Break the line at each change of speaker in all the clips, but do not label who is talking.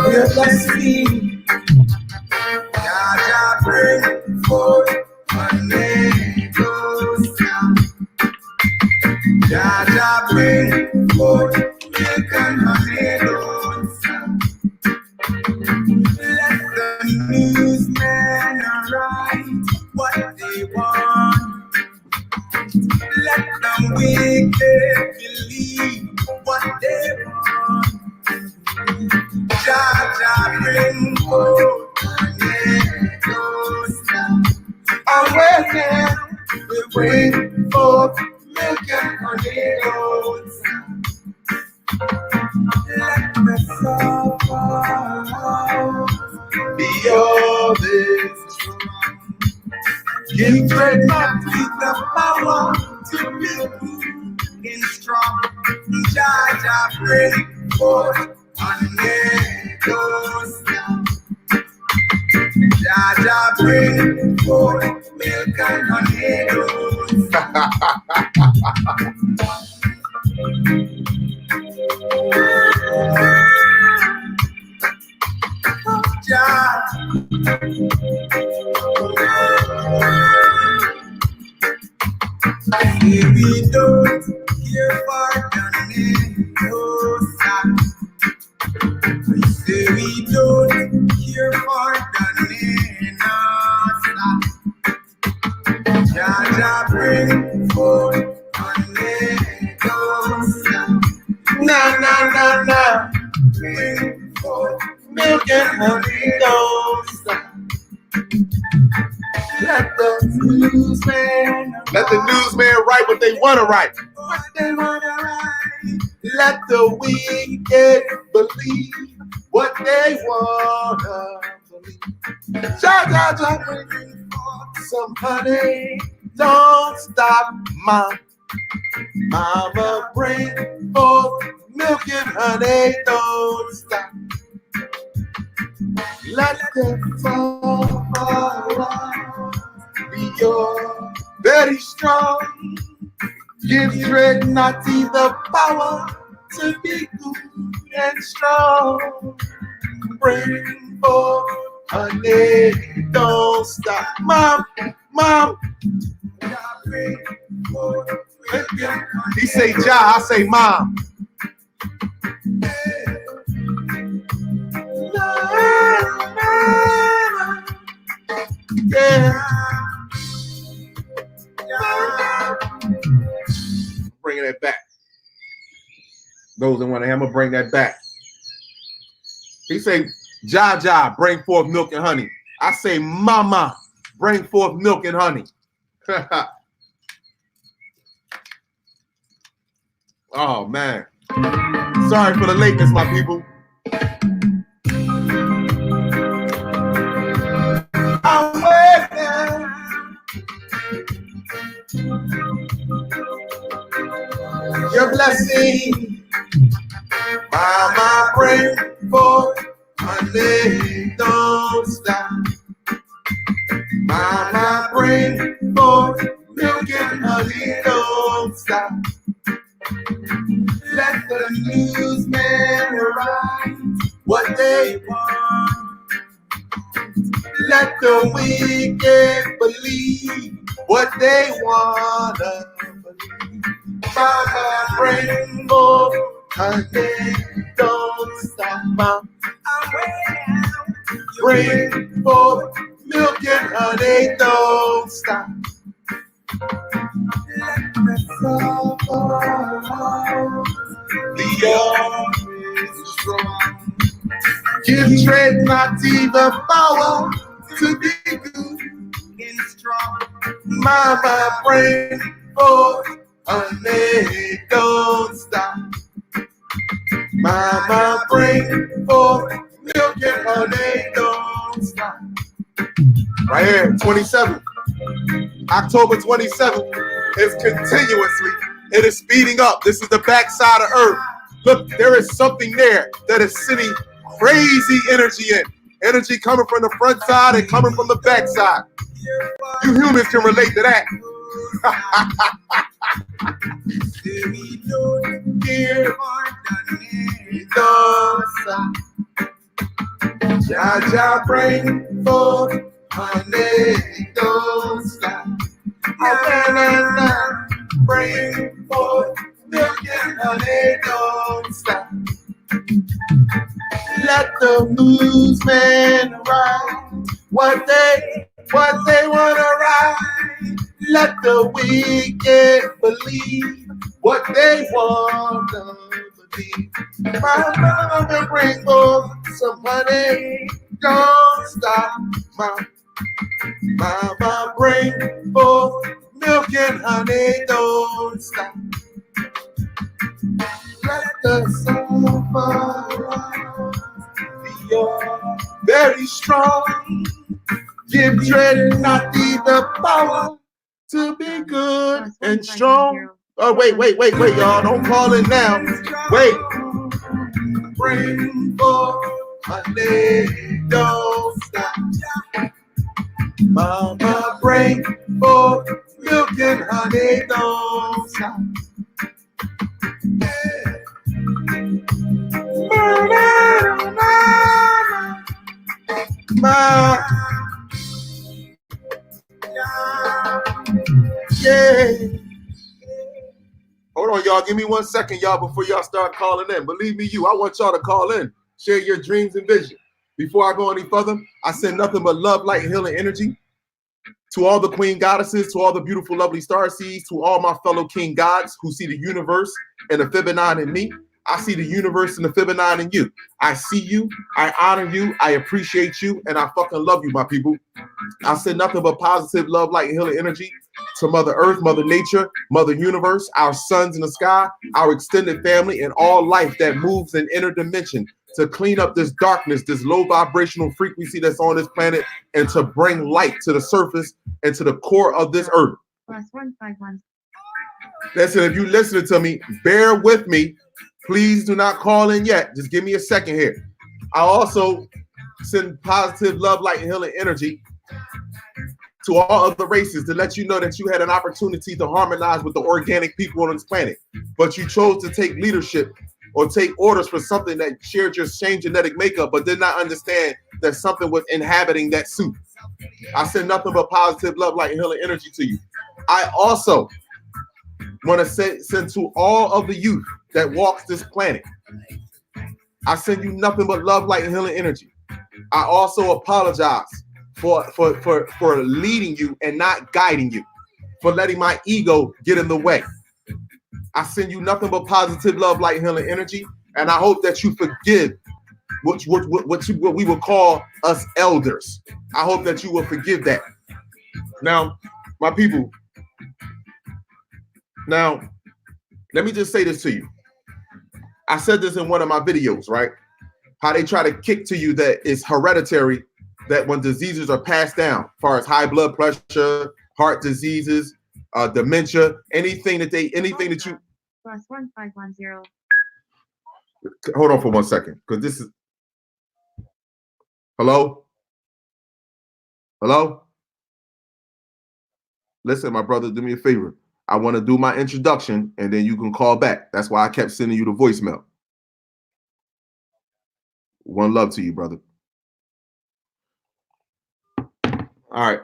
We're blessing. Jaja bring forth honey goes down. Jaja bring forth milk and honey goes down. Let the newsmen write what they want. Let the wicked believe what they want. Jaja bring forth honey goes down. Away we bring forth milk and honey goes down. Let the sorrow be all this strong. Give great mighty the power to be good and strong. Jaja bring forth honey goes down. Jaja bring forth milk and honey goes down. If we don't care for honey goes down. Say we don't care for honey no stop. Jaja bring forth honey goes down. Na na na na. Bring forth milk and honey goes down. Let the newsman write what they want to write. What they want to write. Let the wicked believe what they want to believe. Jaja bring forth some honey. Don't stop, mama bring forth milk and honey. Don't stop. Let the sorrow be your very strong. Give Dread Naughty the power to be good and strong. Bring forth honey, don't stop. Mom. He say Ja, I say Mom. Yeah. Bringing that back. Those that want to hammer, bring that back. He say, Ja, bring forth milk and honey. I say, Mama, bring forth milk and honey. Oh, man. Sorry for the lateness, my people. I'm waiting. Your blessing, Mama, bring forth honey, don't stop. Mama, bring forth milk and honey, don't stop. Let the newsmen write what they want. Let the wicked believe what they want to believe. Mama, bring forth honey, don't stop. Mama, bring forth milk and honey, don't stop. Let the sorrow be always strong. Give Dread Naughty the power to be good and strong. Mama, bring forth honey, don't stop. Mama, bring forth milk and honey, don't stop. Right here, 27th. October 27th is continuously, it is speeding up. This is the backside of Earth. Look, there is something there that is sending crazy energy in. Energy coming from the front side and coming from the back side. You humans can relate to that. Jah bring forth honey, don't stop. Bring forth milk and honey, don't stop. Let the newsmen write what they wanna write. Let the wicked believe what they wanna believe. My mama bring forth some honey, don't stop. My mama bring forth milk and honey, don't stop. Let the summer be very strong. Give dread not the power to be good and strong. Oh, wait, y'all. Don't call it now. Wait. Bring forth honey, don't stop. Mama, bring forth milk and honey, don't stop. Yeah. Hold on, y'all. Give me 1 second, y'all, before y'all start calling in. Believe me, I want y'all to call in. Share your dreams and vision. Before I go any further, I send nothing but love, light, and healing energy to all the queen goddesses, to all the beautiful, lovely star seeds, to all my fellow king gods who see the universe and the Fibonacci in me. I see the universe and the Fibonacci in you. I see you, I honor you, I appreciate you, and I fucking love you, my people. I send nothing but positive love, light, and healing energy to Mother Earth, Mother Nature, Mother Universe, our sons in the sky, our extended family, and all life that moves in inner dimension to clean up this darkness, this low vibrational frequency that's on this planet, and to bring light to the surface and to the core of this earth. +151. Listen, if you're listening to me, bear with me. Please do not call in yet. Just give me a second here. I also send positive love, light, and healing energy to all other races to let you know that you had an opportunity to harmonize with the organic people on this planet, but you chose to take leadership or take orders for something that shared your same genetic makeup, but did not understand that something was inhabiting that suit. I send nothing but positive love, light, and healing energy to you. I also want to send to all of the youth that walks this planet. I send you nothing but love, light, and healing energy. I also apologize for leading you and not guiding you, for letting my ego get in the way. I send you nothing but positive love, light, and healing energy, and I hope that you forgive what we would call us elders. I hope that you will forgive that. Now, my people, now, let me just say this to you. I said this in one of my videos, right? How they try to kick to you that it's hereditary, that when diseases are passed down, as far as high blood pressure, heart diseases, dementia, anything that you. +1510. Hold on for 1 second, because this is. Hello? Listen, my brother, do me a favor. I want to do my introduction, and then you can call back. That's why I kept sending you the voicemail. One love to you, brother. All right.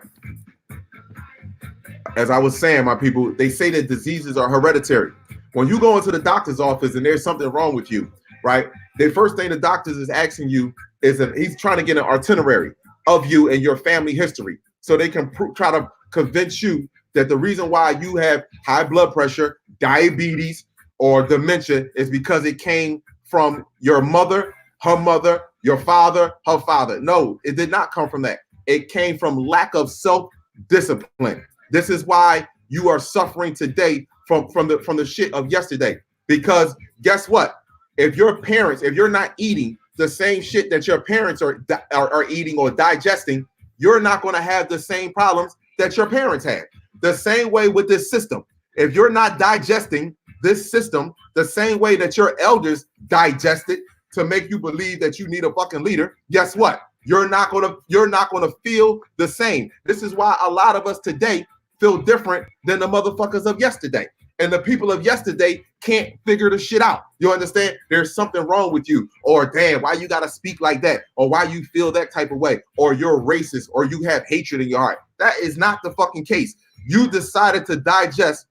As I was saying, my people, they say that diseases are hereditary. When you go into the doctor's office and there's something wrong with you, right? The first thing the doctor is asking you is that he's trying to get an itinerary of you and your family history, so they can try to convince you that the reason why you have high blood pressure, diabetes, or dementia is because it came from your mother, her mother, your father, her father. No, it did not come from that. It came from lack of self-discipline. This is why you are suffering today from the shit of yesterday. Because guess what? If you're not eating the same shit that your parents are eating or digesting, you're not going to have the same problems that your parents had. The same way with this system. If you're not digesting this system the same way that your elders digested to make you believe that you need a fucking leader, guess what? you're not gonna feel the same. This is why a lot of us today feel different than the motherfuckers of yesterday. And the people of yesterday can't figure the shit out. You understand? There's something wrong with you. Or damn, why you gotta speak like that? Or why you feel that type of way? Or you're racist, or you have hatred in your heart. That is not the fucking case. You decided to digest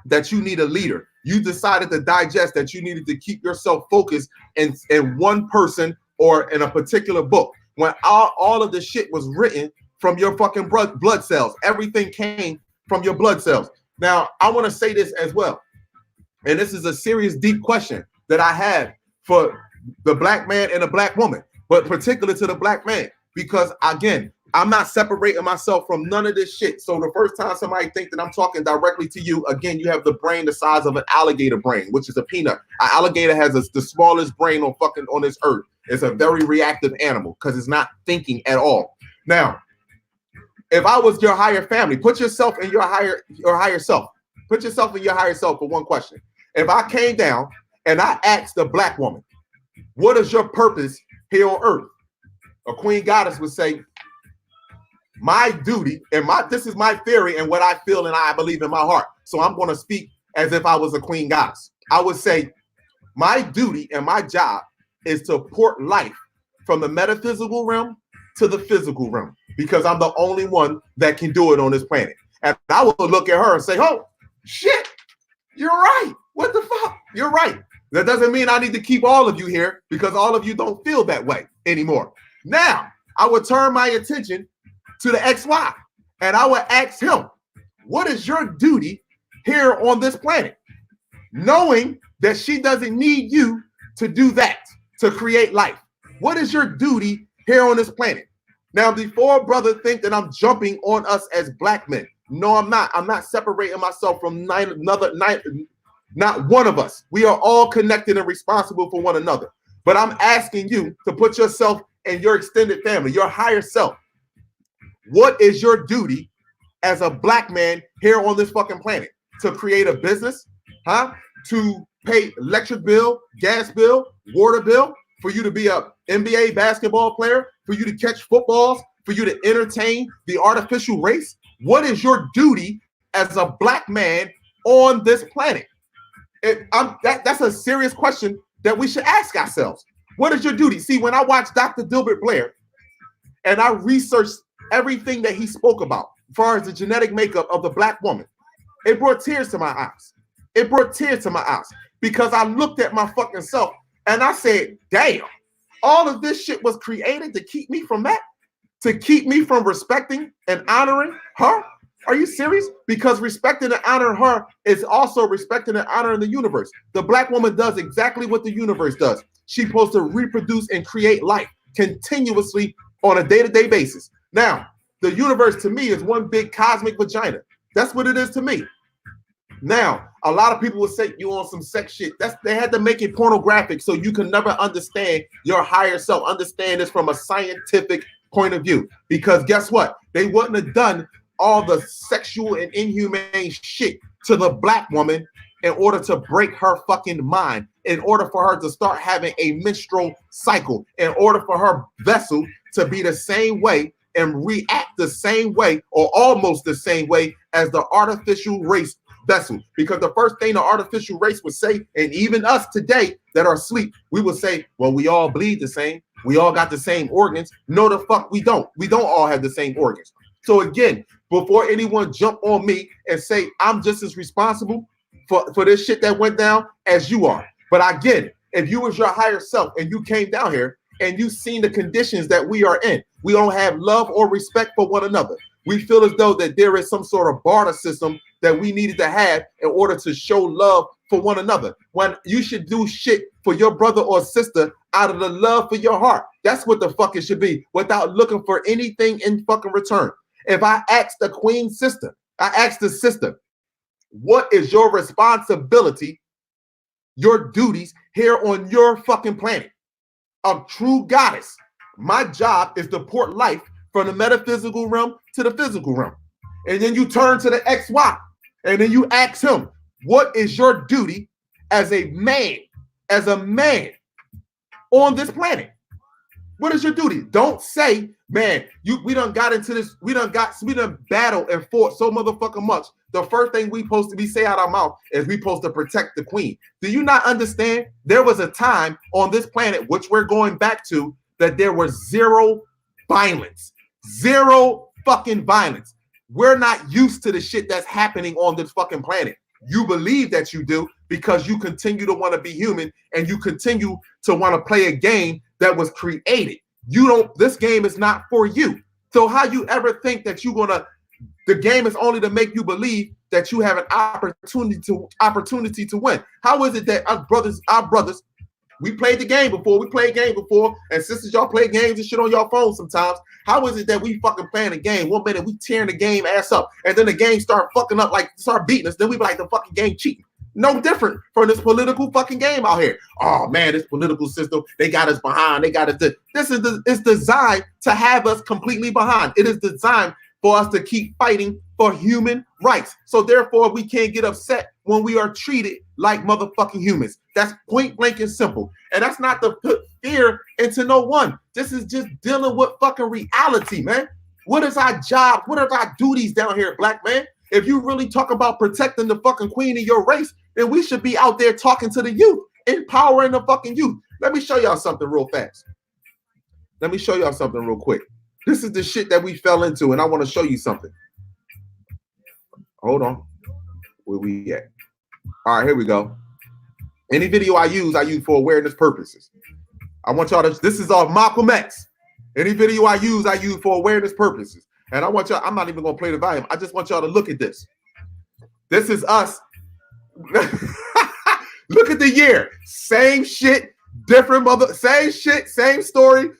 that you need a leader. You decided to digest that you needed to keep yourself focused in one person or in a particular book. When all of the shit was written from your fucking blood cells. Everything came from your blood cells. Now, I want to say this as well. And this is a serious, deep question that I have for the black man and the black woman, but particularly to the black man, because again, I'm not separating myself from none of this shit. So the first time somebody thinks that I'm talking directly to you, again, you have the brain the size of an alligator brain, which is a peanut. An alligator has the smallest brain on this earth. It's a very reactive animal because it's not thinking at all. Now, if I was your higher family, put yourself in your higher self. Put yourself in your higher self for one question. If I came down and I asked a black woman, what is your purpose here on earth? A queen goddess would say, my duty, and this is my theory and what I feel and I believe in my heart. So I'm going to speak as if I was a queen goddess. I would say, my duty and my job is to port life from the metaphysical realm to the physical realm, because I'm the only one that can do it on this planet. And I will look at her and say, oh, shit, you're right. What the fuck? You're right. That doesn't mean I need to keep all of you here because all of you don't feel that way anymore. Now, I would turn my attention to the XY and I would ask him, what is your duty here on this planet? Knowing that she doesn't need you to do that, to create life. What is your duty here on this planet? Now, before brother think that I'm jumping on us as black men, no, I'm not. I'm not separating myself from not one of us. We are all connected and responsible for one another. But I'm asking you to put yourself in your extended family, your higher self. What is your duty as a black man here on this fucking planet? To create a business, huh? To pay electric bill, gas bill, water bill, for you to be a NBA basketball player, for you to catch footballs, for you to entertain the artificial race? What is your duty as a black man on this planet? That's a serious question that we should ask ourselves. What is your duty? See, when I watched Dr. Dilbert Blair and I researched everything that he spoke about as far as the genetic makeup of the black woman, it brought tears to my eyes. It brought tears to my eyes because I looked at my fucking self and I said, damn, all of this shit was created to keep me from that? To keep me from respecting and honoring her? Are you serious? Because respecting and honoring her is also respecting and honoring the universe. The black woman does exactly what the universe does. She's supposed to reproduce and create life continuously on a day-to-day basis. Now, the universe to me is one big cosmic vagina. That's what it is to me. Now, a lot of people will say you on some sex shit. They had to make it pornographic so you can never understand your higher self. Understand this from a scientific point of view. Because guess what? They wouldn't have done all the sexual and inhumane shit to the black woman in order to break her fucking mind, in order for her to start having a menstrual cycle, in order for her vessel to be the same way and react the same way or almost the same way as the artificial race vessel. Because the first thing the artificial race would say, and even us today that are asleep, we would say, well, we all bleed the same. We all got the same organs. No, the fuck we don't. We don't all have the same organs. So again, before anyone jump on me and say I'm just as responsible for this shit that went down as you are. But again, if you was your higher self and you came down here and you seen the conditions that we are in, we don't have love or respect for one another. We feel as though that there is some sort of barter system that we needed to have in order to show love for one another. When you should do shit for your brother or sister out of the love for your heart. That's what the fuck it should be, without looking for anything in fucking return. If I ask the queen sister, I ask the sister, what is your responsibility, your duties here on your fucking planet? A true goddess. My job is to port life from the metaphysical realm to the physical realm. And then you turn to the XY and then you ask him, what is your duty as a man on this planet? What is your duty? Don't say, man, we done got into this, we done battled and fought so motherfucking much. The first thing we say out our mouth is we supposed to protect the queen. Do you not understand? There was a time on this planet, which we're going back to, that there was zero violence. Zero fucking violence. We're not used to the shit that's happening on this fucking planet. You believe that you do because you continue to want to be human and you continue to want to play a game that was created. This game is not for you. So how you ever think that the game is only to make you believe that you have an opportunity to win? How is it that our brothers, we played the game before, and sisters, y'all play games and shit on your phone sometimes. How is it that we fucking playing a game? 1 minute we tearing the game ass up, and then the game start fucking up, start beating us. Then we be like, the fucking game cheating. No different from this political fucking game out here. Oh man, this political system, they got us behind. It's designed to have us completely behind. It is designed for us to keep fighting for human rights. So therefore, we can't get upset when we are treated like motherfucking humans. That's point blank and simple. And that's not to put fear into no one. This is just dealing with fucking reality, man. What is our job? What are our duties down here, black man? If you really talk about protecting the fucking queen of your race, then we should be out there talking to the youth, empowering the fucking youth. Let me show y'all something real fast. Let me show y'all something real quick. This is the shit that we fell into, and I want to show you something. Hold on. Where we at? All right, here we go. Any video I use for awareness purposes. I want y'all to, this is all Malcolm X. Any video I use for awareness purposes. And I want y'all, I'm not even going to play the volume. I just want y'all to look at this. This is us. Look at the year. Same shit, different same shit, same story.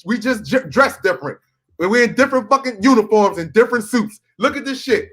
We just dress different. We're in different fucking uniforms and different suits. Look at this shit.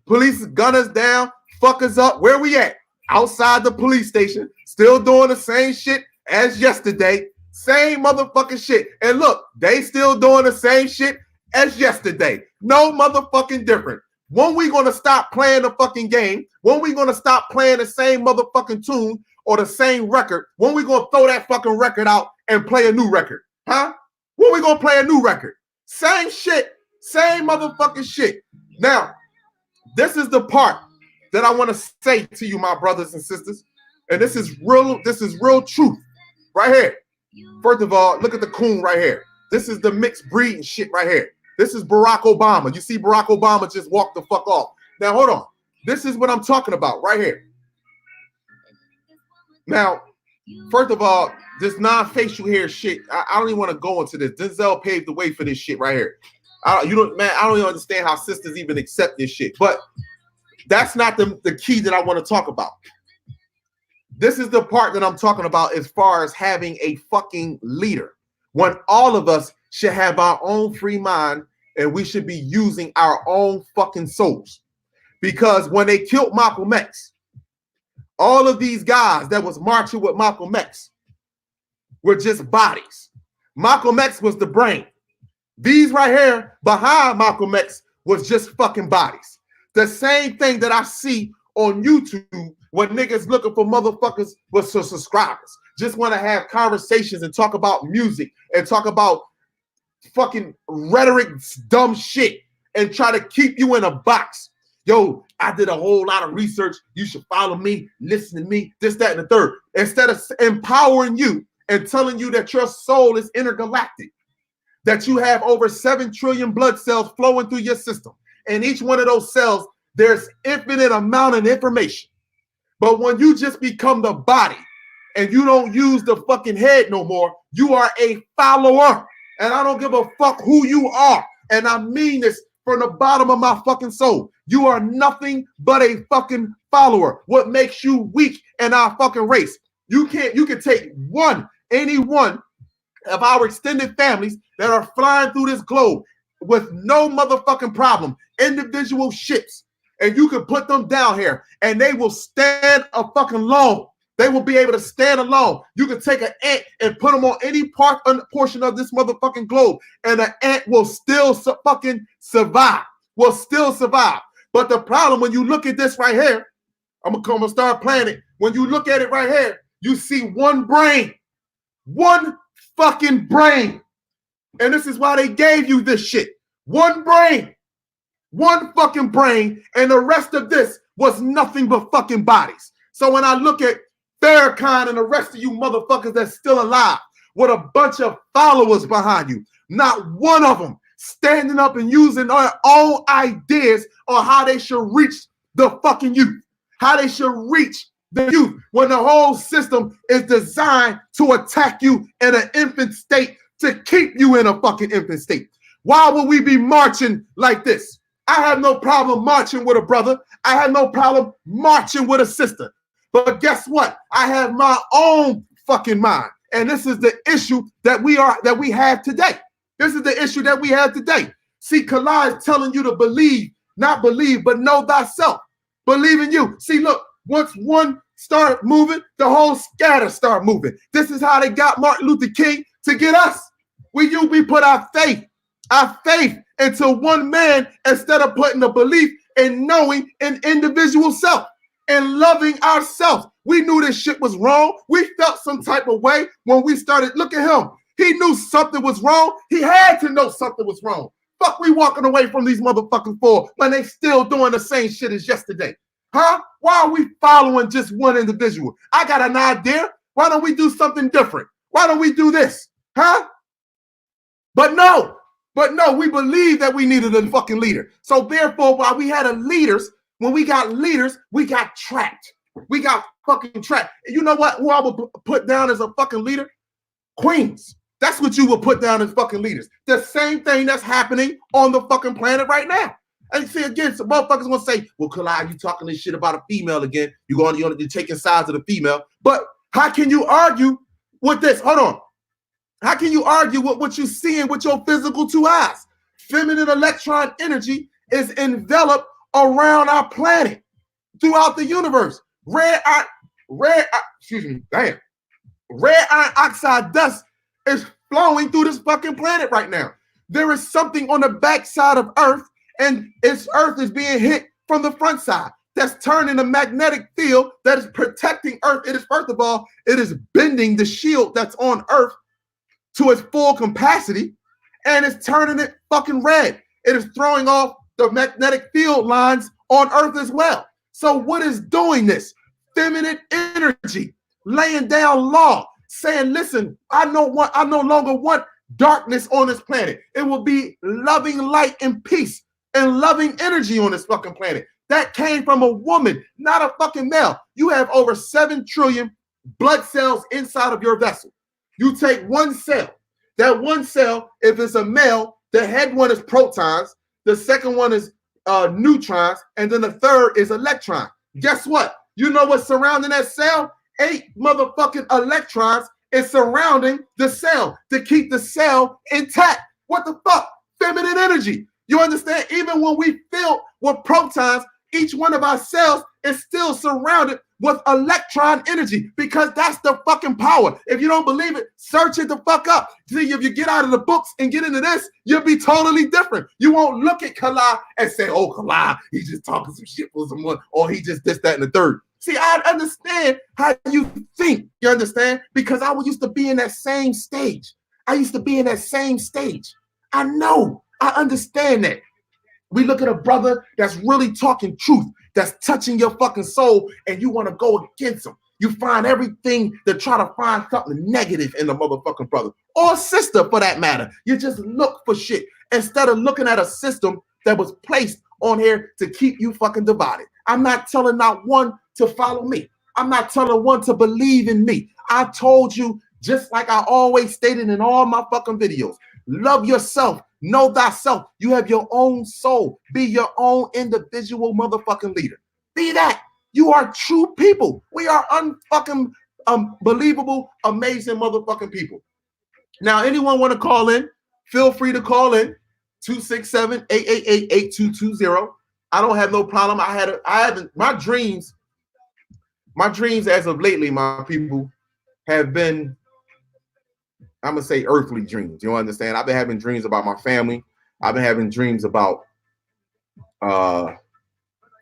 Police gun us down, fuck us up. Where we at? Outside the police station, still doing the same shit as yesterday. Same motherfucking shit. And look, they still doing the same shit as yesterday. No motherfucking different. When we gonna stop playing the fucking game? When we gonna stop playing the same motherfucking tune or the same record? When we gonna throw that fucking record out and play a new record? Huh? When we gonna play a new record? Same shit. Same motherfucking shit. Now, this is the part that I want to say to you, my brothers and sisters. And this is real truth right here. First of all, look at the coon right here. This is the mixed breeding shit right here. This is Barack Obama. You see Barack Obama just walk the fuck off. Now, hold on. This is what I'm talking about right here. Now, first of all, this non-facial hair shit, I don't even want to go into this. Denzel paved the way for this shit right here. I don't even understand how sisters even accept this shit. But that's not the key that I want to talk about. This is the part that I'm talking about as far as having a fucking leader. When all of us should have our own free mind and we should be using our own fucking souls. Because when they killed Malcolm X, all of these guys that was marching with Malcolm X were just bodies. Malcolm X was the brain. These right here behind Malcolm X was just fucking bodies. The same thing that I see on YouTube when niggas looking for motherfuckers with subscribers. Just want to have conversations and talk about music and talk about fucking rhetoric, dumb shit, and try to keep you in a box. Yo, I did a whole lot of research. You should follow me, listen to me, this, that, and the third. Instead of empowering you and telling you that your soul is intergalactic, that you have over 7 trillion blood cells flowing through your system. And each one of those cells, there's infinite amount of information. But when you just become the body and you don't use the fucking head no more, you are a follower. And I don't give a fuck who you are. And I mean this from the bottom of my fucking soul. You are nothing but a fucking follower. What makes you weak in our fucking race? You can take any one of our extended families that are flying through this globe with no motherfucking problem, individual ships, and you can put them down here and they will stand a fucking alone. They will be able to stand alone. You can take an ant and put them on any portion of this motherfucking globe and an ant will still fucking survive. Will still survive. But the problem when you look at this right here, I'm gonna start playing it. When you look at it right here, you see one brain. One fucking brain. And this is why they gave you this shit. One brain. One fucking brain. And the rest of this was nothing but fucking bodies. So when I look at Farrakhan and the rest of you motherfuckers that's still alive with a bunch of followers behind you, not one of them standing up and using their own ideas on how they should reach the fucking youth, how they should reach the youth when the whole system is designed to attack you in an infant state to keep you in a fucking infant state. Why would we be marching like this? I have no problem marching with a brother. I have no problem marching with a sister. But guess what? I have my own fucking mind. And this is the issue that we have today. This is the issue that we have today. See, Kallah is telling you to believe, not believe, but know thyself. Believe in you. See, look, once one start moving, the whole scatter start moving. This is how they got Martin Luther King to get us. We put our faith into one man instead of putting the belief in knowing an individual self and loving ourselves. We knew this shit was wrong. We felt some type of way when we started. Look at him. He knew something was wrong. He had to know something was wrong. Fuck, we walking away from these motherfucking four when they still doing the same shit as yesterday. Huh? Why are we following just one individual? I got an idea. Why don't we do something different? Why don't we do this? Huh? But no, we believe that we needed a fucking leader. So therefore, while we had leaders, when we got leaders, we got trapped. We got fucking trapped. And you know what? Who I would put down as a fucking leader? Queens. That's what you would put down as fucking leaders. The same thing that's happening on the fucking planet right now. And see, again, some motherfuckers gonna say, well, Kallah, you talking this shit about a female again. You're taking sides of the female. But how can you argue with this? Hold on. How can you argue with what you're seeing with your physical two eyes? Feminine electron energy is enveloped around our planet throughout the universe. Red iron oxide dust is flowing through this fucking planet right now. There is something on the backside of Earth, and Earth is being hit from the front side. That's turning the magnetic field that is protecting Earth. It is, first of all, it is bending the shield that's on Earth to its full capacity, and it's turning it fucking red. It is throwing off the magnetic field lines on Earth as well. So what is doing this? Feminine energy, laying down law, saying, listen, I no longer want darkness on this planet. It will be loving light and peace and loving energy on this fucking planet. That came from a woman, not a fucking male. You have over 7 trillion blood cells inside of your vessel. You take one cell. That one cell, if it's a male, the head one is protons, the second one is neutrons, and then the third is electrons. Guess what? You know what's surrounding that cell? 8 motherfucking electrons is surrounding the cell to keep the cell intact. What the fuck? Feminine energy. You understand? Even when we fill with protons, each one of our cells is still surrounded with electron energy because that's the fucking power. If you don't believe it, search it the fuck up. See, if you get out of the books and get into this, you'll be totally different. You won't look at Kallah and say, oh, Kallah, he's just talking some shit for someone, or he just this, that, and the third. See, I understand how you think. You understand? Because I used to be in that same stage. I know. I understand that. We look at a brother that's really talking truth, that's touching your fucking soul, and you want to go against him. You find everything to try to find something negative in the motherfucking brother or sister for that matter. You just look for shit instead of looking at a system that was placed on here to keep you fucking divided. I'm not telling not one to follow me. I'm not telling one to believe in me. I told you, just like I always stated in all my fucking videos, love yourself. Know thyself. You have your own soul. Be your own individual motherfucking leader. Be that. You are true people. We are unfucking believable, amazing motherfucking people. Now, anyone want to call in? Feel free to call in 267-888-8220. I don't have no problem. I haven't my dreams as of lately, my people, have been, I'm going to say, earthly dreams. You understand? I've been having dreams about my family. I've been having dreams about, I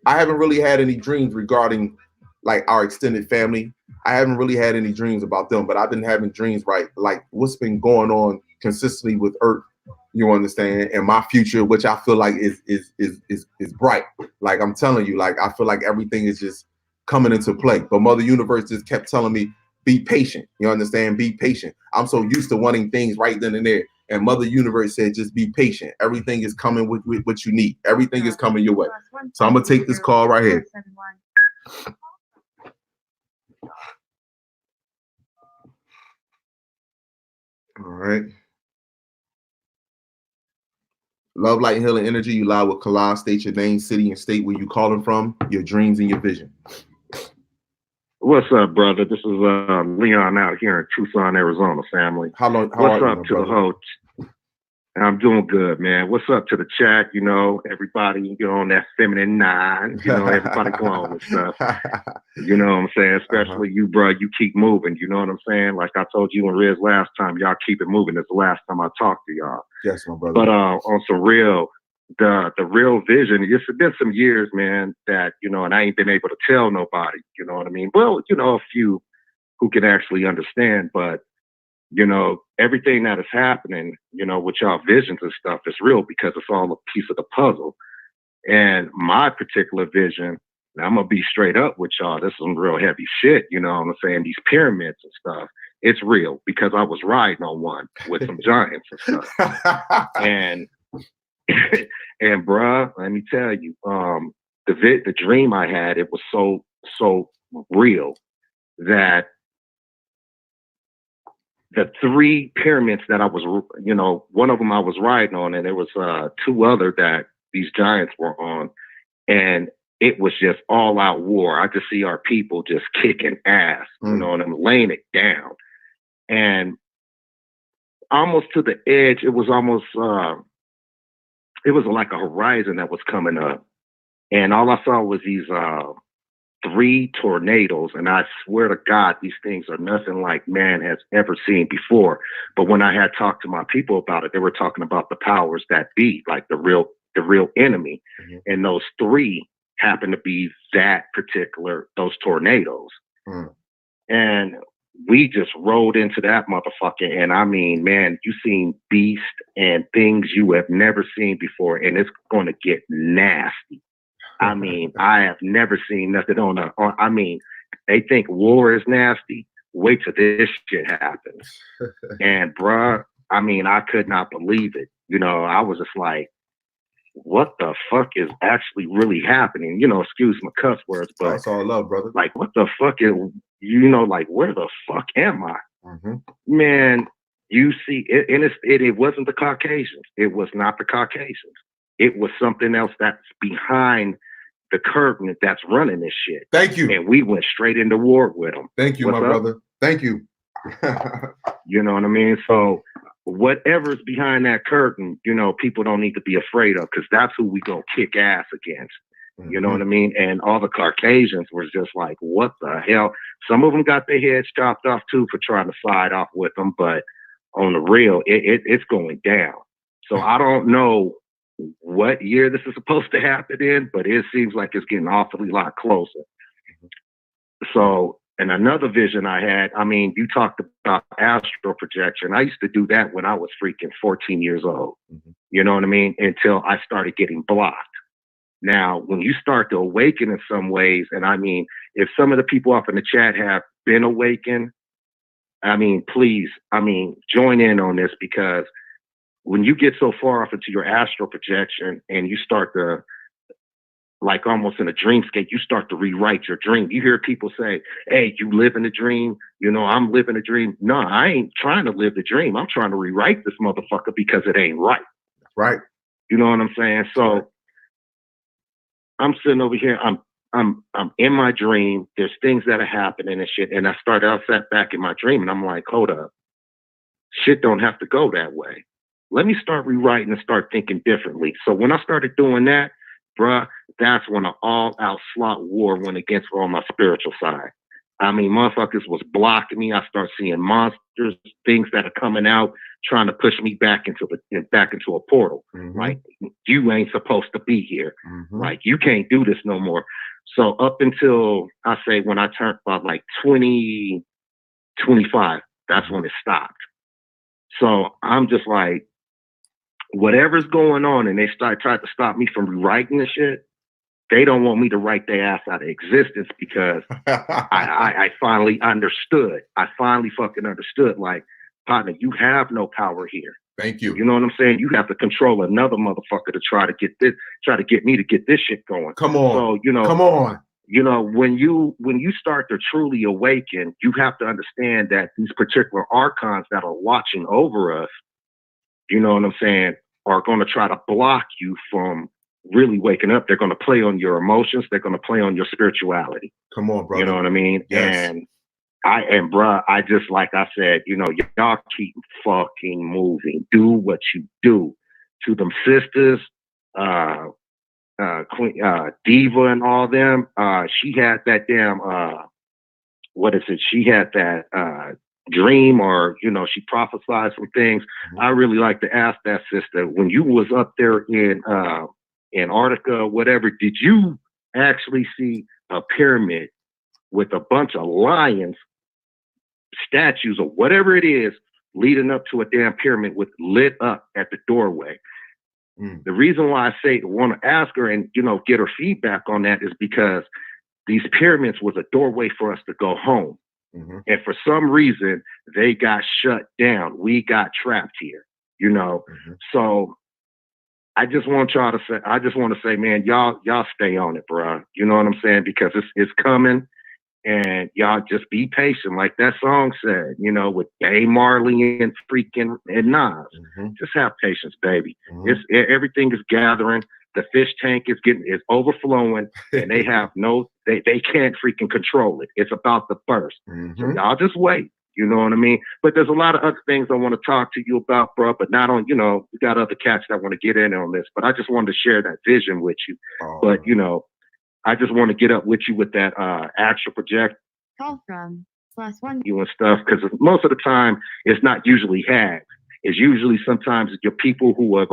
haven't really had any dreams regarding like our extended family. I haven't really had any dreams about them, but I've been having dreams, right? Like what's been going on consistently with Earth, you understand, and my future, which I feel like is bright. Like I'm telling you, like I feel like everything is just coming into play. But Mother Universe just kept telling me, be patient. You understand? Be patient. I'm so used to wanting things right then and there. And Mother Universe said, just be patient. Everything is coming with what you need. Everything is coming your way. So I'm going to take this call right here. All right. Love, light, and healing energy. You live with Kala. State your name, city, and state where you calling from, your dreams and your vision.
What's up, brother? This is Leon out here in Tucson, Arizona, family.
How
What's up to the host? I'm doing good, man. What's up to the chat? You know, everybody, you know, on that feminine 9, you know, everybody going and stuff. You know what I'm saying? Especially you, bro. You keep moving. You know what I'm saying? Like I told you and Riz last time, y'all keep it moving. It's the last time I talked to y'all.
Yes, my brother.
But on some real, the real vision, it's been some years, man, that, you know, and I ain't been able to tell nobody, you know what I mean? Well, you know, a few who can actually understand, but, you know, everything that is happening, you know, with y'all visions and stuff is real because it's all a piece of the puzzle. And my particular vision, and I'm going to be straight up with y'all, this is some real heavy shit, you know what I'm saying? These pyramids and stuff, it's real because I was riding on one with some giants and stuff. And bruh, let me tell you, the dream I had, it was so real that the 3 pyramids that I was, you know, one of them I was riding on, and there was 2 other that these giants were on, and it was just all out war. I just see our people just kicking ass, you know, and I'm laying it down, and almost to the edge, it was almost, it was like a horizon that was coming up, and all I saw was these 3 tornadoes, and I swear to God, these things are nothing like man has ever seen before. But when I had talked to my people about it, they were talking about the powers that be, like the real enemy, and those 3 happen to be those tornadoes, and we just rode into that motherfucker. And I mean, man, you seen beast and things you have never seen before, and it's going to get nasty. I mean, I have never seen nothing I mean, they think war is nasty. Wait till this shit happens. And bruh, I mean, I could not believe it. You know, I was just like, what the fuck is actually really happening? You know, excuse my cuss words, but
that's all love, brother.
Like, what the fuck is, you know, like, where the fuck am I? Man, you see, and it wasn't the Caucasians. It was not the Caucasians. It was something else that's behind the curtain that's running this shit.
Thank you.
And we went straight into war with them.
Thank you, my brother. Thank you.
You know what I mean? So whatever's behind that curtain, you know, people don't need to be afraid of, because that's who we gonna kick ass against. You know what I mean? And all the Caucasians were just like, what the hell? Some of them got their heads chopped off too for trying to side off with them, but on the real, it's going down. So I don't know what year this is supposed to happen in, but it seems like it's getting awfully lot closer. So, and another vision I had, I mean, you talked about astral projection. I used to do that when I was freaking 14 years old. You know what I mean? Until I started getting blocked. Now, when you start to awaken in some ways, and I mean, if some of the people up in the chat have been awakened, I mean, please, I mean, join in on this, because when you get so far off into your astral projection and you start to, like almost in a dreamscape, you start to rewrite your dream. You hear people say, hey, you live in a dream. You know, I'm living a dream. No, I ain't trying to live the dream. I'm trying to rewrite this motherfucker because it ain't right.
Right.
You know what I'm saying? So I'm sitting over here. I'm in my dream. There's things that are happening and shit. And I sat back in my dream and I'm like, hold up. Shit don't have to go that way. Let me start rewriting and start thinking differently. So when I started doing that, bruh, that's when an all-out slot war went against on my spiritual side. I mean, motherfuckers was blocking me. I start seeing monsters, things that are coming out, trying to push me back into a portal. Like, you ain't supposed to be here. Like, you can't do this no more. So up until I say when I turned about like 20, 25, that's when it stopped. So I'm just like, whatever's going on, and they tried to stop me from rewriting the shit. They don't want me to write their ass out of existence because I finally understood. I finally fucking understood. Like, partner, you have no power here.
Thank you.
You know what I'm saying? You have to control another motherfucker to try to get me to get this shit going.
Come on.
So, you know,
come on.
You know, when you start to truly awaken, you have to understand that these particular archons that are watching over us, you know what I'm saying, are going to try to block you from really waking up. They're going to play on your emotions. They're going to play on your spirituality.
Come on, brother.
You know what I mean?
Yes.
And bruh, I just, like I said, you know, y'all keep fucking moving. Do what you do. To them sisters, Queen, Diva and all them, she had that damn, what is it? She had that dream, or, you know, she prophesied some things.
Mm-hmm.
I really like to ask that sister, when you was up there in Antarctica, whatever, did you actually see a pyramid with a bunch of lions, statues, or whatever it is, leading up to a damn pyramid with lit up at the doorway? The reason why I say want to ask her and, you know, get her feedback on that is because these pyramids was a doorway for us to go home.
Mm-hmm.
And for some reason, they got shut down. We got trapped here, you know?
Mm-hmm.
So I just want to say, man, y'all stay on it, bro. You know what I'm saying? Because it's coming, and y'all just be patient. Like that song said, you know, with Dave Marley and freaking and Nas.
Mm-hmm.
Just have patience, baby.
Mm-hmm.
Everything is gathering. The fish tank is overflowing, and they have they can't freaking control it. It's about to burst.
Mm-hmm.
So y'all just wait. You know what I mean? But there's a lot of other things I want to talk to you about, bro. But not on, you know, we got other cats that want to get in on this. But I just wanted to share that vision with you.
Oh.
But, you know, I just want to get up with you with that actual project.
Call from +1.
You and stuff, because most of the time it's not usually hags. It's usually sometimes your people who have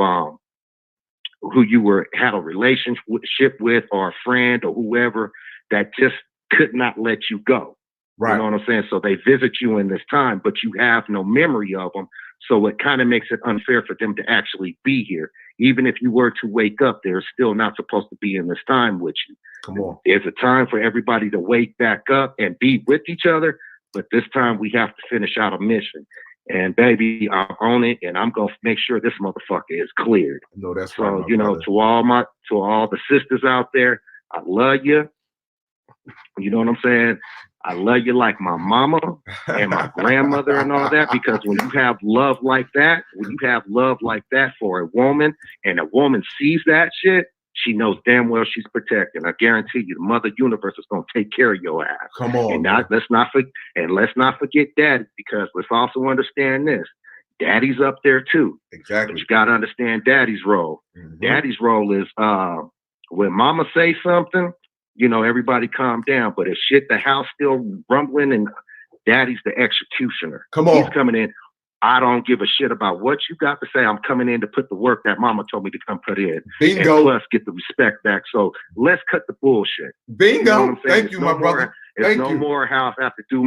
who you had a relationship with, or a friend, or whoever, that just could not let you go.
Right.
You know what I'm saying? So they visit you in this time, but you have no memory of them. So it kind of makes it unfair for them to actually be here. Even if you were to wake up, they're still not supposed to be in this time with you.
Come on.
There's a time for everybody to wake back up and be with each other. But this time we have to finish out a mission. And baby, I'm on it, and I'm going to make sure this motherfucker is cleared.
No, that's
so,
right,
you know,
brother.
to all the sisters out there, I love you. You know what I'm saying? I love you like my mama and my grandmother and all that, because when you have love like that, for a woman, and a woman sees that shit, she knows damn well she's protected. I guarantee you, the Mother Universe is going to take care of your ass.
Come on.
And let's not forget Daddy, because let's also understand this. Daddy's up there too.
Exactly.
But you got to understand Daddy's role.
Mm-hmm.
Daddy's role is when Mama say something, you know, everybody calm down. But if shit, the house still rumbling, and Daddy's the executioner.
Come on.
He's coming in. I don't give a shit about what you got to say. I'm coming in to put the work that Mama told me to come put in.
Bingo.
And plus get the respect back. So let's cut the bullshit.
Bingo.
You know what I'm saying?
Thank you, my brother.
It's no more how I have to do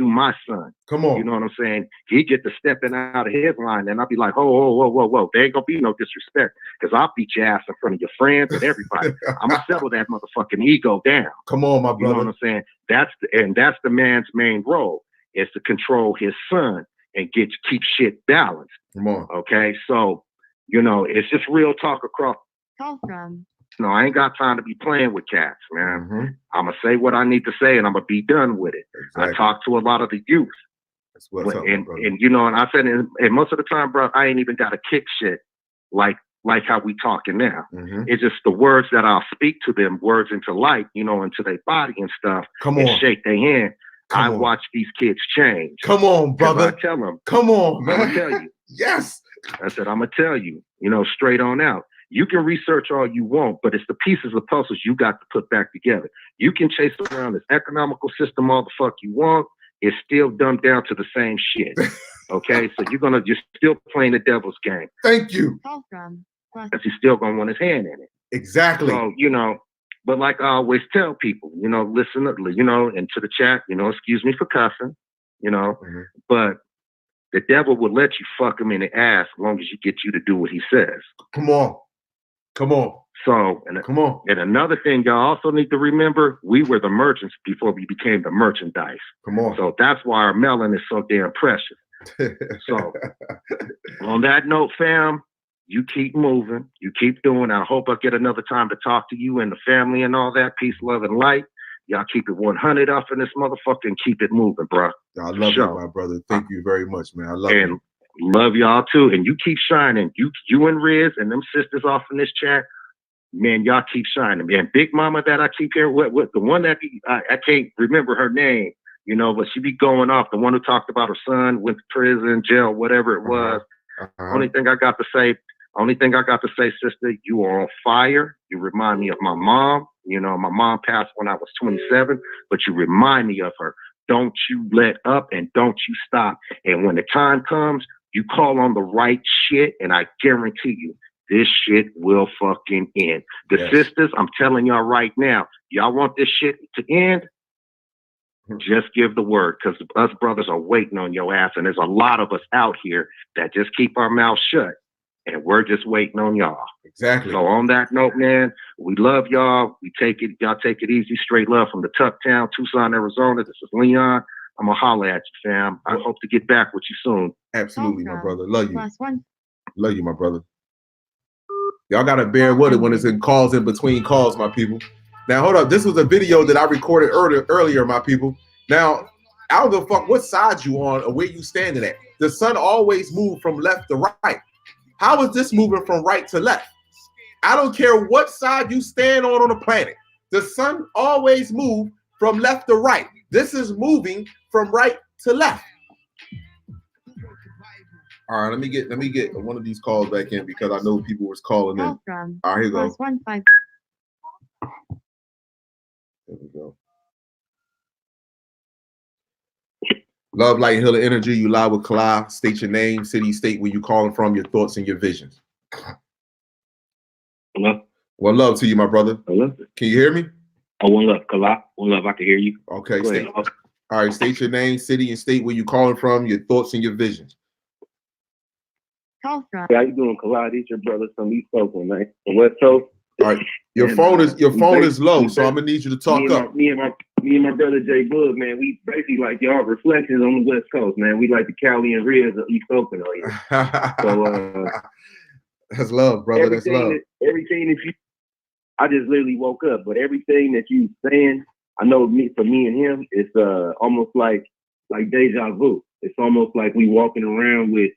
my son.
Come on.
You know what I'm saying? He get to stepping out of his line, and I'll be like, whoa. There ain't gonna be no disrespect, because I'll beat your ass in front of your friends and everybody. I'm gonna settle that motherfucking ego down.
Come on, my brother.
You know what I'm saying? That's the man's main role, is to control his son and keep shit balanced.
Come on.
Okay, so you know, it's just real talk across.
Call from.
No, I ain't got time to be playing with cats, man.
Mm-hmm.
I'm gonna say what I need to say, and I'm gonna be done with it.
Exactly.
I talk to a lot of the youth.
That's what's up,
and
brother.
you know, and I said, and most of the time, bro, I ain't even got to kick shit like how we talking now.
Mm-hmm.
It's just the words that I'll speak to them, words into light, you know, into their body and stuff.
Come
and
on.
shake their hand. I
on.
watch these kids change.
Come on, brother.
I tell them.
Come on, man.
I'm gonna tell you.
Yes.
I said, I'm gonna tell you, you know, straight on out. You can research all you want, but it's the pieces of puzzles you got to put back together. You can chase around this economical system all the fuck you want. It's still dumbed down to the same shit. Okay, so you're still playing the devil's game.
Thank you.
Call from.
Because he's still gonna want his hand in it.
Exactly.
So, you know, But like I always tell people, you know, listen, you know, and to the chat, you know, excuse me for cussing, you know, but the devil will let you fuck him in the ass as long as you get you to do what he says.
Come on. Come on.
So,
come on.
And another thing y'all also need to remember, we were the merchants before we became the merchandise.
Come on.
So that's why our melon is so damn precious. So on that note, fam, you keep moving, you keep doing. I hope I get another time to talk to you and the family and all that. Peace, love, and light. Y'all keep it 100 up in this motherfucker and keep it moving, bro.
I love you, my brother. Thank you very much, man. I love you.
Love y'all too. And you keep shining. You and Riz and them sisters off in this chat, man, y'all keep shining. Man, Big Mama that I keep hearing, what the one that I can't remember her name, you know, but she be going off. The one who talked about her son, went to prison, jail, whatever it was. Only thing I got to say, sister, you are on fire. You remind me of my mom. You know, my mom passed when I was 27, but you remind me of her. Don't you let up and don't you stop. And when the time comes, you call on the right shit, and I guarantee you, this shit will fucking end. The sisters, I'm telling y'all right now, y'all want this shit to end? Just give the word, because us brothers are waiting on your ass, and there's a lot of us out here that just keep our mouths shut, and we're just waiting on y'all.
Exactly.
So on that note, man, we love y'all. Y'all take it easy. Straight love from the Tucktown, Tucson, Arizona. This is Leon. I'm going to holler at you, fam. I hope to get back with you soon.
Absolutely, my brother. Love you.
Last one.
Love you, my brother. Y'all got to bear with it when it's in calls in between calls, my people. Now, hold up. This was a video that I recorded earlier, my people. Now, I don't give a fuck what side you on or where you standing at. The sun always moves from left to right. How is this moving from right to left? I don't care what side you stand on the planet. The sun always moves from left to right. This is moving from right to left. All right, let me get one of these calls back in because I know people was calling in. All right, here we go. There we go. Love, light, healer, energy. You live with Kalai. State your name, city, state, where you calling from, your thoughts and your visions.
Hello.
One love to you, my brother.
Hello.
Can you hear me?
Oh, one love, Kalai. One love, I can hear you.
Okay. All right. State your name, city, and state where you calling from, your thoughts and your visions.
Call from.
How you doing, Kalai? These your brothers from East Coast, man. The West Coast.
All right. Your phone is low, so I'm gonna need you to talk up.
Me and my brother Jay Bug, man, we basically like y'all reflections on the West Coast, man. We like the Cali and Riz of East Coast out here. So
that's love, brother. That's love.
Everything that you, I just literally woke up, but everything that you saying, I know for me and him, it's almost like deja vu. It's almost like we walking around with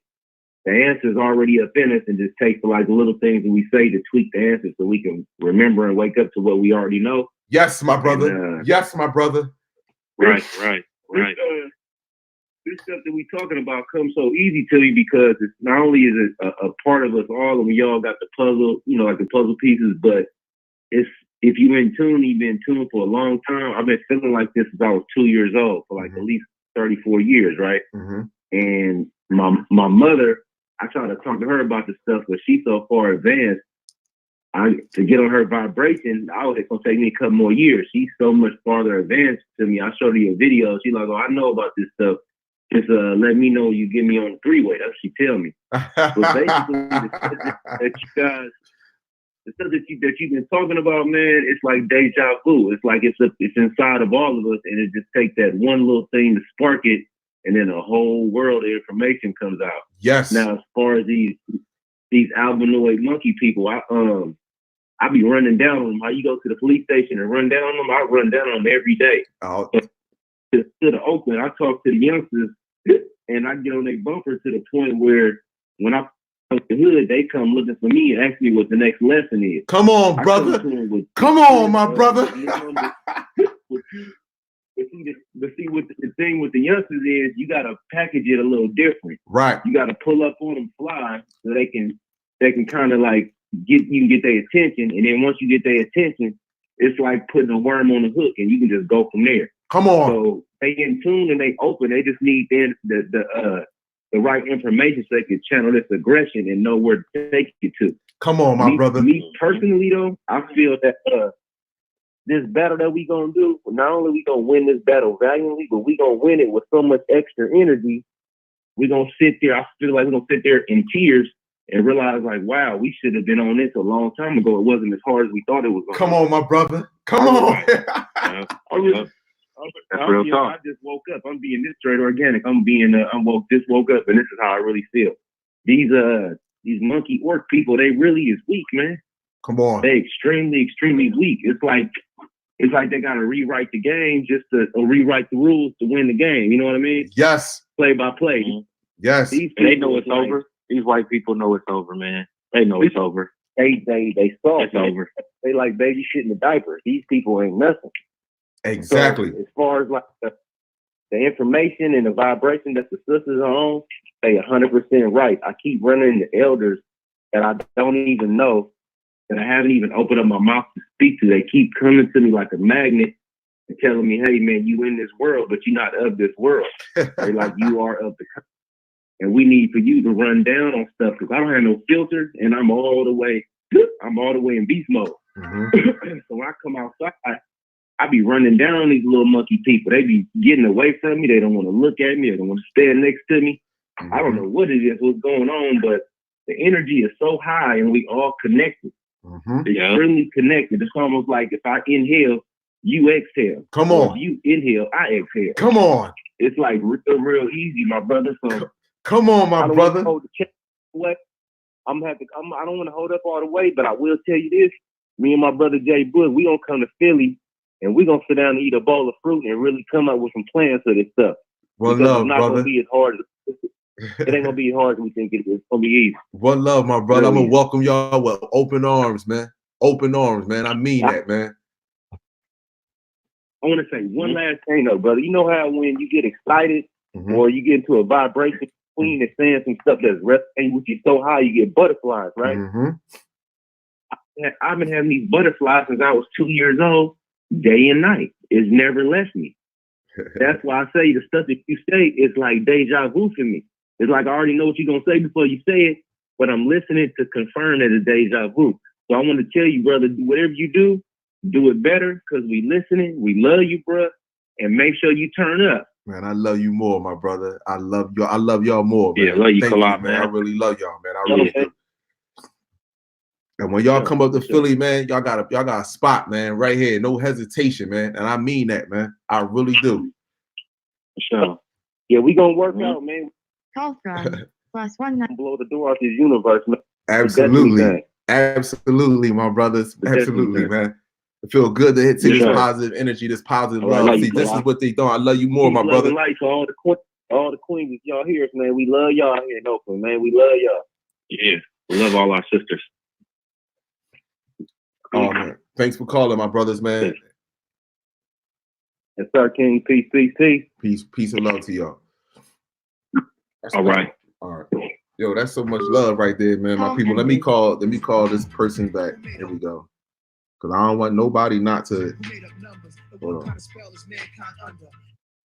the answers already up in us, and just take the like little things that we say to tweak the answers so we can remember and wake up to what we already know.
Yes, my brother. Yes, my brother.
Right. This stuff that we talking about comes so easy to me because it's not only is it a part of us all, and we all got the puzzle, you know, like the puzzle pieces, but it's, if you're in tune, you've been in tune for a long time. I've been feeling like this since I was 2 years old, for like at least 34 years, right? And my mother, I try to talk to her about this stuff, but she's so far advanced. To get on her vibration, it's gonna take me a couple more years. She's so much farther advanced to me. I showed her your video. She's like, "Oh, I know about this stuff. Just let me know you get me on the three-way." That's what she tell me. But basically, the stuff that you've been talking about, man, it's like deja vu. It's like it's inside of all of us, and it just takes that one little thing to spark it, and then a whole world of information comes out.
Yes.
Now, as far as these albinoid monkey people, I be running down on them. How you go to the police station and run down on them? I run down on them every day.
Oh.
To the Oakland, I talk to the youngsters, and I get on their bumper to the point where when I come to the hood, they come looking for me and ask me what the next lesson is.
Come on, brother. Come on, my brother.
But see, what the thing with the youngsters is, you got to package it a little different.
Right.
You got to pull up on them fly so they can kind of like you can get their attention, and then once you get their attention, it's like putting a worm on the hook, and you can just go from there.
Come on.
So they in tune and they open. They just need the right information so they can channel this aggression and know where to take it to.
Come on, my brother.
Me personally, though, I feel that this battle that we gonna do, not only we gonna win this battle valiantly, but we gonna win it with so much extra energy. We gonna sit there. I feel like we're gonna sit there in tears and realize, like, wow, we should have been on this a long time ago. It wasn't as hard as we thought it was.
Come on, my brother. Come on.
That's real talk.
I just woke up. I'm being this straight organic. Just woke up, and this is how I really feel. These monkey orc people, they really is weak, man.
Come on.
They extremely, extremely weak. It's like they gotta rewrite the game just to rewrite the rules to win the game. You know what I mean?
Yes.
Play by play.
Yes.
They know it's over. These white people know it's over, man. They know it's over.
They saw
it's over.
They like baby shit in the diaper. These people ain't messing.
Exactly.
So as far as like the information and the vibration that the sisters are on, they 100% right. I keep running into elders that I don't even know, that I haven't even opened up my mouth to speak to. They keep coming to me like a magnet and telling me, hey man, you in this world, but you're not of this world. They're like, you are of the country. And we need for you to run down on stuff because I don't have no filter and I'm all the way in beast mode.
Mm-hmm.
So when I come outside, I be running down these little monkey people. They be getting away from me. They don't want to look at me. They don't want to stand next to me.
Mm-hmm.
I don't know what it is, what's going on, but the energy is so high and we all connected.
Mm-hmm.
Extremely connected. It's almost like if I inhale, you exhale.
Come
Or
on.
if you inhale, I exhale.
Come on.
It's like real easy, my brother. So
come on, my brother.
Hold the check away. I don't want to hold up all the way, but I will tell you this. Me and my brother Jay Bush, we gonna come to Philly and we gonna sit down and eat a bowl of fruit and really come up with some plans for this stuff.
One
because
love,
it's not
brother.
Gonna be as hard as it ain't gonna be as hard as we think it is. It's gonna be easy.
One love, my brother.
Really?
I'm gonna welcome y'all with open arms, man. Open arms, man. I mean that, man.
I want to say one last thing though, brother. You know how when you get excited
Mm-hmm.
or you get into a vibration queen is saying some stuff that's resonating with you so high you get butterflies, right?
Mm-hmm.
I've been having these butterflies since I was 2 years old, day and night. It's never left me. That's why I say the stuff that you say is like deja vu for me. It's like I already know what you're gonna say before you say it, but I'm listening to confirm that it's deja vu. So I want to tell you, brother, whatever you do it better because we listening. We love you, bro, and make sure you turn up.
Man, I love you more, my brother. I love y'all. I love y'all more, man.
Yeah, love you
Thank
a lot, man.
I really love y'all, man. I really
Okay.
do. And when y'all
Yeah,
come up to
sure.
Philly, man, y'all got a spot, man, right here. No hesitation, man. And I mean that, man. I really do.
Sure. Yeah, we gonna work out, man.
Call from +1
Blow the door out this universe, man.
Absolutely.
Definitely.
Absolutely, my brothers.
Definitely.
Absolutely, man. It feels good to hit to this
Yeah.
positive energy, this positive
All right,
love.
love
See,
you,
this
bro.
is what they thought. I love you more, my
Peace, love,
brother.
and light to all the queens, y'all hear us, man. We love y'all here in Oakland, man. We love y'all.
Yeah, we love all our sisters.
Oh man, thanks for calling, my brothers, man.
And Sir King, peace.
Peace and love to y'all. That's
All right.
All right. Yo, that's so much love right there, man. My people. Let me call this person back. Here we go. Cause I don't want nobody not to. Hold on.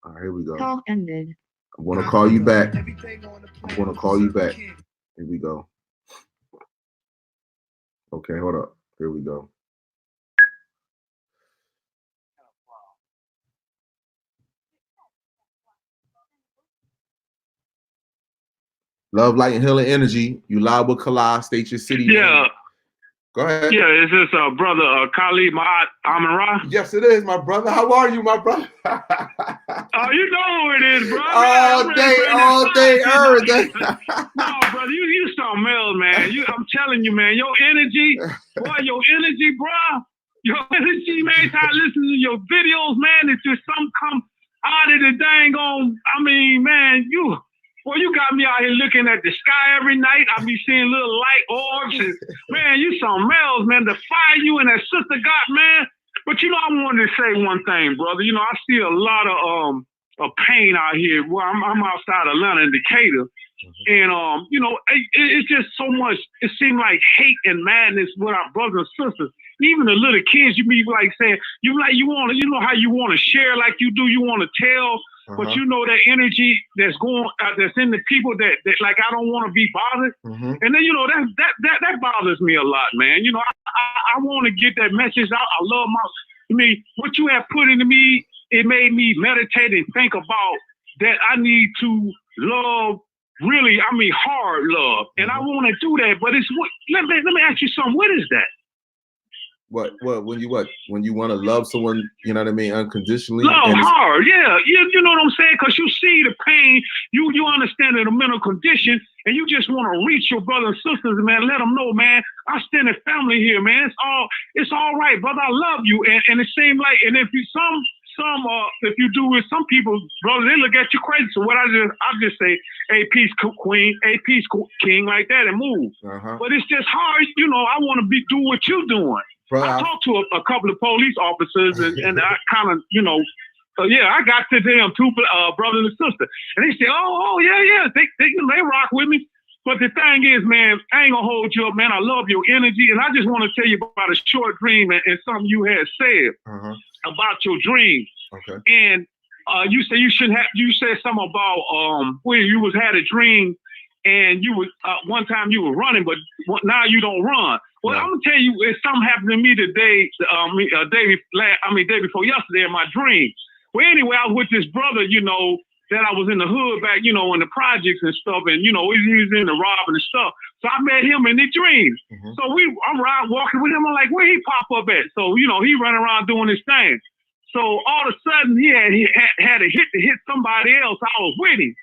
All right, here we go.
Call ended.
I'm gonna call you back. I'm gonna call you back. Here we go. Okay, hold up. Here we go. Love, light, and healing energy. You live with Kala. State your city.
Yeah.
name. Go ahead.
Yeah, is this brother Khalid Ma'at Amin-Ra?
Yes, it is, my brother. How are you, my brother?
Oh, you know who it is, bro.
all day, every day.
No, brother, you something else, man. I'm telling you, man, your energy, bro, your energy, man, I listen to your videos, man, it's just some come out of the dang on, I mean, man, you got me out here looking at the sky every night. I be seeing little light orbs, and man, you something else, man. The fire you and that sister got, man. But you know, I wanted to say one thing, brother. You know, I see a lot of pain out here. Well, I'm outside Atlanta in Decatur, and you know, it's just so much. It seems like hate and madness with our brothers and sisters. Even the little kids, you be like saying, you want to, you know how you want to share like you do. You want to tell. But you know that energy that's going, that's in the people that like I don't want to be bothered, and then you know that bothers me a lot, man. You know I want to get that message out. I love me, what you have put into me, it made me meditate and think about that I need to love, really, I mean, hard love. And I want to do that, but it's what, let me ask you something. What is that?
What when you want to love someone, you know what I mean, unconditionally?
Love hard, yeah. You know what I'm saying? Because you see the pain, you understand the mental condition, and you just want to reach your brothers and sisters, man. Let them know, man, I stand in family here, man. It's all right, brother. I love you. And it seems like, and if you if you do with some people, brother, they look at you crazy. So what I just say, hey, peace, queen, hey, peace, king, like that, and move. But it's just hard, you know. I want to do what you're doing. Bro, I talked to a couple of police officers, and I kind of, you know, I got to them too, brother and sister, and they say, oh, yeah, they rock with me. But the thing is, man, I ain't gonna hold you up, man. I love your energy, and I just want to tell you about a short dream and something you had said about your dream. Okay. And you say you shouldn't have. You said something about where you had a dream, and you was one time you were running, but now you don't run. Well, I'm gonna tell you, something happened to me today. Day before yesterday in my dream. Well, anyway, I was with this brother, you know, that I was in the hood back, you know, in the projects and stuff, and you know, he was in the robbing and stuff. So I met him in the dream. So I'm walking with him. I'm like, where he pop up at? So you know, he running around doing his thing. So all of a sudden, he had a hit to hit somebody else. I was with him.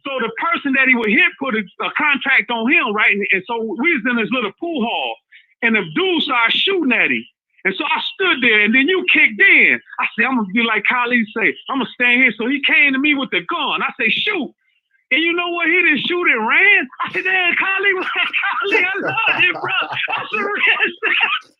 So the person that he would hit put a contract on him, right? And so we was in this little pool hall. And the dude started shooting at him. And so I stood there, and then you kicked in. I said, I'm going to be like Khalid say, I'm going to stand here. So he came to me with the gun. I said, shoot. And you know what? He didn't shoot and ran. I said, damn, Khalid was like, Khalid, I love you, bro. I said,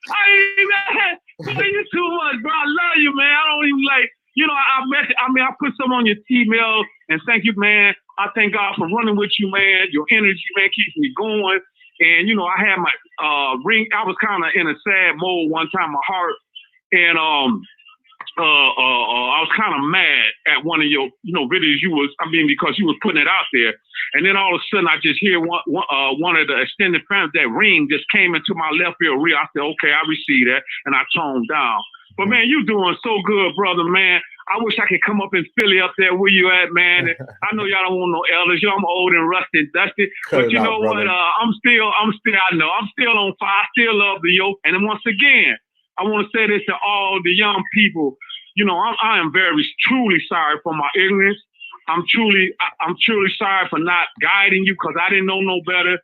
I ain't you too much, bro. I love you, man. I don't even like, you know, I put some on your email, and thank you, man. I thank God for running with you, man. Your energy, man, keeps me going. And, you know, I had my ring. I was kind of in a sad mode one time, my heart. And I was kind of mad at one of your, you know, videos because you was putting it out there. And then all of a sudden I just hear one of the extended family, that ring just came into my left ear. I said, okay, I received that. And I toned down. But man, you doing so good, brother, man. I wish I could come up in Philly up there where you at, man. And I know y'all don't want no elders. I'm old and rusty and dusty. But you know what? I'm still on fire. I still love the yoke. And then once again, I want to say this to all the young people. You know, I am truly sorry for my ignorance. I'm truly sorry for not guiding you because I didn't know no better.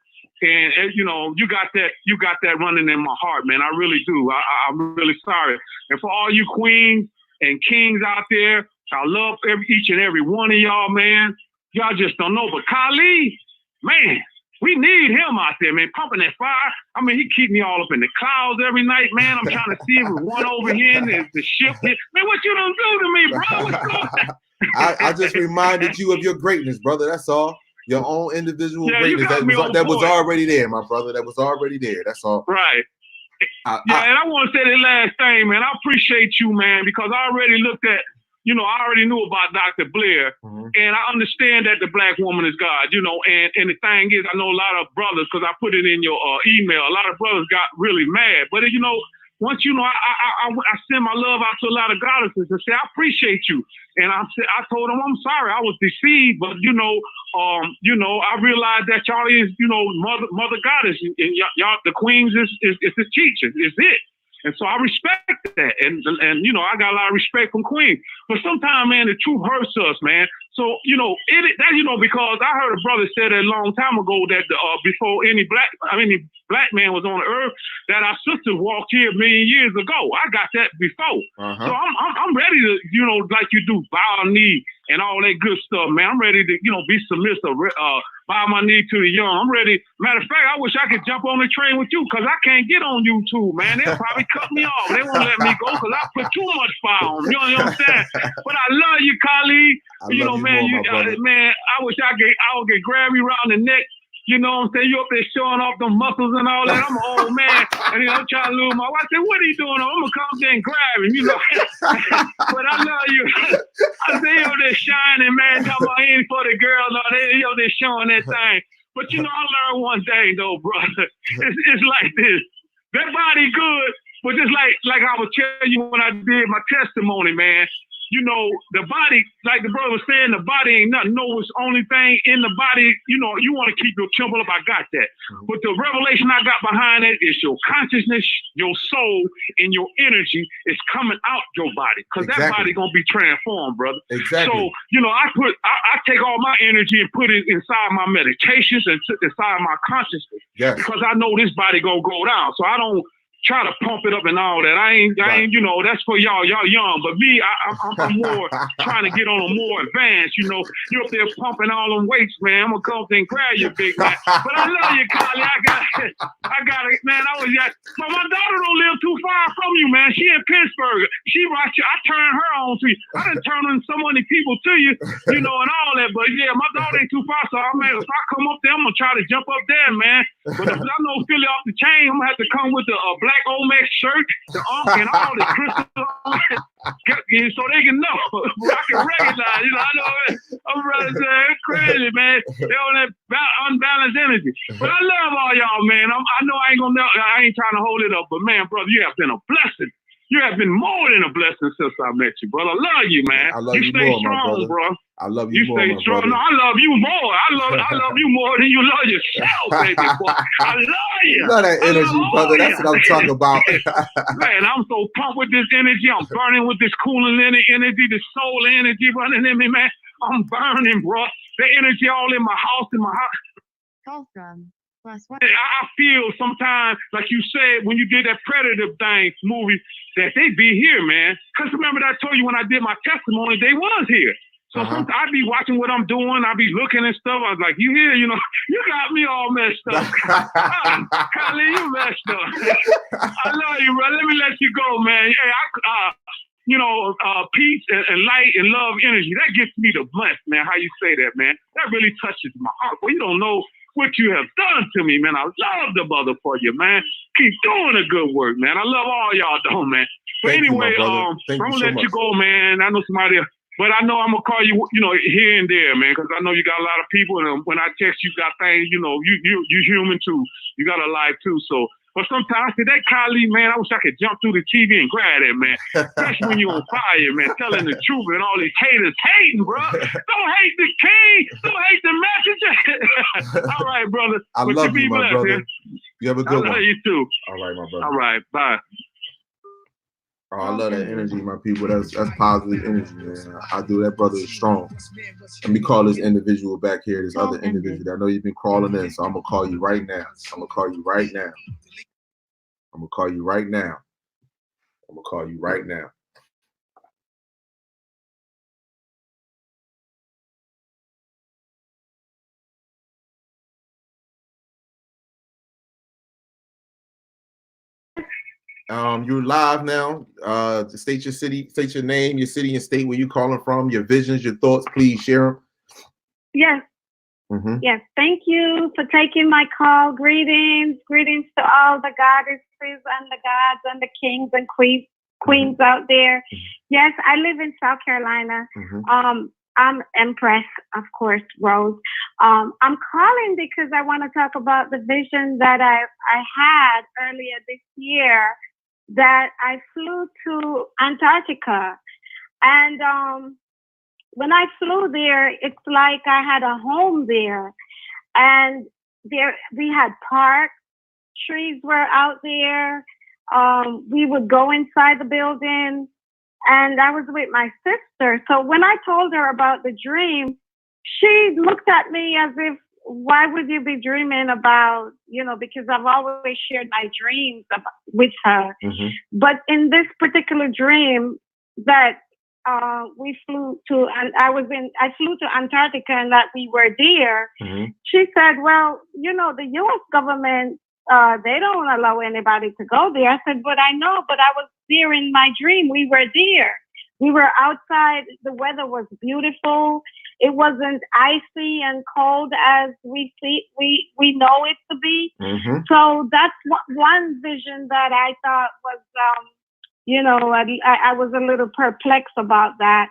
And you know, you got that running in my heart, man. I really do. I'm really sorry. And for all you queens and kings out there, I love each and every one of y'all, man. Y'all just don't know. But Khalid, man, we need him out there, man, pumping that fire. I mean, he keep me all up in the clouds every night, man. I'm trying to see if we one over here and the ship hit. Man, what you don't do to me, bro? What's going on?
I just reminded you of your greatness, brother. That's all. Your own individual greatness that was already there, my brother. That was already there. That's all.
Right. And I want to say the last thing, man. I appreciate you, man, because I already looked at, you know, I already knew about Dr. Blair, and I understand that the black woman is God, you know, and the thing is, I know a lot of brothers, because I put it in your email, a lot of brothers got really mad. But, you know, once, you know, I send my love out to a lot of goddesses and say, I appreciate you. And I told them, I'm sorry, I was deceived, but, you know, I realized that y'all is, you know, mother goddess, and y'all, the queens is the teacher, is it. And so I respect that. And you know, I got a lot of respect from Queen. But sometimes, man, the truth hurts us, man. So, you know, because I heard a brother say that a long time ago that before any black man was on the earth, that our sisters walked here a million years ago. I got that before. So I'm ready to, you know, like you do, bow a knee and all that good stuff, man. I'm ready to, you know, be submissive, bow my knee to the young. I'm ready. Matter of fact, I wish I could jump on the train with you because I can't get on YouTube, man. They'll probably cut me off. They won't let me go because I put too much fire on them. You know what I'm saying? But I love you, Khalid. You know, man, man, I wish I would get grab you around the neck. You know what I'm saying? You up there showing off them muscles and all that. I'm an old man. And then I'm trying to lose my wife. I said, what are you doing? I'm going to come there and grab him, you know. But I love you. I say, yo, they're shining, man. Talking about ain't for the girls. They're showing that thing. But, you know, I learned one thing, though, brother. It's like this. That body good, But just like I was telling you when I did my testimony, man, you know, the body, like the brother was saying, the body ain't nothing. No, it's the only thing in the body, you know, you want to keep your temple up. I got that. But the revelation I got behind it is your consciousness, your soul, and your energy is coming out your body. Because that body going to be transformed, brother.
Exactly.
So, you know, I take all my energy and put it inside my meditations and inside my consciousness.
Yes.
Because I know this body going to go down. So I don't try to pump it up and all that. I ain't, you know, that's for y'all young. But me, I'm more trying to get on a more advanced, you know. You're up there pumping all them weights, man. I'm gonna come up there and grab you, big man. But I love you, Kylie. I got it, man. But my daughter don't live too far from you, man. She in Pittsburgh. She watch you. I turn her on to you. I done turn on so many people to you, you know, and all that. But yeah, my daughter ain't too far, so if I come up there, I'm gonna try to jump up there, man. But if I know Philly off the chain, I'm gonna have to come with the black Omex shirt, the and all the crystal, so they can know. I can recognize, you know. I know I'm rather saying it's crazy, man. They on that unbalanced energy. But I love all y'all, man. I know I ain't trying to hold it up, but man, brother, you have been a blessing. You have been more than a blessing since I met you, brother. I love you, man.
I love you
stay
more,
strong, bro.
I love you more,
stay
my
strong.
brother.
No, I love you more. I love you more than you love yourself, baby boy. I love you.
You love that energy, brother. That's what I'm talking about.
Man, I'm so pumped with this energy. I'm burning with this cooling energy, this soul energy running in me, man. I'm burning, bro. The energy all in my house,
Call from +1.
I feel sometimes, like you said, when you did that Predator thing movie, that they be here, man. Because remember that I told you when I did my testimony, they was here. So sometimes I be watching what I'm doing. I be looking and stuff. I was like, you here? You know, you got me all messed up. Kylie, you messed up. I love you, bro. Let me let you go, man. Hey, you know, peace and light and love energy. That gets me the bless, man. How you say that, man? That really touches my heart. Well, you don't know what you have done to me, man. I love the brother for you, man. Keep doing the good work, man. I love all y'all, though, man. But anyway, I'm gonna let you go, man. I know somebody, but I know I'm gonna call you, you know, here and there, man, because I know you got a lot of people, and when I text you, got things, you know, you human too. You got a life too, so. But sometimes I say, that Kylie, man, I wish I could jump through the TV and grab that, man. Especially when you're on fire, man, telling the truth and all these haters hating, bro. Don't hate the king. Don't hate the messenger. All right, brother.
I love you, my brother. You have a good one.
I love you too.
All right, my brother.
All right, bye.
Oh, I love that energy, my people. That's positive energy, man. I do. That brother is strong. Let me call this individual back here, this other individual. I know you've been calling in, so I'm going to call you right now. I'm going to call you right now. I'm going to call you right now. I'm going to call you right now. You're live now. To state your city, state your name, your city and state where you're calling from, your visions, your thoughts. Please share them.
Yes. Yes. Thank you for taking my call. Greetings. Greetings to all the goddesses and the gods and the kings and queens out there. Yes, I live in South Carolina. I'm Empress, of course, Rose. I'm calling because I want to talk about the vision that I had earlier this year, that I flew to Antarctica. And when I flew there, it's like I had a home there. And there we had parks, trees were out there. We would go inside the building. And I was with my sister. So when I told her about the dream, she looked at me as if, why would you be dreaming about, you know, because I've always shared my dreams with her. But in this particular dream that we flew to, and I flew to Antarctica and that we were there, she said, well, you know, the U.S. government, they don't allow anybody to go there. I said, but I know, but I was there in my dream. We were there. We were outside. The weather was beautiful. It wasn't icy and cold as we know it to be. So that's one vision that I thought was, you know, I was a little perplexed about that.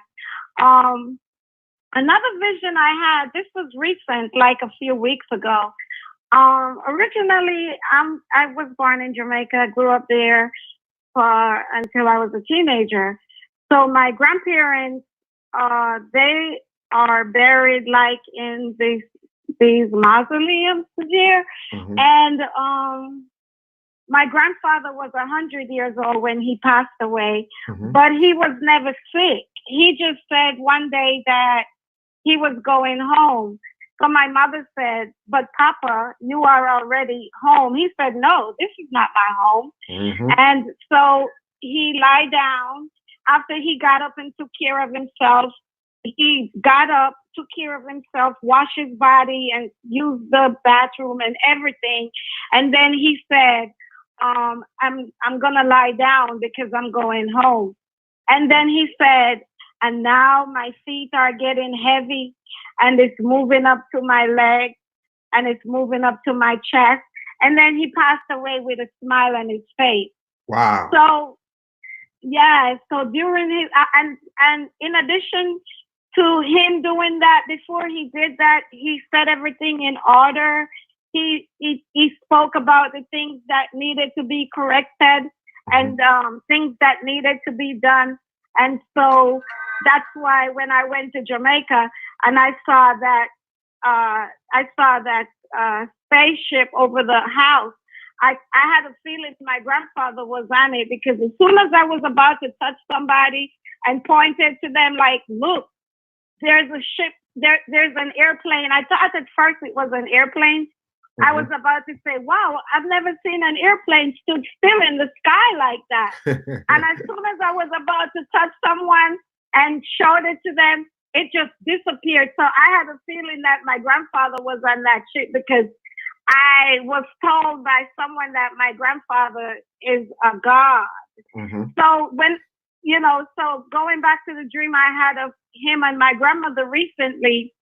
Another vision I had, this was recent, like a few weeks ago. Originally, I was born in Jamaica. I grew up there. until I was a teenager. So my grandparents, they are buried like in these mausoleums here.
Mhm.
And my grandfather was 100 years old when he passed away,
Mhm.
but he was never sick. He just said one day that he was going home. So my mother said, "But Papa, you are already home." He said, "No, this is not my home."
Mhm.
And so he lied down. After he got up and took care of himself, he got up, took care of himself, washed his body, and used the bathroom and everything. And then he said, I'm gonna lie down because I'm going home." And then he said, "And now my feet are getting heavy, and it's moving up to my legs, and it's moving up to my chest." And then he passed away with a smile on his face.
Wow.
So yeah, so during his and in addition to him doing that, before he did that, he set everything in order. He spoke about the things that needed to be corrected and things that needed to be done. And so that's why when I went to Jamaica and I saw that spaceship over the house, I had a feeling my grandfather was on it, because as soon as I was about to touch somebody and pointed to them like, "Look, there's a ship, there's an airplane." I thought at first it was an airplane. I was about to say, "Wow, I've never seen an airplane stood still in the sky like that." And as soon as I was about to touch someone and showed it to them, it just disappeared. So I had a feeling that my grandfather was on that ship, because I was told by someone that my grandfather is a god.
Mhm.
So so going back to the dream I had of him and my grandmother recently,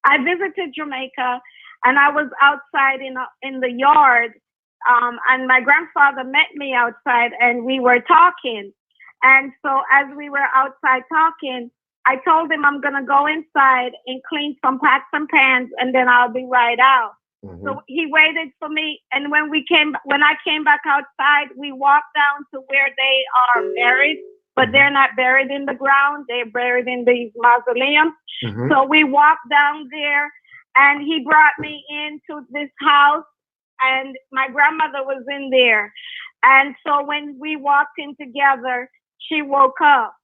I visited Jamaica and I was outside in the yard, and my grandfather met me outside and we were talking. And so as we were outside talking, I told him I'm gonna go inside and clean some pots and pans, and then I'll be right out.
Mhm.
So he waited for me, and when I came back outside, we walked down to where they are buried, but they're not buried in the ground; they're buried in these mausoleums.
Mhm.
So we walked down there, and he brought me into this house, and my grandmother was in there. And so when we walked in together, she woke up,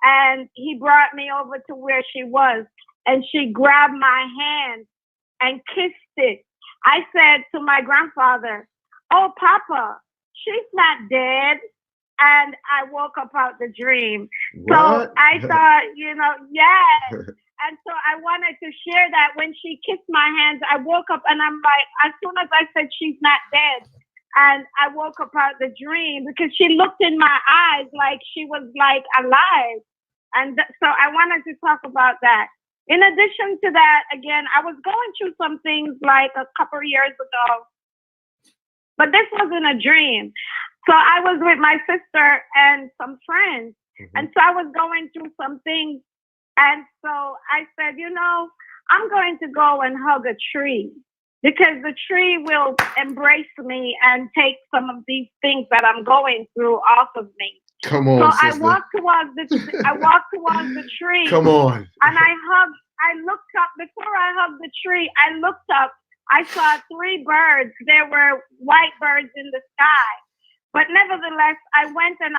and he brought me over to where she was, and she grabbed my hand and kissed it. I said to my grandfather, "Oh, Papa, she's not dead." And I woke up out the dream. So
What?
I thought, yes. And so I wanted to share that when she kissed my hands, I woke up and I'm like, as soon as I said she's not dead, and I woke up out the dream, because she looked in my eyes like she was like alive. And so I wanted to talk about that. In addition to that, again, I was going through some things like a couple of years ago, but this wasn't a dream. So I was with my sister and some friends. And so I was going through some things. And so I said, I'm going to go and hug a tree, because the tree will embrace me and take some of these things that I'm going through off of me.
Come on,
So
sister.
I walked towards the tree.
Come on.
And I looked up. Before I hugged the tree, I looked up. I saw 3 birds. There were white birds in the sky. But nevertheless, I went and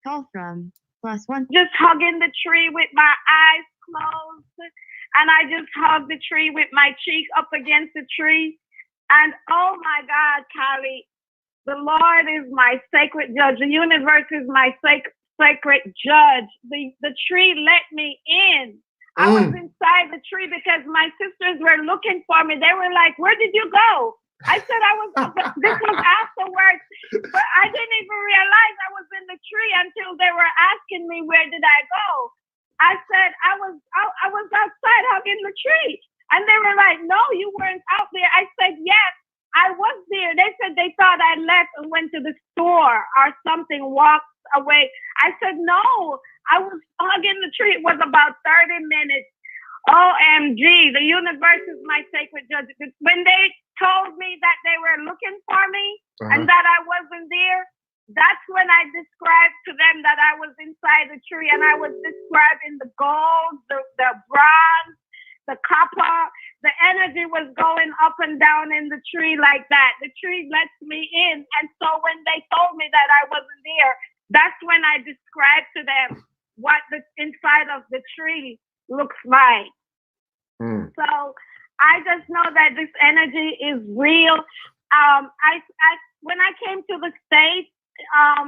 Call from +1.
just hugging the tree with my eyes closed. And I just hugged the tree with my cheek up against the tree. And oh my God, Callie, the Lord is my sacred judge. The universe is my sacred judge. The tree let me in. I was inside the tree because my sisters were looking for me. They were like, "Where did you go?" I said this was afterwards, but I didn't even realize I was in the tree until they were asking me, "Where did I go?" I said I was outside hugging the tree. And they were like, "No, you weren't out there." I said, "Yes, I was there." They said they thought I left and went to the store or something, walked away. I said, "No, I was hugging the tree." It was about 30 minutes. OMG, the universe is my sacred judge. When they told me that they were looking for me and that I wasn't there, that's when I described to them that I was inside the tree, and I was describing the gold, the bronze, the copper. The energy was going up and down in the tree like that. The tree lets me in. And so when they told me that I wasn't there, that's when I described to them what the inside of the tree looks like. So I just know that this energy is real. When I came to the States,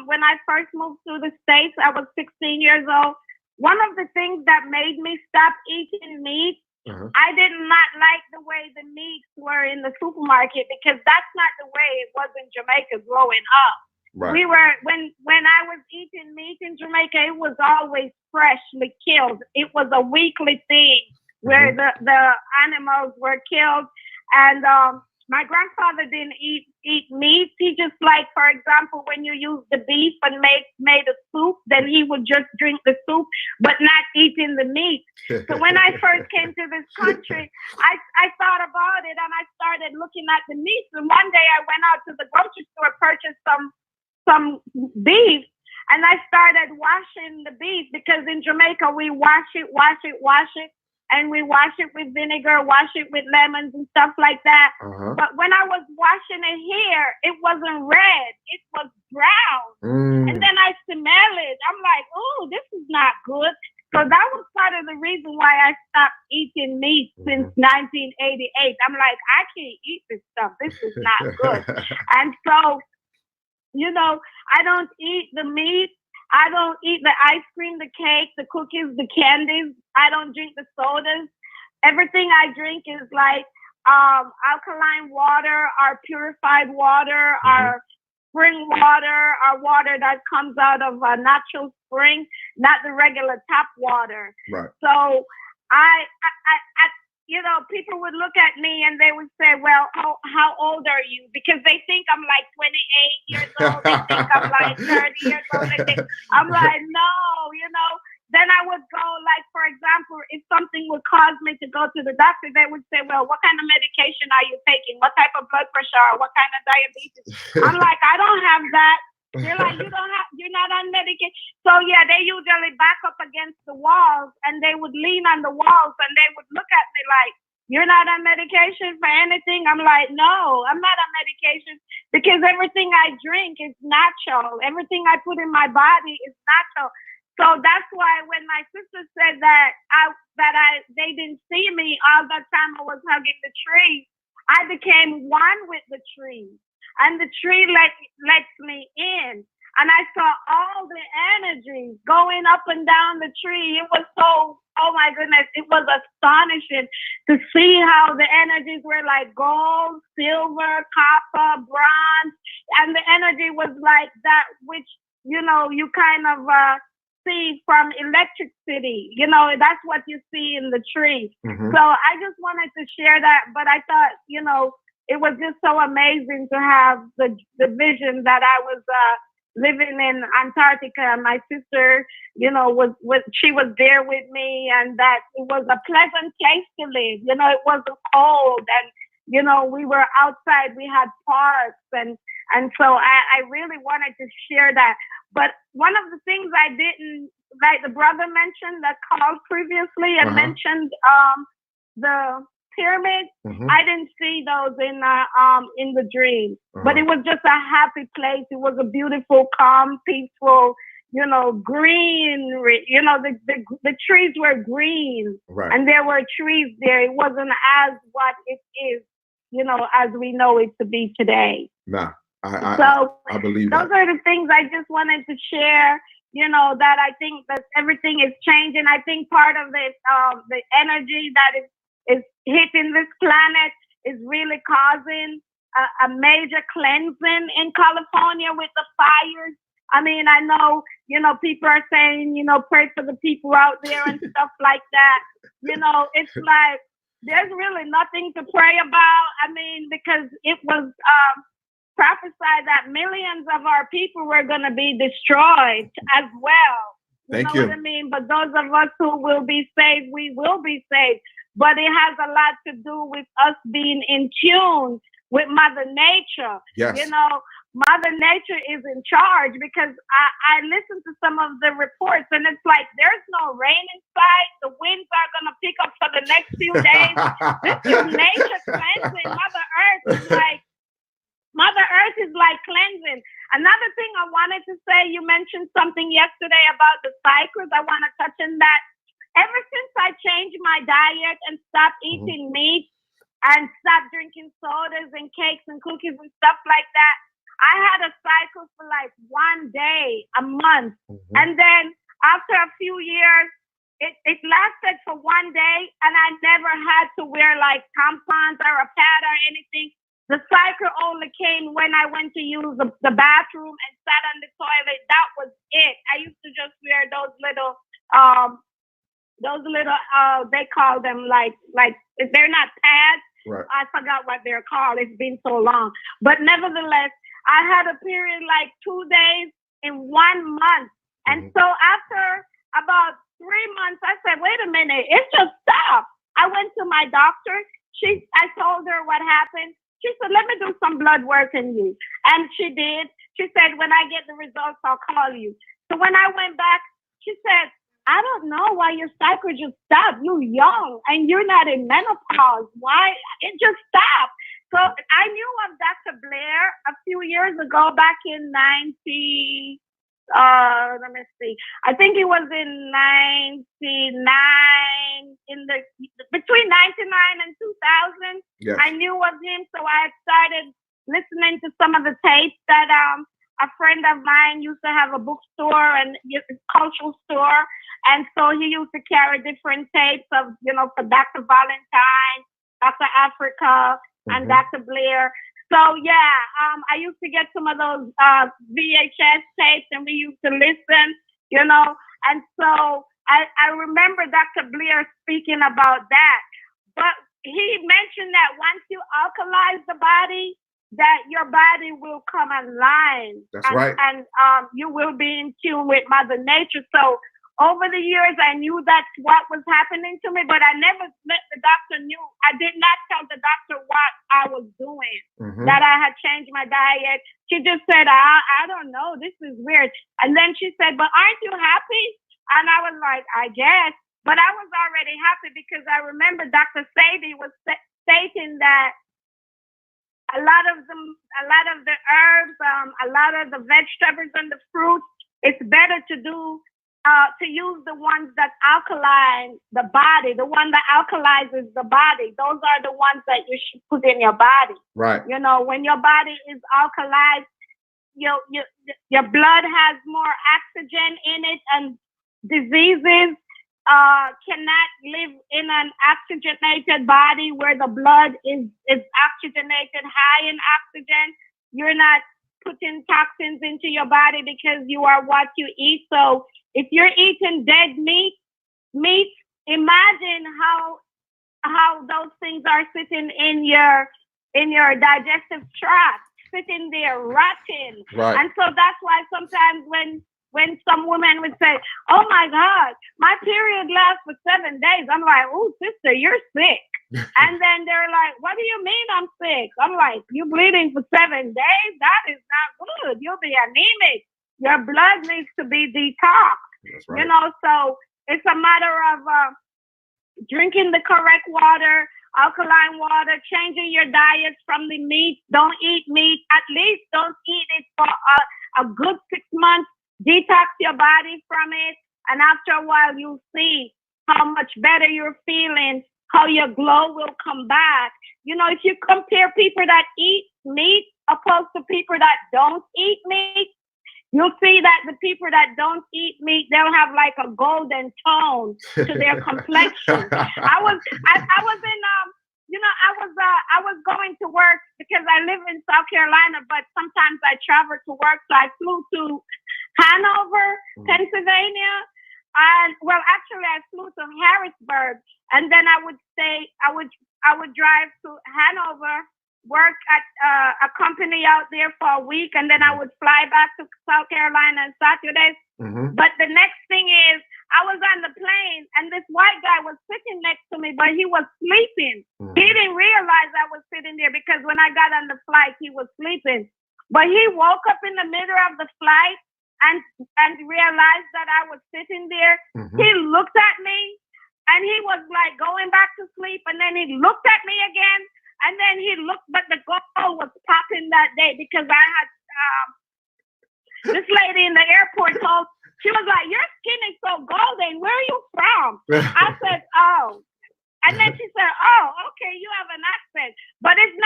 when I first moved to the States, I was 16 years old. One of the things that made me stop eating meat, I did not like the way the meats were in the supermarket, because that's not the way it was in Jamaica growing up.
Right.
We were when I was eating meat in Jamaica, it was always freshly killed. It was a weekly thing where the animals were killed, and my grandfather didn't eat meat. He just, like, for example, when you use the beef and made a soup, then he would just drink the soup, but not eating the meat. So when I first came to this country, I thought about it, and I started looking at the meat. And one day I went out to the grocery store, purchased some beef, and I started washing the beef, because in Jamaica we wash it. And we wash it with vinegar, wash it with lemons and stuff like that. But when I was washing it here, it wasn't red. It was brown. And then I smell it. I'm like, oh, this is not good. So that was part of the reason why I stopped eating meat since 1988. I'm like, I can't eat this stuff. This is not good. And so, I don't eat the meat. I don't eat the ice cream, the cake, the cookies, the candies. I don't drink the sodas. Everything I drink is like alkaline water, our purified water, our spring water, our water that comes out of a natural spring, not the regular tap water.
Right.
So people would look at me and they would say, well, how old are you? Because they think I'm like 28 years old. They think I'm like 30 years old. I'm like, no, Then I would go, like, for example, if something would cause me to go to the doctor, they would say, well, what kind of medication are you taking? What type of blood pressure? Or what kind of diabetes? I'm like, I don't have that. They're like, you're not on medication. So yeah, they usually back up against the walls, and they would lean on the walls, and they would look at me like, you're not on medication for anything? I'm like, no, I'm not on medication, because everything I drink is natural. Everything I put in my body is natural. So that's why when my sister said that they didn't see me all the time I was hugging the tree, I became one with the tree. And the tree lets me in. And I saw all the energy going up and down the tree. It was so, oh my goodness, it was astonishing to see how the energies were like gold, silver, copper, bronze. And the energy was like that, which, you kind of see from electricity. That's what you see in the tree. So I just wanted to share that. But I thought, it was just so amazing to have the vision that I was living in Antarctica. My sister, she was there with me, and that it was a pleasant place to live. It wasn't cold, and we were outside. We had parks, and so I really wanted to share that. But one of the things I didn't, like the brother mentioned that called previously and mentioned the pyramids. I didn't see those in the dream, but it was just a happy place. It was a beautiful, calm, peaceful, greenery. The trees were green, and there were trees there. It wasn't as what it is, as we know it to be today.
Nah,
I
believe
those are the things I just wanted to share. That I think that everything is changing. I think part of it, the energy that is hitting this planet is really causing a major cleansing in California with the fires. I mean, I know, people are saying, pray for the people out there and stuff like that. It's like, there's really nothing to pray about. I mean, because it was prophesied that millions of our people were going to be destroyed as well.
Thank you.
What I mean? But those of us who will be saved, we will be saved. But it has a lot to do with us being in tune with Mother Nature.
Yes.
Mother Nature is in charge, because I listened to some of the reports, and it's like there's no rain in sight. The winds are going to pick up for the next few days. This is nature cleansing. Mother Earth is like cleansing. Another thing I wanted to say, you mentioned something yesterday about the cycles. I want to touch on that. Ever since I changed my diet and stopped eating meat and stopped drinking sodas and cakes and cookies and stuff like that, I had a cycle for like 1 day, a month. And then after a few years, it lasted for 1 day, and I never had to wear like tampons or a pad or anything. The cycle only came when I went to use the bathroom and sat on the toilet. That was it. I used to just wear those little, they call them like they're not pads.
Right.
I forgot what they're called. It's been so long. But nevertheless, I had a period like 2 days in 1 month. And so after about 3 months, I said, wait a minute, it just stopped. I went to my doctor. I told her what happened. She said, let me do some blood work on you. And she did. She said, when I get the results, I'll call you. So when I went back, she said, I don't know why your cycle just stopped. You're young and you're not in menopause. Why? It just stopped. So I knew of Dr. Blair a few years ago, back in let me see. I think it was in 99, between 99 and 2000.
Yes.
I knew of him, so I started listening to some of the tapes that a friend of mine used to have a bookstore and cultural store, and so he used to carry different tapes of, for Dr. Valentine, Dr. Africa, and Dr. Blair. So I used to get some of those VHS tapes, and we used to listen, and so I remember Dr. Blair speaking about that. But he mentioned that once you alkalize the body, that your body will come online.
That's right.
And you will be in tune with Mother Nature. So over the years, I knew that's what was happening to me, but I never let the doctor knew. I did not tell the doctor what I was doing, that I had changed my diet. She just said, I don't know, this is weird. And then she said, but aren't you happy? And I was like, I guess. But I was already happy because I remember Dr. Sadie was stating that a lot of the herbs, a lot of the vegetables and the fruits, it's better to use the ones that alkaline the body, the one that alkalizes the body. Those are the ones that you should put in your body.
Right.
When your body is alkalized, your blood has more oxygen in it, and diseases cannot live in an oxygenated body where the blood is oxygenated, high in oxygen. You're not putting toxins into your body because you are what you eat. So if you're eating dead meat, imagine how those things are sitting in your digestive tract, sitting there rotting.
Right.
And so that's why sometimes when some women would say, oh my God, my period lasts for 7 days. I'm like, oh, sister, you're sick. And then they're like, what do you mean I'm sick? I'm like, you bleeding for 7 days? That is not good. You'll be anemic. Your blood needs to be detoxed.
That's right.
So it's a matter of drinking the correct water, alkaline water, changing your diet from the meat. Don't eat meat. At least don't eat it for a good 6 months. Detox your body from it. And after a while, you'll see how much better you're feeling, how your glow will come back. If you compare people that eat meat opposed to people that don't eat meat, you'll see that the people that don't eat meat, they'll have like a golden tone to their complexion. I was going to work because I live in South Carolina, but sometimes I travel to work. So I flew to Hanover, Pennsylvania. And actually I flew to Harrisburg, and then I would drive to Hanover, work at a company out there for a week, and then I would fly back to South Carolina on Saturdays. But the next thing is, I was on the plane, and this white guy was sitting next to me, but he was sleeping. He didn't realize I was sitting there because when I got on the flight, he was sleeping. But he woke up in the middle of the flight and realized that I was sitting there.
Mhm.
He looked at me and he was like going back to sleep. And then he looked at me again. And then he looked, but the gold was popping that day because I had this lady in the airport told, she was like, your skin is so golden. Where are you from? I said, oh. And then she said, oh, okay, you have an accent. But it's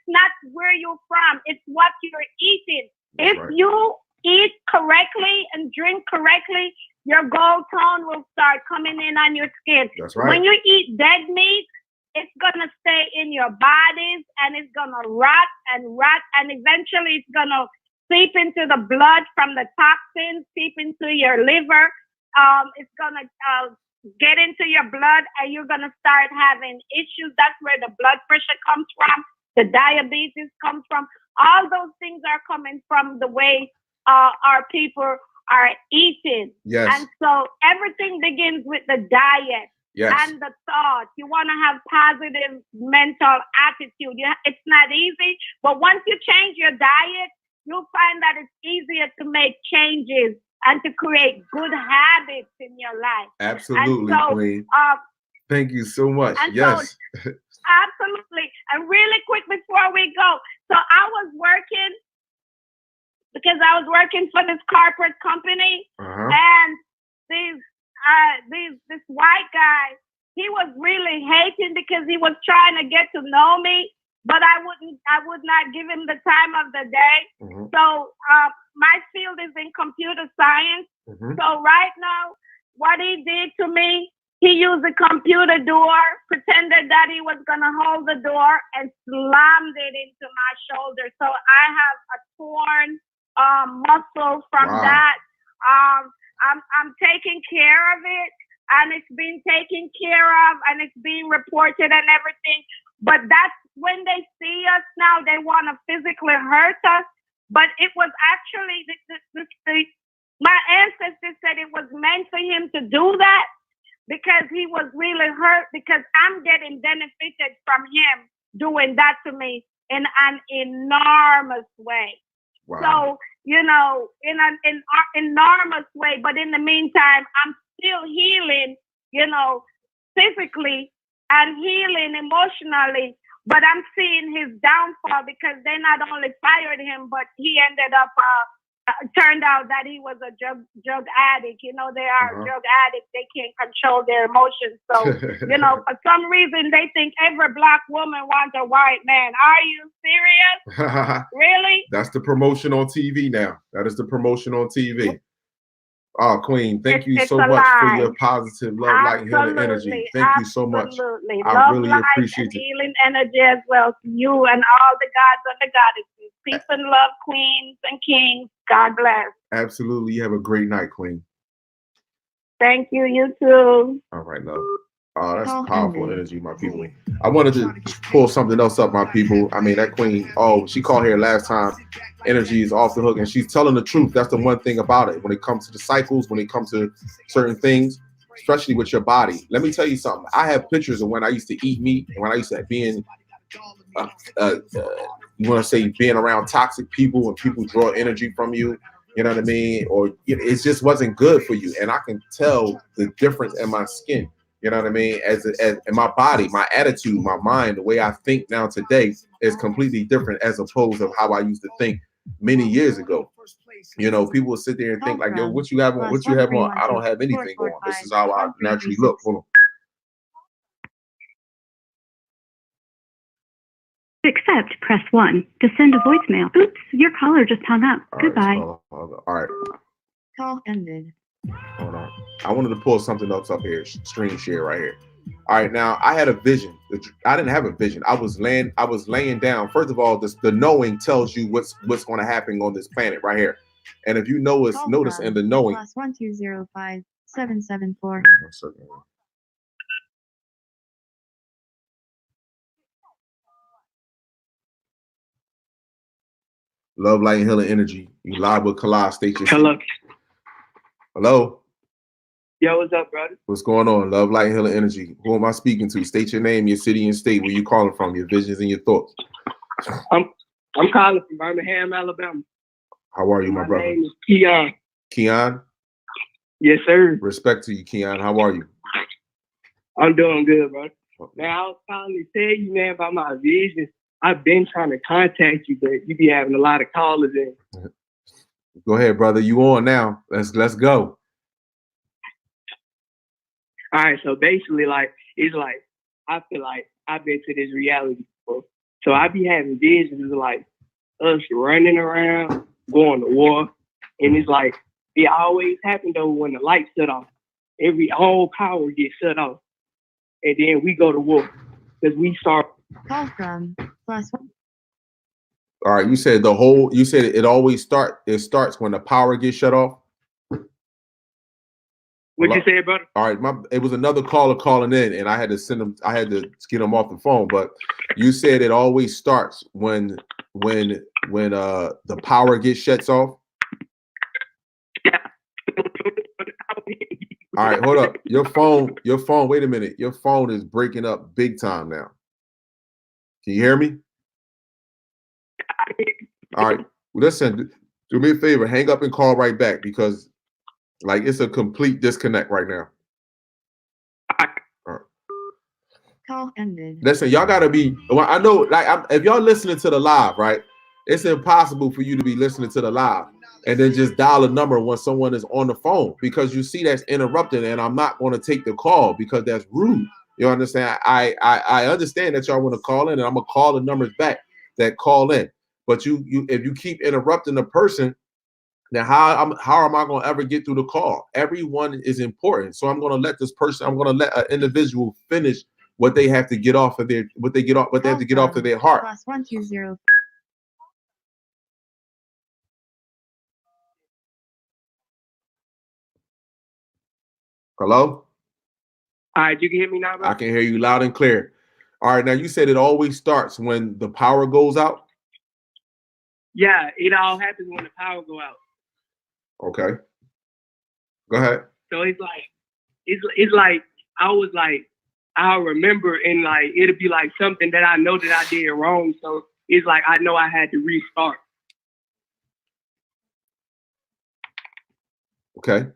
not where you're from. It's what you're eating.
That's
If
right.
you eat correctly and drink correctly, your gold tone will start coming in on your skin.
That's right.
When you eat dead meat, it's going to stay in your bodies and it's going to rot, and eventually it's going to seep into the blood from the toxins, seep into your liver. It's going to get into your blood and you're going to start having issues. That's where the blood pressure comes from, the diabetes comes from. All those things are coming from the way our people are eating.
Yes.
And so everything begins with the diet.
Yes.
And the thought. You want to have positive mental attitude. It's not easy, but once you change your diet, you'll find that it's easier to make changes and to create good habits in your life.
Absolutely,
and so,
Queen. Thank you so much.
and
Yes.
so, absolutely. And really quick before we go, so I was working for this corporate company,
Uh-huh.
and this white guy, he was really hating because he was trying to get to know me, but I would not give him the time of the day.
Mhm.
So my field is in computer science.
Mhm.
So right now, what he did to me, he used a computer door, pretended that he was gonna hold the door, and slammed it into my shoulder. So I have a torn muscle from
Wow.
that. I'm taking care of it, and it's been taken care of, and it's being reported and everything. But that's when they see us now, they want to physically hurt us. But it was actually my ancestors said it was meant for him to do that because he was really hurt, because I'm getting benefited from him doing that to me in an enormous way.
Wow.
So, in an enormous way, but in the meantime, I'm still healing, physically and healing emotionally, but I'm seeing his downfall because they not only fired him, but he ended up, turned out that he was a drug addict. They are
Uh-huh.
drug addicts. They can't control their emotions. So, for some reason, they think every black woman wants a white man. Are you serious? Really?
That's the promotion on TV now. That is the promotion on TV. Oh, Queen, thank you
It's
so
a
much for
lie.
your positive love, light, and healing energy. Thank you so much.
Absolutely.
I
Love,
really
light,
appreciate
and
it.
healing energy as well to you and all the gods and the goddesses. Peace and love, queens and kings. God bless.
Absolutely. You have a great night, Queen.
Thank you. You too.
All right, love. Oh, that's
Call
powerful
ended.
energy, my people. I wanted to pull something else up, my people. I mean, that Queen, she called here last time. Energy is off the hook, and she's telling the truth. That's the one thing about it. When it comes to the cycles, when it comes to certain things, especially with your body. Let me tell you something. I have pictures of when I used to eat meat and when I used to be in, you want to say being around toxic people and people draw energy from you. You know what I mean? Or it just wasn't good for you. And I can tell the difference in my skin. You know what I mean? As in my body, my attitude, my mind, the way I think now today is completely different as opposed to how I used to think many years ago. People will sit there and think like, yo, what you have on? What you have on? I don't have anything on. This is how I naturally look. Hold on.
To accept, press 1. To send a voicemail. Oops, your caller just hung up. Goodbye.
All right.
Call ended.
Hold on. I wanted to pull something else up here. Screen share right here. All right. Now I had a vision. I didn't have a vision. I was laying down. First of all, the knowing tells you what's going to happen on this planet right here. And if you notice in the knowing.
+1205 774.
1 second. Love, light, and healing energy. You live with Kala. State your Hello.
Yo, what's up, brother?
What's going on? Love, light, and healing energy. Who am I speaking to? State your name, your city and state, where you calling from, your visions and your thoughts.
I'm calling from Birmingham, Alabama.
How are you, my brother?
name is Keon.
Keon?
Yes, sir.
Respect to you, Keon. How are you?
I'm doing good, bro. Man, I was calling to tell you, man, about my vision. I've been trying to contact you, but you be having a lot of callers in.
Go ahead, brother. You on now. Let's go.
All right, so basically, like, it's like, I feel like I've been to this reality before. So I be having visions of, like, us running around, going to war. And it's like, it always happened, though, when the lights shut off. All power gets shut off. And then we go to war. Because we start.
Call from +1.
All right, you said it always starts when the power gets shut off.
What'd you say, brother?
All right, it was another caller calling in, and I had to get him off the phone. But you said it always starts when the power gets shuts off.
Yeah.
All right, hold up. Your phone. Wait a minute. Your phone is breaking up big time now. Can you hear me? All right. Listen, do me a favor. Hang up and call right back because, like, it's a complete disconnect right now. All right.
Call ended.
Listen, y'all gotta be. Well, I know, like, if y'all listening to the live, right? It's impossible for you to be listening to the live and then just dial a number when someone is on the phone because you see that's interrupted, and I'm not going to take the call because that's rude. You understand? I understand that y'all want to call in, and I'm gonna call the numbers back that call in. But you if you keep interrupting the person, then how am I going to ever get through the call? Everyone is important, so I'm going to let this person. I'm going to let an individual finish what they have to get off of their they have to get off of their heart.
+120.
Hello?
All right, you can hear me now, bro?
I can hear you loud and clear. All right, now you said it always starts when the power goes out.
Yeah, it all happens when the power go out.
Okay. Go ahead.
So it's like I was like, I'll remember and like it'll be like something that I know that I did wrong. So it's like I know I had to restart.
Okay.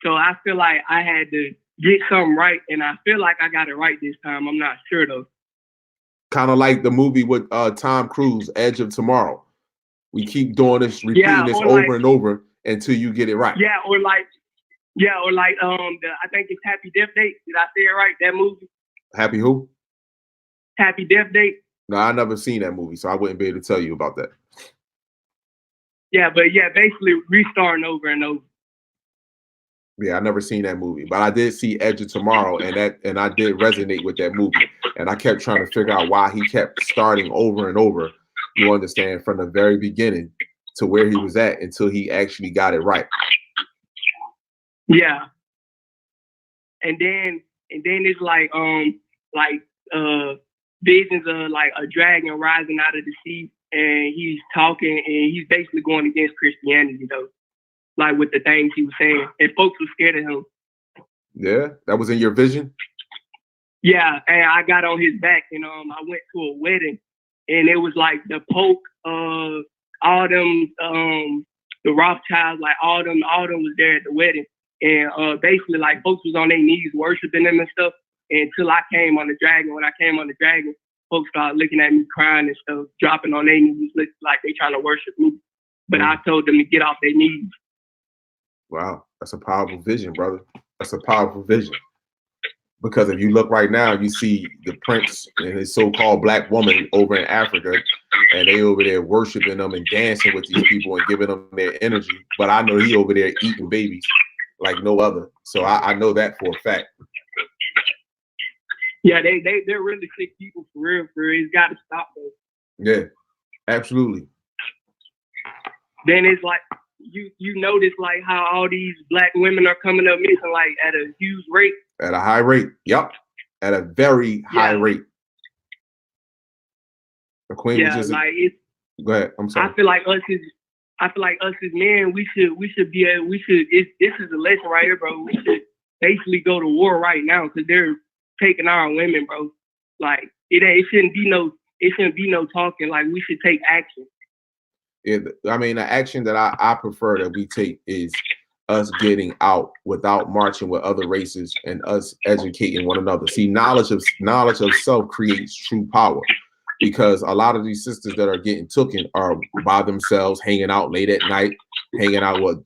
So I feel like I had to get something right, and I feel like I got it right this time. I'm not sure though.
Kind of like the movie with Tom Cruise, Edge of Tomorrow. We keep doing this, repeating this over and over until you get it right.
Yeah, or like I think it's Happy Death Date. Did I say it right? That movie?
Happy who?
Happy Death Date.
No, I never seen that movie, so I wouldn't be able to tell you about that.
Yeah, but yeah, basically restarting over and over.
Yeah, I never seen that movie, but I did see Edge of Tomorrow, and I did resonate with that movie. And I kept trying to figure out why he kept starting over and over. You understand, from the very beginning to where he was at until he actually got it right.
Yeah. And then it's like visions of like a dragon rising out of the sea, and he's talking and he's basically going against Christianity though. Like with the things he was saying, and folks were scared of him.
Yeah, that was in your vision?
Yeah, and I got on his back, and I went to a wedding, and it was like the Pope, all them, the Rothschilds, like all them was there at the wedding, and basically like folks was on their knees worshiping them and stuff. Until I came on the dragon. When I came on the dragon, folks started looking at me, crying and stuff, dropping on their knees, looking like they trying to worship me. But I told them to get off their knees.
Wow, that's a powerful vision, brother. That's a powerful vision. Because if you look right now, you see the prince and his so-called black woman over in Africa, and they over there worshiping them and dancing with these people and giving them their energy. But I know he over there eating babies like no other. So I know that for a fact.
Yeah, they're really sick people for real. It's got to stop though.
Yeah, absolutely.
Then it's like you notice like how all these black women are coming up missing like at a huge rate.
At a high rate. Yep. At a very high rate. The queen was just
like it's.
Go ahead. I'm sorry.
I feel like us as men, this is a lesson right here, bro. We should basically go to war right now because they're taking our women, bro. Like it shouldn't be no it shouldn't be no talking. Like, we should take action.
I mean, the action that I prefer that we take is us getting out without marching with other races and us educating one another. See, knowledge of self creates true power, because a lot of these sisters that are getting taken are by themselves, hanging out late at night, hanging out with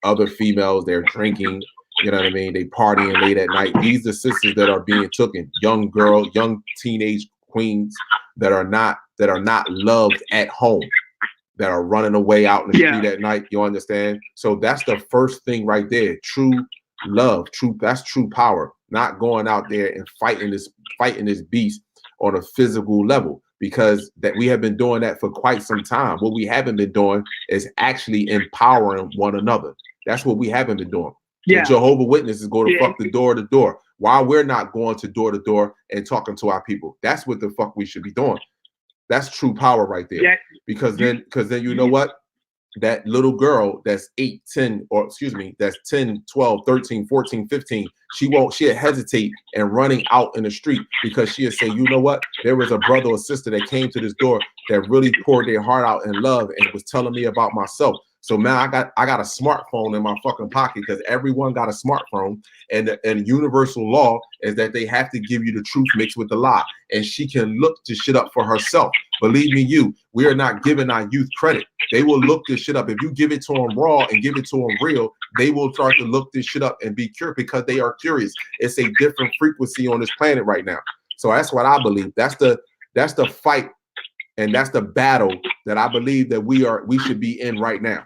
other females. They're drinking, you know what I mean? They partying late at night. These are sisters that are being taken, young girls, young teenage queens that are not loved at home, that are running away out in the street at night. You understand? So that's the first thing right there. True love, that's true power. Not going out there and fighting this beast on a physical level, because that we have been doing that for quite some time. What we haven't been doing is actually empowering one another. That's what we haven't been doing. Yeah. The Jehovah's Witnesses go to fuck the door to door. Why we're not going to door and talking to our people? That's what the fuck we should be doing. That's true power right there. Yeah. Because then you know what? That little girl that's 8, 10, or excuse me, that's 10, 12, 13, 14, 15, she'll hesitate and running out in the street, because she'll say, you know what? There was a brother or sister that came to this door that really poured their heart out in love and was telling me about myself. So now I got a smartphone in my fucking pocket, because everyone got a smartphone, and universal law is that they have to give you the truth mixed with the lie, and she can look this shit up for herself. Believe me, we are not giving our youth credit. They will look this shit up. If you give it to them raw and give it to them real, they will start to look this shit up and be curious, because they are curious. It's a different frequency on this planet right now. So that's what I believe. That's the fight. And that's the battle that I believe that we should be in right now.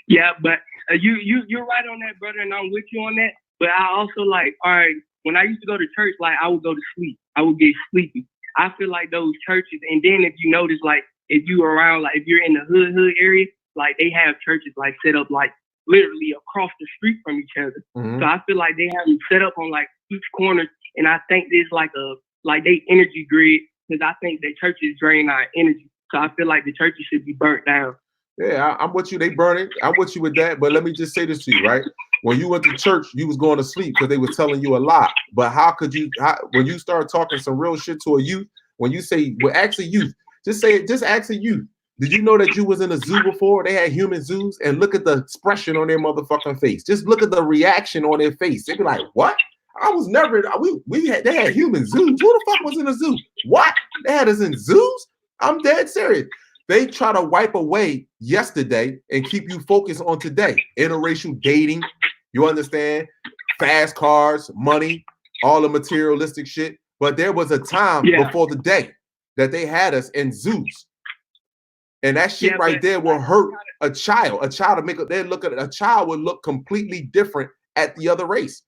Yeah, but you're right on that, brother, and I'm with you on that. But I also like, all right, when I used to go to church, like I would go to sleep. I would get sleepy. I feel like those churches, and then if you notice, like if you around, like if you're in the hood area, like they have churches like set up like literally across the street from each other. Mm-hmm. So I feel like they have them set up on like each corner, and I think there's like they energy grid. Because I think that churches drain our energy. So I feel like the churches should be burnt down.
Yeah, I'm with you. They burn it. I'm with you with that. But let me just say this to you, right? When you went to church, you was going to sleep because they were telling you a lie. But when you start talking some real shit to a youth, when you say, well, actually youth, just ask a youth. Did you know that you was in a zoo before? They had human zoos, and look at the expression on their motherfucking face. Just look at the reaction on their face. They be like, what? I was never. They had human zoos. Who the fuck was in a zoo? What? They had us in zoos? I'm dead serious. They try to wipe away yesterday and keep you focused on today. Interracial dating, you understand? Fast cars, money, all the materialistic shit. But there was a time before the day that they had us in zoos, and that shit right there will hurt a child. A child a child would look completely different at the other race.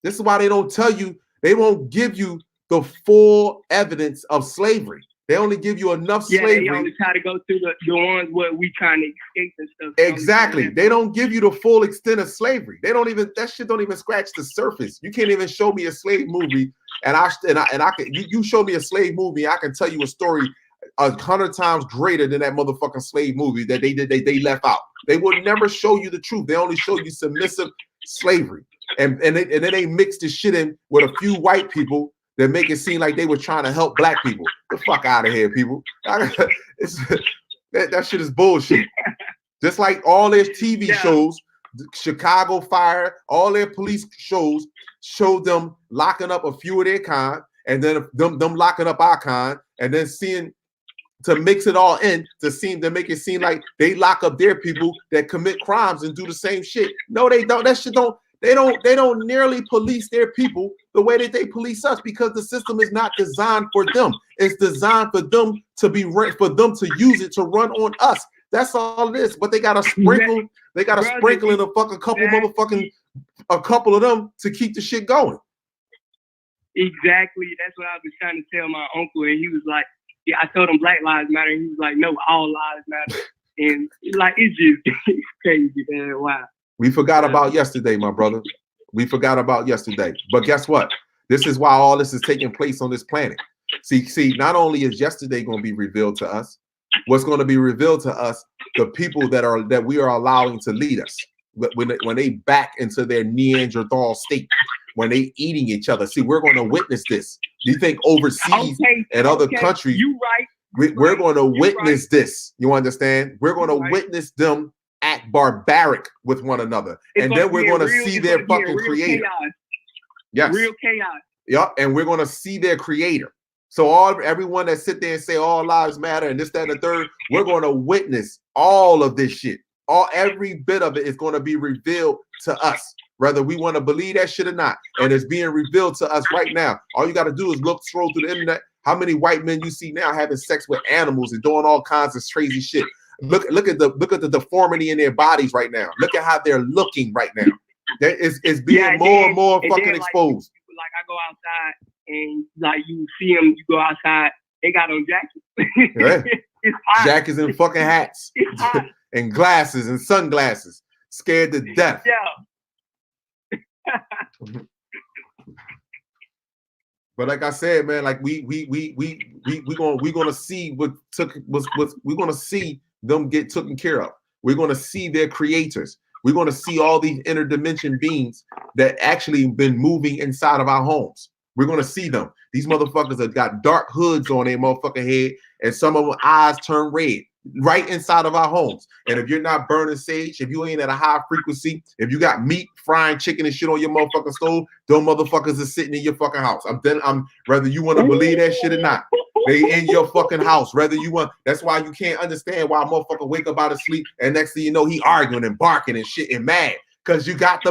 This is why they don't tell you, they won't give you the full evidence of slavery. They only give you enough slavery.
They only try to go through the ones where we trying to escape and stuff.
Exactly. They don't give you the full extent of slavery. That shit don't even scratch the surface. You can't even show me a slave movie, and I can. You show me a slave movie, I can tell you a story 100 times greater than that motherfucking slave movie that they left out. They will never show you the truth. They only show you submissive slavery. And then they mix this shit in with a few white people that make it seem like they were trying to help black people. The fuck out of here, people. That shit is bullshit. Just like all their TV shows, Chicago Fire, all their police shows showed them locking up a few of their kind, and then them locking up our kind, and then seeing to mix it all in to make it seem like they lock up their people that commit crimes and do the same shit. No, they don't. That shit don't. They don't nearly police their people the way that they police us, because the system is not designed for them. It's designed for them to use it to run on us. That's all it is. But they got to sprinkle. They got to sprinkle in a couple of them to keep the shit going.
Exactly. That's what I was trying to tell my uncle, and he was like, "Yeah, I told him Black Lives Matter," and he was like, "No, all lives matter." And like it's crazy, man. Wow.
We forgot about yesterday, my brother. We forgot about yesterday. But guess what? This is why all this is taking place on this planet. See, not only is yesterday going to be revealed to us, what's going to be revealed to us, the people that we are allowing to lead us, when they back into their Neanderthal state, when they eating each other. See, we're going to witness this. You think overseas and other countries,
you right.
We're going to witness this. You understand? We're going to witness them act barbaric with one another, and then we're going to see their fucking creator.
Chaos.
Yes,
real chaos.
Yep, and we're going to see their creator. So everyone that sit there and say all lives matter and this, that, and the third, we're going to witness all of this shit. Every bit of it is going to be revealed to us, whether we want to believe that shit or not. And it's being revealed to us right now. All you got to do is scroll through the internet. How many white men you see now having sex with animals and doing all kinds of crazy shit? Look at the deformity in their bodies right now. Look at how they're looking right now. It's being more and more fucking exposed.
Like I go outside and like you see them, you go outside, they got on jackets.
Yeah.
It's hot.
Jackets and fucking hats.
It's hot.
And glasses and sunglasses, scared to death.
Yeah.
But like I said, man, like we're gonna see we're gonna see them get taken care of. We're gonna see their creators. We're gonna see all these interdimension beings that actually been moving inside of our homes. We're gonna see them. These motherfuckers have got dark hoods on their motherfucking head, and some of them eyes turn red right inside of our homes. And if you're not burning sage, if you ain't at a high frequency, if you got meat, frying chicken and shit on your motherfucking stove, them motherfuckers are sitting in your fucking house. I'm whether you want to believe that shit or not. They in your fucking house, whether you want. That's why you can't understand why a motherfucker wake up out of sleep and next thing you know he arguing and barking and shit and mad. Cause you got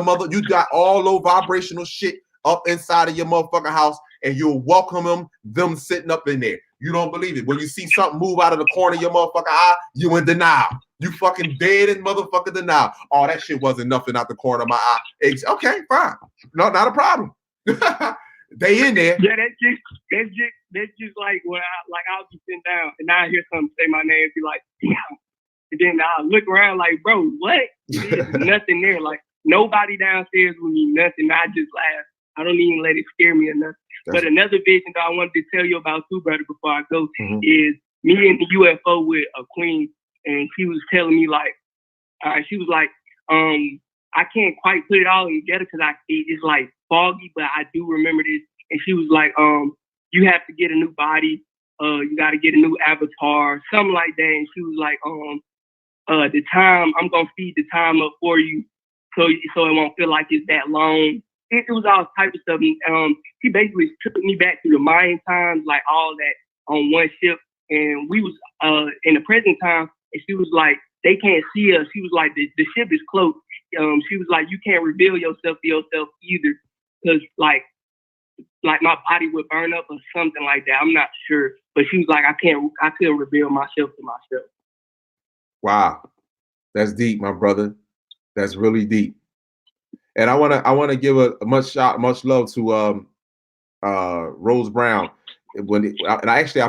all low vibrational shit up inside of your motherfucking house, and you'll welcome them sitting up in there. You don't believe it. When you see something move out of the corner of your motherfucking eye, you in denial. You fucking dead in motherfucking denial. Oh, that shit wasn't nothing out the corner of my eye. Okay, fine. No, not a problem. They in there.
Yeah, that's just like when I'll be sitting down and I hear something say my name and be like, damn. And then I'll look around like, bro, what? There's nothing there. Like nobody downstairs with me, nothing. I just laugh. I don't even let it scare me or nothing. But another vision that I wanted to tell you about too, brother, before I go, is me in the UFO with a queen, and she was telling me like, she was like, I can't quite put it all together because it's like foggy, but I do remember this. And she was like, you have to get a new body, you got to get a new avatar, something like that. And she was like, the time, I'm gonna speed the time up for you, so it won't feel like it's that long. It was all type of stuff. She basically took me back to the Mayan times, like all that on one ship. And we was in the present time, and she was like, they can't see us. She was like, the ship is cloaked. She was like, you can't reveal yourself to yourself either, because like my body would burn up or something like that. I'm not sure, but she was like, I couldn't reveal myself to myself.
Wow, that's deep, my brother. That's really deep. And I wanna give a much love to Rose Brown. I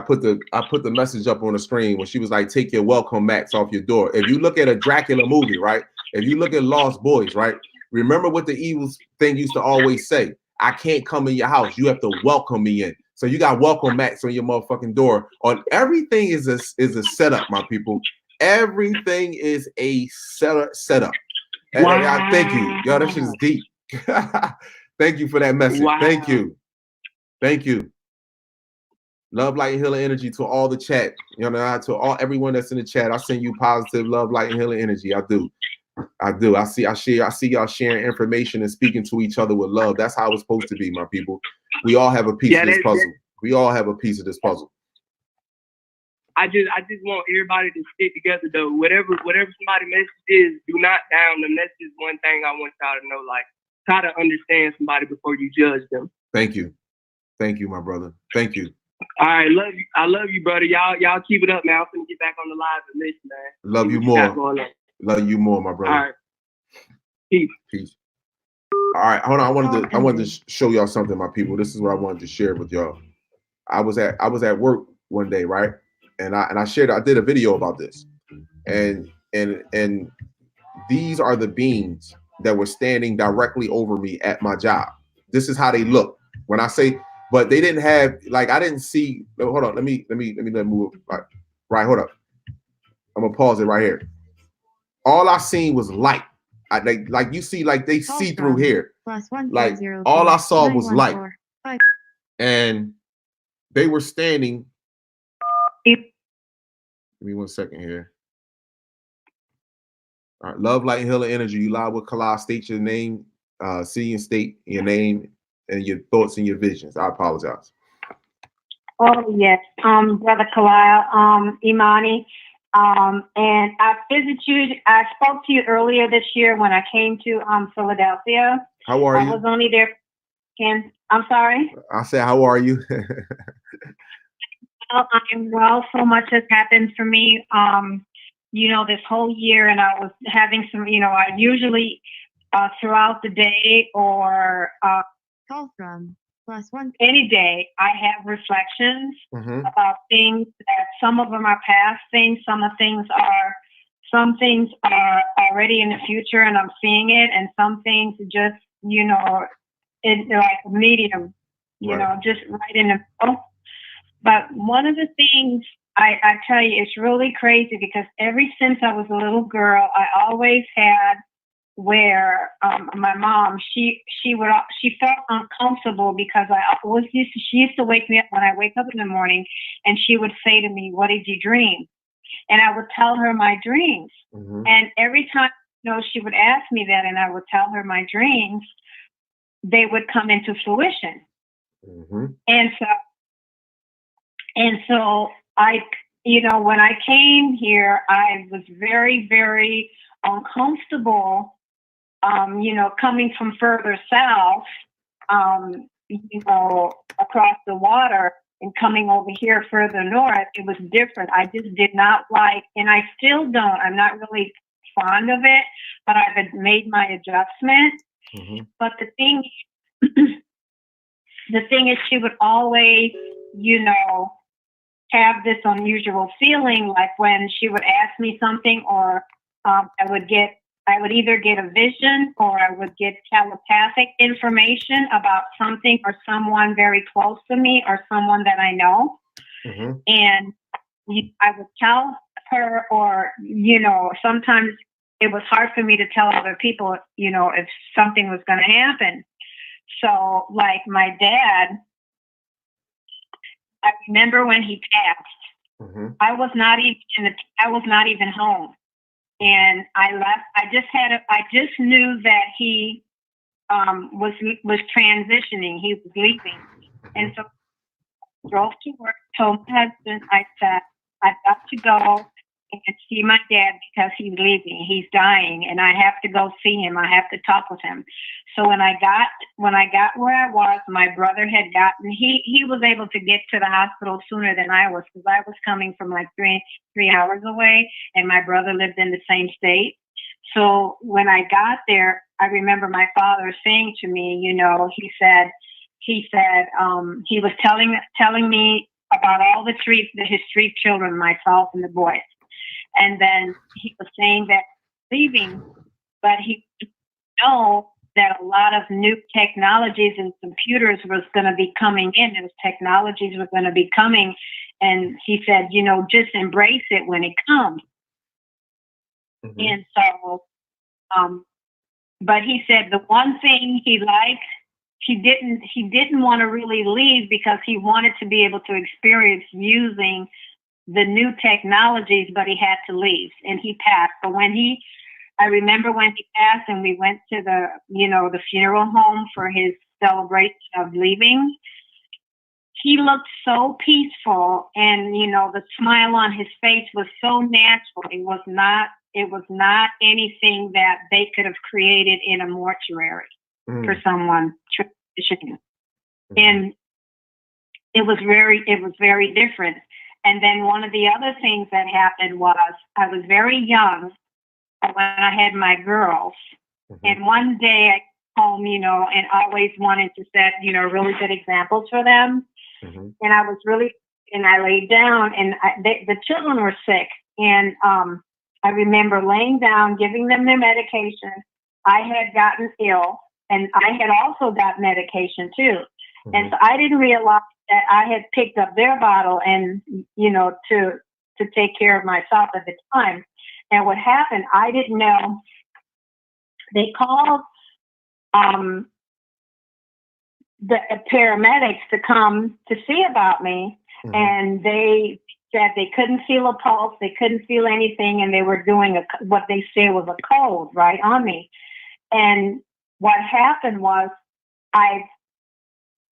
put the message up on the screen when she was like, take your welcome mats off your door. If you look at a Dracula movie, right? If you look at Lost Boys, right? Remember what the evil thing used to always say: I can't come in your house. You have to welcome me in. So you got welcome mats on your motherfucking door. On everything is a setup, my people. Everything is a setup. Wow. Thank you. Yo, that shit is deep. Thank you for that message. Wow. Thank you. Love, light, and healing energy to all the chat. You know, to everyone that's in the chat. I send you positive love, light, and healing energy. I do. I see y'all sharing information and speaking to each other with love. That's how it's supposed to be, my people. We all have a piece of this puzzle. We all have a piece of this puzzle.
I just want everybody to stick together though. Whatever somebody's message is, do not down them. That's just one thing I want y'all to know. Like, try to understand somebody before you judge them.
Thank you, my brother. Thank you.
All right, love you. I love you, brother. Y'all keep it up, man. I'm gonna get back on the live and listen, man.
Love you more. Love you more, my brother.
All right. Peace.
All right, hold on. I wanted to show y'all something, my people. This is what I wanted to share with y'all. I was at work one day, right? And I did a video about this. And these are the beings that were standing directly over me at my job. This is how they look. When I say, but they didn't have, like, I didn't see, hold on, let me move. Right, hold up. I'm gonna pause it right here. All I seen was light. Like you see, like they see through here. Like all I saw was light. And They were standing.
If-
Give me 1 second here. All right, Love, Light, and Healing Energy. You live with Kala. State your name, city and state, your name, and your thoughts and your visions. I apologize.
Oh yes, Brother Kalila, Imani, and I visited you. I spoke to you earlier this year when I came to Philadelphia.
How are
I
you?
was only there. And I'm sorry.
I said, how are you?
Well, I'm well. So much has happened for me. This whole year, and I was having some. I usually throughout the day or
Call from +1.
any day, I have reflections
Mhm.
about things that some of them are past things, some things are already in the future and I'm seeing it, and some things just, they're like a medium,
Right.
just right in the middle. But one of the things I tell you, it's really crazy because ever since I was a little girl, I always had where my mom, she felt uncomfortable because she used to wake me up when I wake up in the morning, and she would say to me, "What did you dream?" And I would tell her my dreams.
Mhm.
And every time, she would ask me that, and I would tell her my dreams, they would come into fruition.
Mhm.
And so I, when I came here, I was very, very uncomfortable. Coming from further south, across the water and coming over here further north, it was different. I just did not like, and I still don't. I'm not really fond of it, but I've made my adjustment.
Mhm.
But the thing is, she would always, have this unusual feeling, like when she would ask me something, or I would either get a vision or I would get telepathic information about something or someone very close to me or someone that I know.
Mhm.
And I would tell her, or, sometimes it was hard for me to tell other people, if something was going to happen. So, like my dad, I remember when he passed,
Mhm.
I was not even home. And I left. I just knew that he was transitioning. He was leaving, and so I drove to work. Told my husband, I said, I've got to go and see my dad because he's leaving. He's dying, and I have to go see him. I have to talk with him. So when I got where I was, my brother had gotten. He was able to get to the hospital sooner than I was, because I was coming from like three hours away, and my brother lived in the same state. So when I got there, I remember my father saying to me, he said he was telling me about all his 3 children, myself and the boys. And then he was saying that leaving, but he didn't know that a lot of new technologies and computers was going to be coming in. Those technologies were going to be coming. And he said, just embrace it when it comes.
Mhm.
And so, but he said the one thing he liked, he didn't want to really leave because he wanted to be able to experience using the new technologies, but he had to leave, and he passed. But I remember when he passed and we went to the funeral home for his celebration of leaving, he looked so peaceful, and, the smile on his face was so natural. It was not anything that they could have created in a mortuary for someone transitioning. And it was very different. And then one of the other things that happened was I was very young when I had my girls. And one day I came home, and always wanted to set, really good examples for them. And I laid down, and the children were sick. And I remember laying down, giving them their medication. I had gotten ill, and I had also got medication too. And so I didn't realize that I had picked up their bottle and, to take care of myself at the time. And what happened, I didn't know. They called the paramedics to come to see about me, and they said they couldn't feel a pulse, they couldn't feel anything, and they were doing what they say was a cold right on me. And what happened was,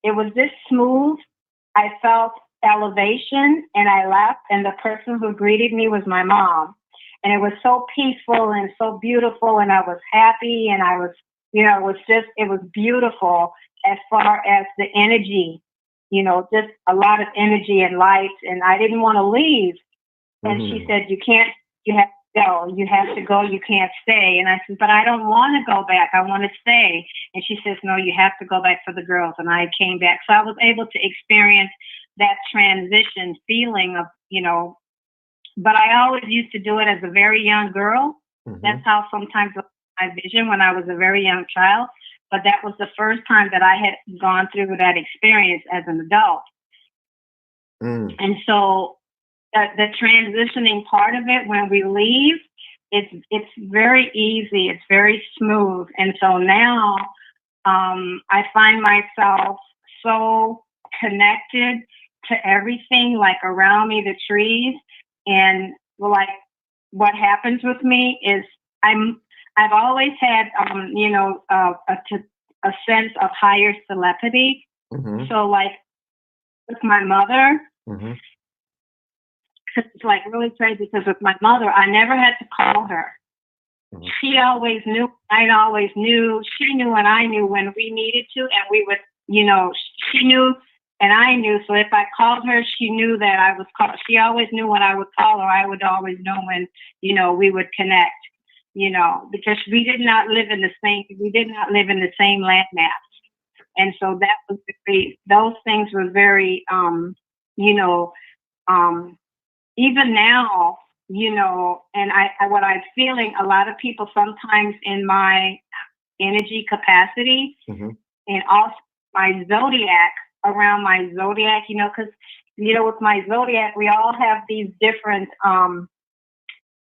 it was this smooth. I felt elevation, and I left, and the person who greeted me was my mom. And it was so peaceful and so beautiful, and I was happy, and I was, it was beautiful as far as the energy, just a lot of energy and light, and I didn't want to leave. And she said, you have to go, you can't stay. And I said, but I don't want to go back, I want to stay. And she says, no, you have to go back for the girls. And I came back. So I was able to experience that transition feeling of, but I always used to do it as a very young girl. That's how sometimes my vision when I was a very young child. But that was the first time that I had gone through that experience as an adult. And so the transitioning part of it, when we leave, it's very easy. It's very smooth. And so now I find myself so connected to everything, like around me, the trees. And like what happens with me is I've always had, a sense of higher telepathy. So like with my mother, it's like really crazy because with my mother, I never had to call her. She always knew, I always knew, she knew and I knew when we needed to, and we would, she knew and I knew. So if I called her, she knew that I was called. She always knew when I would call her. I would always know when, we would connect, because we did not live in the same landmass. And so that was those things were very, even now, and what I'm feeling, a lot of people sometimes in my energy capacity and also my zodiac, around my zodiac, because, with my zodiac, we all have these different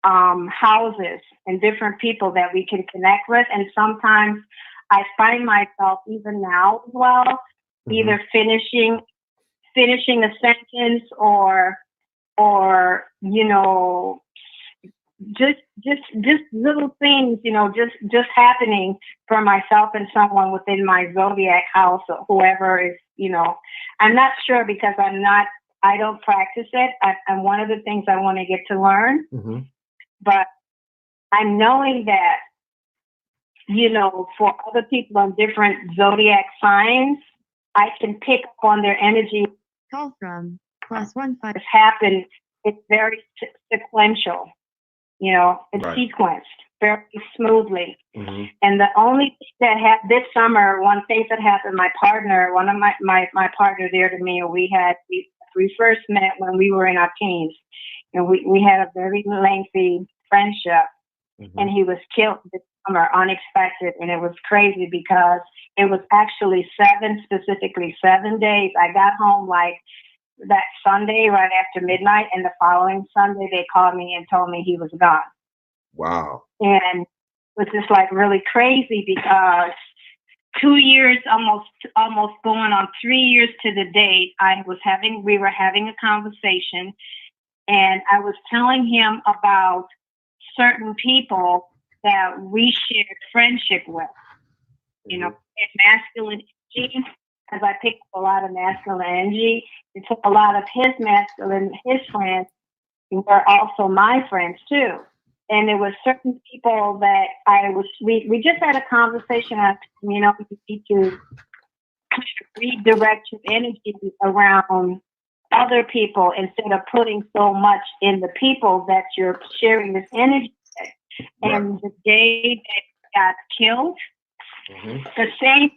houses and different people that we can connect with. And sometimes I find myself even now as well, either finishing a sentence or just little things, just happening for myself and someone within my zodiac house or whoever is, I'm not sure because I don't practice it. And one of the things I want to get to learn, but I'm knowing that, for other people on different zodiac signs, I can pick up on their energy.
Call from +15.
It's happened. It's very sequential. It's sequenced very smoothly. And the only thing that happened this summer, one thing that happened, my partner, one of my partner there to me, we first met when we were in our teens, and we had a very lengthy friendship. And he was killed this summer, unexpected, and it was crazy because it was actually 7 days. I got home like that Sunday right after midnight, and the following Sunday they called me and told me he was gone.
Wow.
And it was just like really crazy because 2 years, almost going on 3 years to the date, we were having a conversation, and I was telling him about certain people that we shared friendship with, masculine energy, because I picked up a lot of masculine energy. It took a lot of his friends were also my friends too. And there were certain people that we just had a conversation of, you need to redirect your energy around other people instead of putting so much in the people that you're sharing this energy with. And the day that he got killed, the same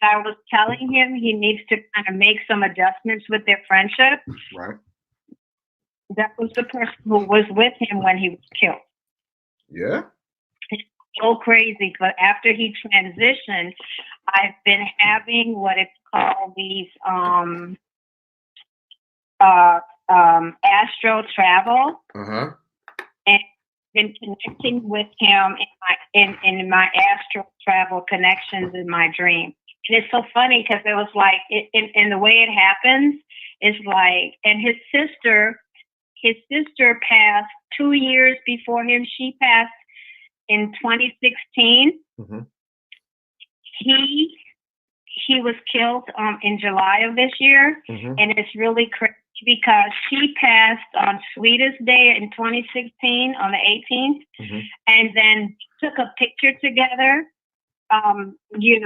I was telling him he needs to kind of make some adjustments with their friendship.
Right.
That was the person who was with him when he was killed.
Yeah.
It's so crazy. But after he transitioned, I've been having what it's called these astral travel. And been connecting with him in my astral travel connections in my dream. And it's so funny because it was like, in the way it happens, it's like, and his sister passed 2 years before him. She passed in 2016.
Mm-hmm.
He was killed in July of this year,
Mm-hmm.
and it's really crazy because she passed on Sweetest Day in 2016 on the 18th,
Mm-hmm.
and then took a picture together. We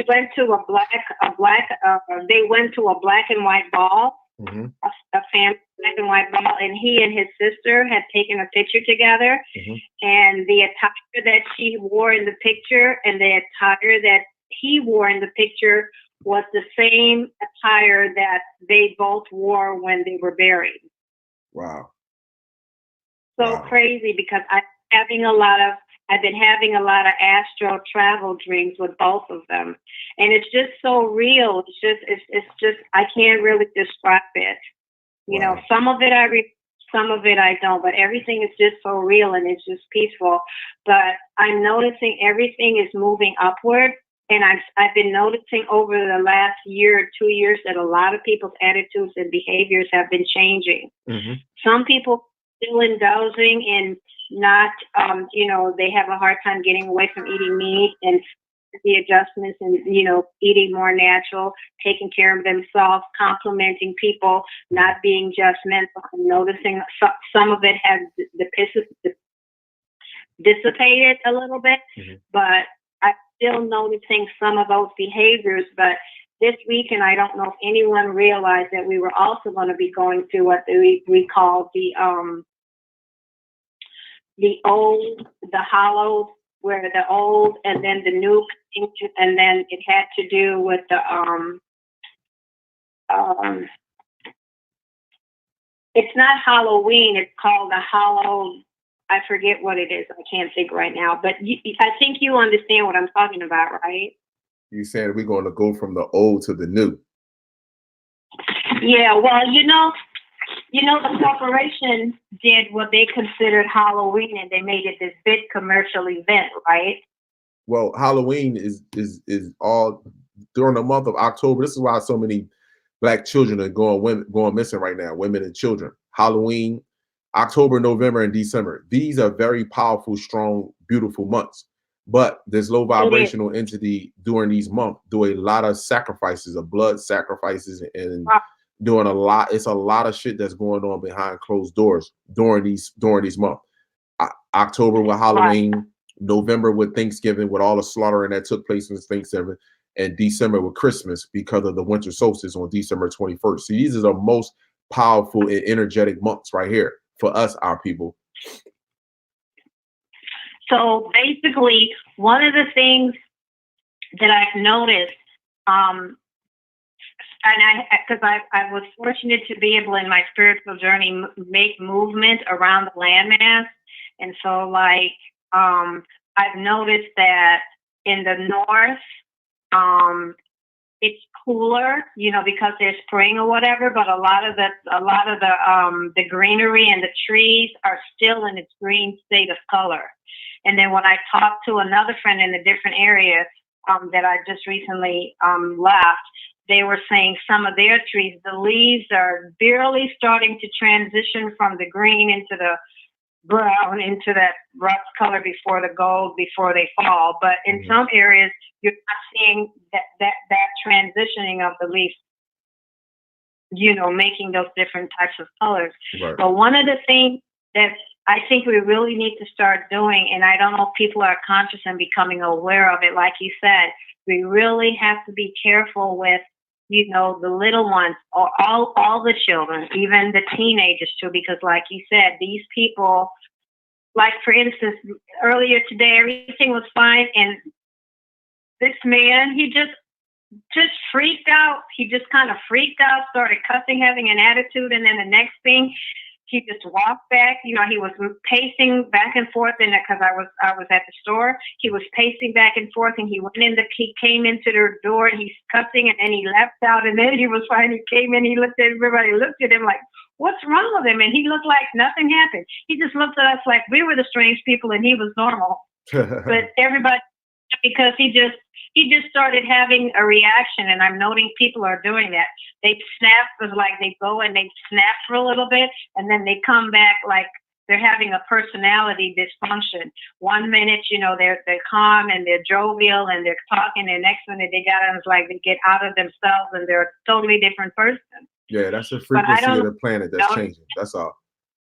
went to they went to a black and white ball,
Mm-hmm.
a family black and white ball, and he and his sister had taken a picture together.
Mm-hmm.
And the attire that she wore in the picture and the attire that he wore in the picture was the same attire that they both wore when they were buried.
Wow.
So
Wow.
crazy, because I've been having a lot of astral travel dreams with both of them, and it's just so real. It's just I can't really describe it. You know,
Wow.
some of it I read, some of it I don't, but everything is just so real and it's just peaceful. But I'm noticing everything is moving upward, and I've been noticing over the last year or 2 years that a lot of people's attitudes and behaviors have been changing.
Mm-hmm.
Some people still indulging in not, they have a hard time getting away from eating meat, and the adjustments and, eating more natural, taking care of themselves, complimenting people, not being judgmental. I'm noticing some of it has dissipated a little bit,
Mm-hmm.
but I'm still noticing some of those behaviors. But this weekend, I don't know if anyone realized that we were also going to be going through what we call the hollow, where the old and then the new, and then it had to do with the it's not Halloween, it's called the hollow. I forget what it is. I can't think right now, but I think you understand what I'm talking about, right?
You saying we're going to go from the old to the new?
Yeah, well, the corporation did what they considered Halloween, and they made it this big commercial event, right?
Well, Halloween is all during the month of October. This is why so many Black children are going missing right now, women and children. Halloween, October, November, and December. These are very powerful, strong, beautiful months. But this low vibrational entity during these months do a lot of sacrifices, of blood sacrifices, and doing a lot. It's a lot of shit that's going on behind closed doors during these months. October with Halloween, November with Thanksgiving, with all the slaughtering that took place in Thanksgiving, and December with Christmas because of the winter solstice on December 21st. See, these are the most powerful and energetic months right here for us, our people.
So basically, one of the things that I've noticed, and because I was fortunate to be able in my spiritual journey make movement around the landmass, and so I've noticed that in the north, it's cooler, because there's spring or whatever, but a lot of the greenery and the trees are still in its green state of color. And then when I talked to another friend in a different area that I just recently left, they were saying some of their trees, the leaves are barely starting to transition from the green into the brown, into that rough color before the gold, before they fall. But in some areas, you're not seeing that transitioning of the leaves, making those different types of colors.
Right.
But one of the things that I think we really need to start doing, and I don't know if people are conscious and becoming aware of it, like you said, we really have to be careful with, the little ones, or all the children, even the teenagers too, because like you said, these people, like for instance, earlier today, everything was fine, and this man, he just freaked out. He just kind of freaked out, started cussing, having an attitude, and then the next thing, he just walked back. He was pacing back and forth, and because I was at the store, he was pacing back and forth, and he came into the door, and he's cussing, and then he left out, and then he was fine. He came in, he looked at everybody, looked at him like, what's wrong with him? And he looked like nothing happened. He just looked at us like we were the strange people, and he was normal. But everybody
because he just started having a reaction, and I'm noting people are doing that. They snap, it's like they go and they snap for a little bit, and then they come back like they're having a personality dysfunction. 1 minute, they're calm and they're jovial and they're talking, and next minute they it's like they get out of themselves and they're a totally different person.
Yeah, that's the frequency of the planet that's changing. That's all.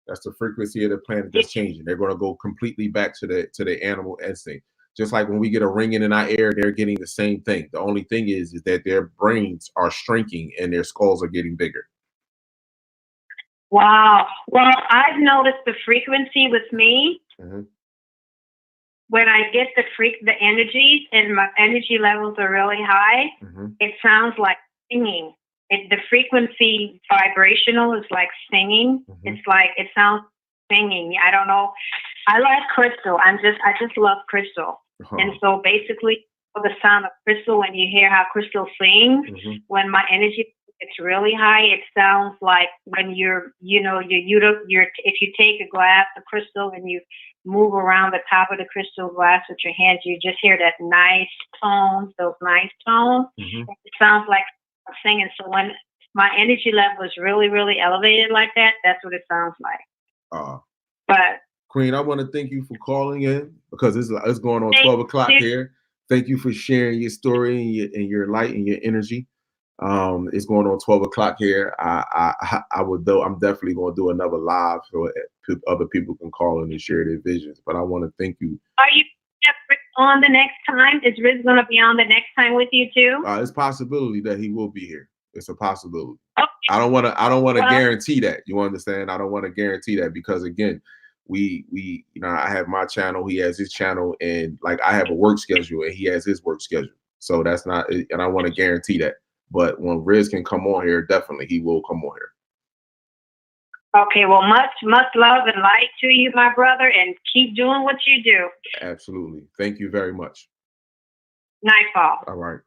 That's the frequency of the planet that's changing. They're going to go completely back to the animal instinct. Just like when we get a ringing in our ear, they're getting the same thing. The only thing is that their brains are shrinking and their skulls are getting bigger.
Wow. Well, I've noticed the frequency with me.
Mm-hmm.
When I get the energy and my energy levels are really high,
mm-hmm.
It sounds like singing. The frequency vibrational is like singing.
Mm-hmm.
It's like, it sounds singing. I don't know. I like crystal. I just love crystal.
Uh-huh.
And so basically the sound of crystal, when you hear how crystal sings,
mm-hmm.
when my energy it's really high, it sounds like when if you take a glass of crystal and you move around the top of the crystal glass with your hands, you just hear that nice tones, those nice tones.
Mm-hmm.
It sounds like I'm singing. So when my energy level is really, really elevated like that, that's what it sounds like. But
Queen, I want to thank you for calling in because it's going on 12 o'clock here. Thank you for sharing your story and your light and your energy. It's going on 12 o'clock here. I'm definitely going to do another live so other people can call in and share their visions. But I want to thank you.
Are you on the next time? Is Riz going to be on the next time with you too?
It's a possibility that he will be here. It's a possibility.
Okay.
I don't want to guarantee that. You understand? I don't want to guarantee that because again, we I have my channel, he has his channel, and like I have a work schedule and he has his work schedule. So that's not, and I want to guarantee that. But when Riz can come on here, definitely he will come on here.
Okay, well, much love and light to you, my brother, and keep doing what you do.
Absolutely. Thank you very much.
Nightfall.
All right.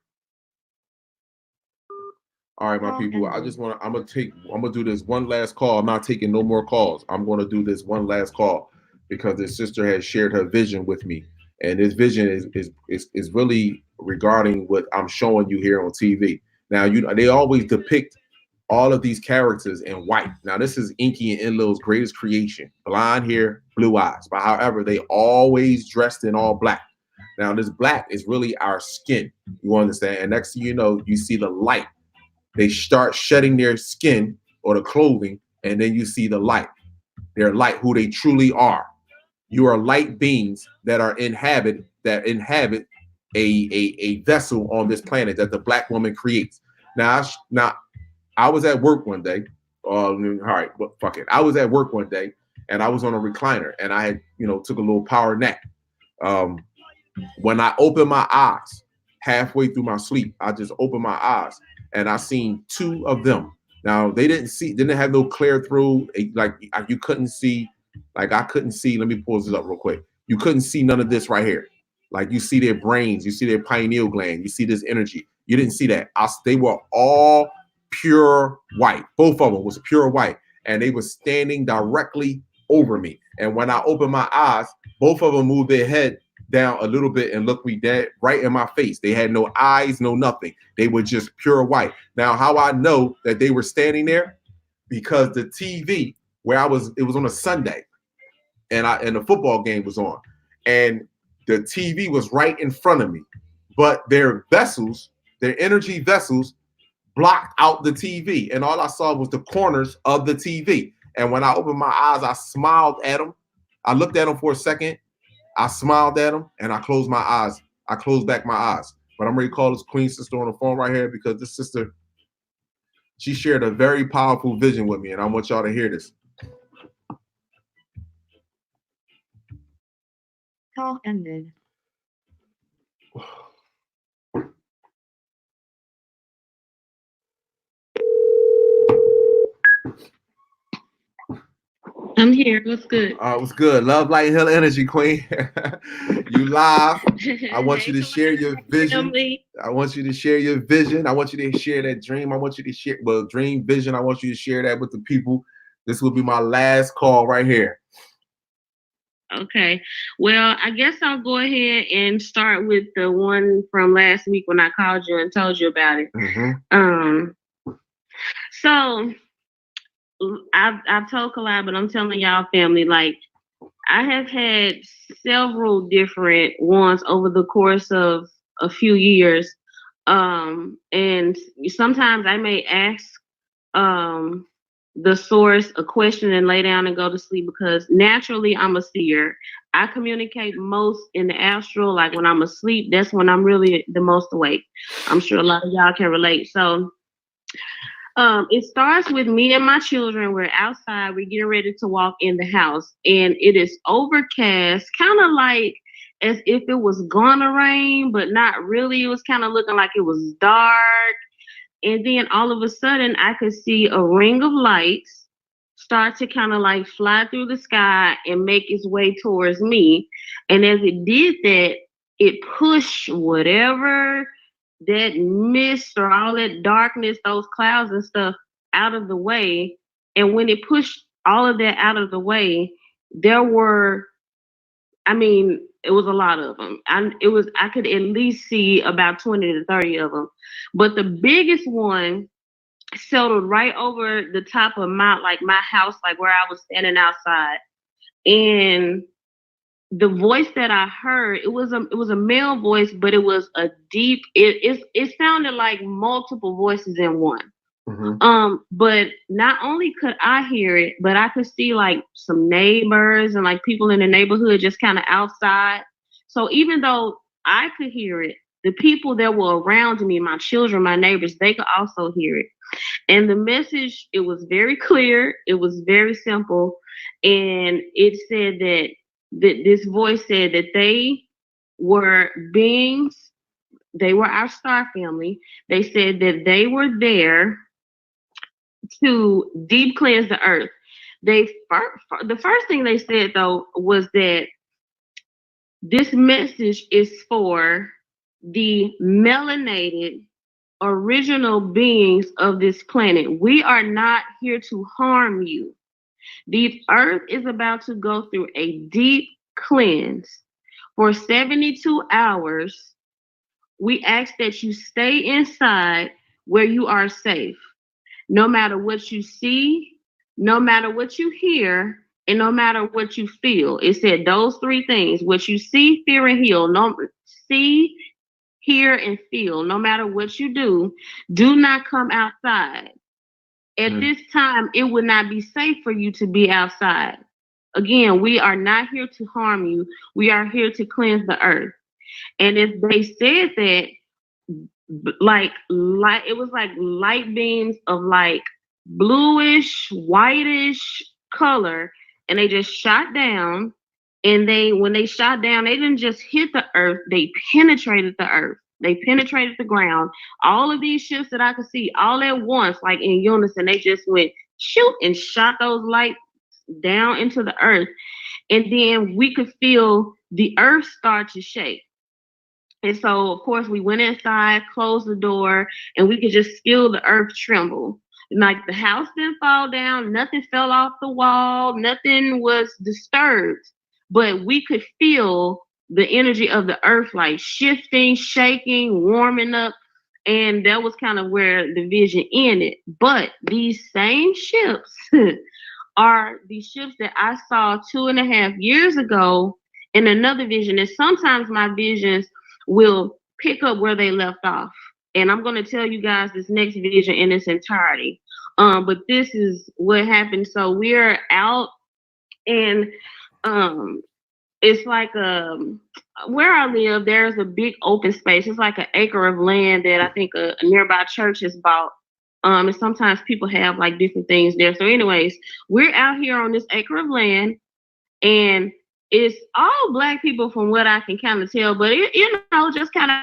All right, my people. I'm gonna do this one last call. I'm not taking no more calls. I'm gonna do this one last call because this sister has shared her vision with me. And this vision is really regarding what I'm showing you here on TV. Now, they always depict all of these characters in white. Now, this is Enki and Enlil's greatest creation. Blonde hair, blue eyes. But however, they always dressed in all black. Now, this black is really our skin. You understand? And next thing you know, you see the light. They start shedding their skin or the clothing, and then you see the light. They're light, who they truly are. You are light beings that inhabit a vessel on this planet that the black woman creates. Now I was at work one day. All right, well, fuck it. I was at work one day and I was on a recliner and I had, took a little power nap. When I opened my eyes halfway through my sleep, I just opened my eyes and I seen two of them. Now they didn't have no clear through, like you couldn't see, like I couldn't see. Let me pause this up real quick. You couldn't see none of this right here. Like you see their brains, you see their pineal gland, you see this energy. You didn't see that. They were all pure white. Both of them was pure white, and they were standing directly over me. And when I opened my eyes, both of them moved their head down a little bit and looked me dead right in my face. They had no eyes, no nothing. They were just pure white. Now, how I know that they were standing there? Because the TV where it was on a Sunday, and the football game was on, and the TV was right in front of me, but their energy vessels blocked out the TV, and all I saw was the corners of the TV. And when I opened my eyes, I smiled at them. I looked at them for a second. I smiled at them, and I closed my eyes. I closed back my eyes. But I'm ready to call this Queen sister on the phone right here because this sister, she shared a very powerful vision with me, and I want y'all to hear this.
Call ended.
I'm here. What's good?
What's good? Love, light, hell, energy, Queen. You live. I want you to share your vision. I want you to share your vision. I want you to share that dream. I want you to share, dream, vision. I want you to share that with the people. This will be my last call right here.
Okay. Well, I guess I'll go ahead and start with the one from last week when I called you and told you about it. So I've told Kalai, but I'm telling y'all, family, like I have had several different ones over the course of a few years. And sometimes I may ask the source a question and lay down and go to sleep because naturally I'm a seer. I communicate most in the astral, like when I'm asleep, that's when I'm really the most awake. I'm sure a lot of y'all can relate. So it starts with me and my children. We're outside, we're getting ready to walk in the house, and it is overcast, kind of like as if it was gonna rain, but not really. It was kind of looking like it was dark. And then all of a sudden, I could see a ring of lights start to kind of like fly through the sky and make its way towards me. And as it did that, it pushed whatever that mist or all that darkness, those clouds and stuff out of the way. And when it pushed all of that out of the way, there were, I mean, it was a lot of them. I could at least see about 20 to 30 of them. But the biggest one settled right over the top of my house, like where I was standing outside. And the voice that I heard, it was a male voice, but it was a deep, it sounded like multiple voices in one. But not only could I hear it, but I could see like some neighbors and like people in the neighborhood just kind of outside. So even though I could hear it, the people that were around me, my children, my neighbors, they could also hear it. And the message, it was very clear. It was very simple. And it said that this voice said that they were beings, they were our star family. They said that they were there to deep cleanse the earth. The first thing they said though was that this message is for the melanated original beings of this planet. We are not here to harm you. The earth is about to go through a deep cleanse for 72 hours. We ask that you stay inside where you are safe. No matter what you see, no matter what you hear, and no matter what you feel. It said those three things: what you see, fear, and heal. See, hear, and feel. No matter what you do not come outside. At this time, it would not be safe for you to be outside. Again, we are not here to harm you. We are here to cleanse the earth. And if they said that, like light, it was like light beams of like bluish, whitish color, and they just shot down. And when they shot down, they didn't just hit the earth, they penetrated the earth. They penetrated the ground. All of these ships that I could see all at once, like in unison, they just went shoot and shot those lights down into the earth. And then we could feel the earth start to shake. And so, of course, we went inside, closed the door, and we could just feel the earth tremble. Like the house didn't fall down, nothing fell off the wall, nothing was disturbed, but we could feel the energy of the earth like shifting, shaking, warming up. And that was kind of where the vision ended. But these same ships are the ships that I saw 2.5 years ago in another vision. And sometimes my visions will pick up where they left off. And I'm going to tell you guys this next vision in its entirety. But this is what happened. So we're out, and it's like where I live, there's a big open space. It's like an acre of land that I think a nearby church has bought. And sometimes people have like different things there. So anyways, we're out here on this acre of land, and it's all Black people from what I can kind of tell, but just kind of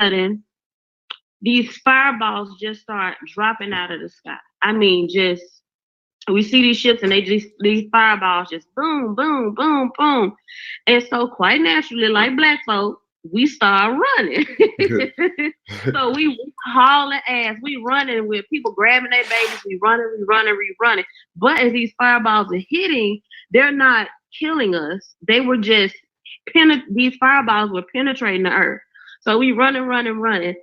sudden, these fireballs just start dropping out of the sky. I mean, just we see these ships and these fireballs just boom, boom, boom, boom. And so quite naturally, like Black folk, we start running. So we hauling ass. We running with people grabbing their babies. We running. But as these fireballs are hitting, they're not killing us. They were just these fireballs were penetrating the earth. So we running.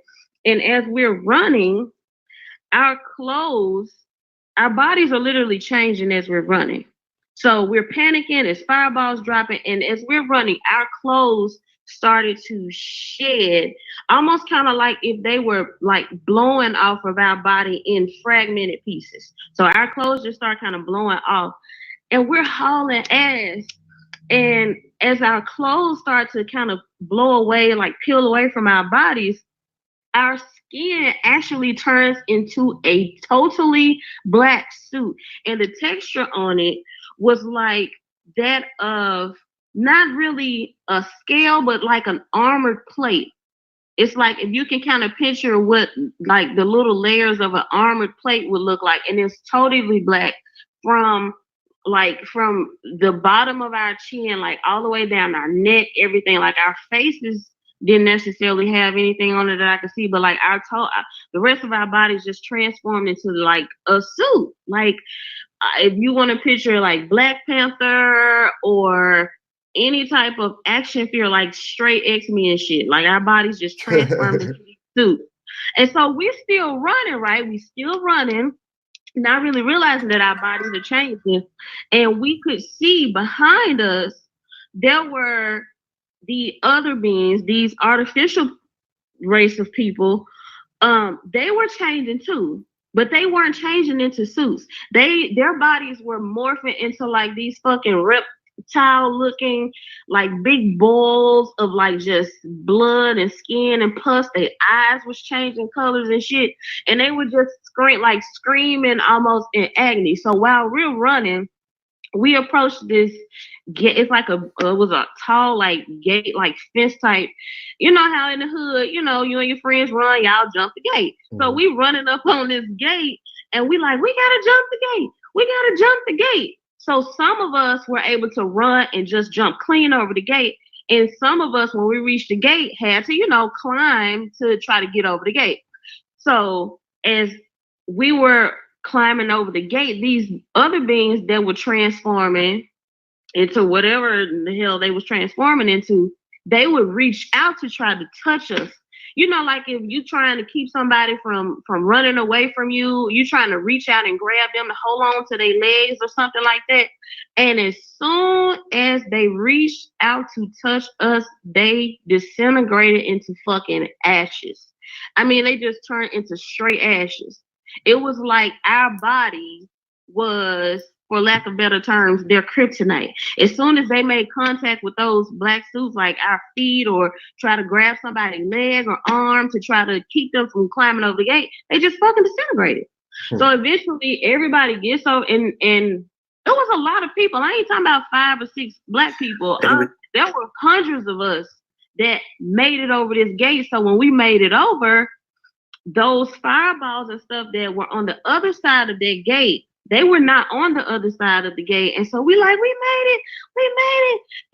And as we're running, our clothes, our bodies are literally changing as we're running. So we're panicking as fireballs dropping. And as we're running, our clothes started to shed, almost kind of like if they were like blowing off of our body in fragmented pieces. So our clothes just start kind of blowing off. And we're hauling ass. And as our clothes start to kind of blow away, like peel away from our bodies, our skin actually turns into a totally black suit. And the texture on it was like that of not really a scale, but like an armored plate. It's like if you can kind of picture what like the little layers of an armored plate would look like. And it's totally black from the bottom of our chin, like all the way down our neck, everything. Like our faces didn't necessarily have anything on it that I could see, but like the rest of our bodies just transformed into like a suit. Like if you want to picture like Black Panther or any type of action figure, like straight X-Men shit, like our bodies just transformed into these suits. And so we're still running, right? We still running, not really realizing that our bodies are changing. And we could see behind us, there were the other beings, these artificial race of people. They were changing too, but they weren't changing into suits. Their bodies were morphing into like these fucking reptile looking, like big balls of like just blood and skin and pus. Their eyes was changing colors and shit, and they would just screaming almost in agony. So while we're running, we approached this gate. It's like it was a tall like gate, like fence type. You know how in the hood, you know, you and your friends run, y'all jump the gate. So we running up on this gate, and we like, we gotta jump the gate. We gotta jump the gate. So some of us were able to run and just jump clean over the gate. And some of us, when we reached the gate, had to, you know, climb to try to get over the gate. So as we were climbing over the gate, these other beings that were transforming into whatever the hell they was transforming into, they would reach out to try to touch us. You know, like if you trying to keep somebody from running away from you, you trying to reach out and grab them to hold on to their legs or something like that. And as soon as they reached out to touch us, they disintegrated into fucking ashes. I mean, they just turned into straight ashes. It was like our body was, for lack of better terms, their kryptonite. As soon as they made contact with those black suits, like our feet, or try to grab somebody's leg or arm to try to keep them from climbing over the gate, they just fucking disintegrated. So eventually everybody gets over, and it was a lot of people. I ain't talking about 5 or 6 black people. There were hundreds of us that made it over this gate. So when we made it over, those fireballs and stuff that were on the other side of that gate, they were not on the other side of the gate. And so we like, we made it,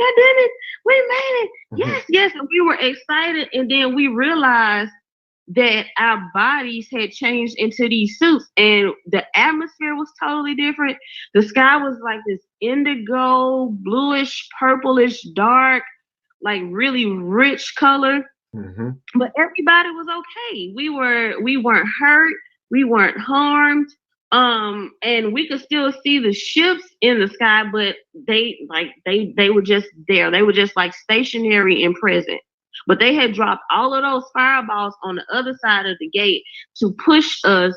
God did it, we made it, yes. And we were excited. And then we realized that our bodies had changed into these suits, and the atmosphere was totally different. The sky was like this indigo, bluish, purplish, dark, like really rich color. But everybody was okay. We weren't hurt. We weren't harmed. And we could still see the ships in the sky, but they were just there. They were just like stationary and present. But they had dropped all of those fireballs on the other side of the gate to push us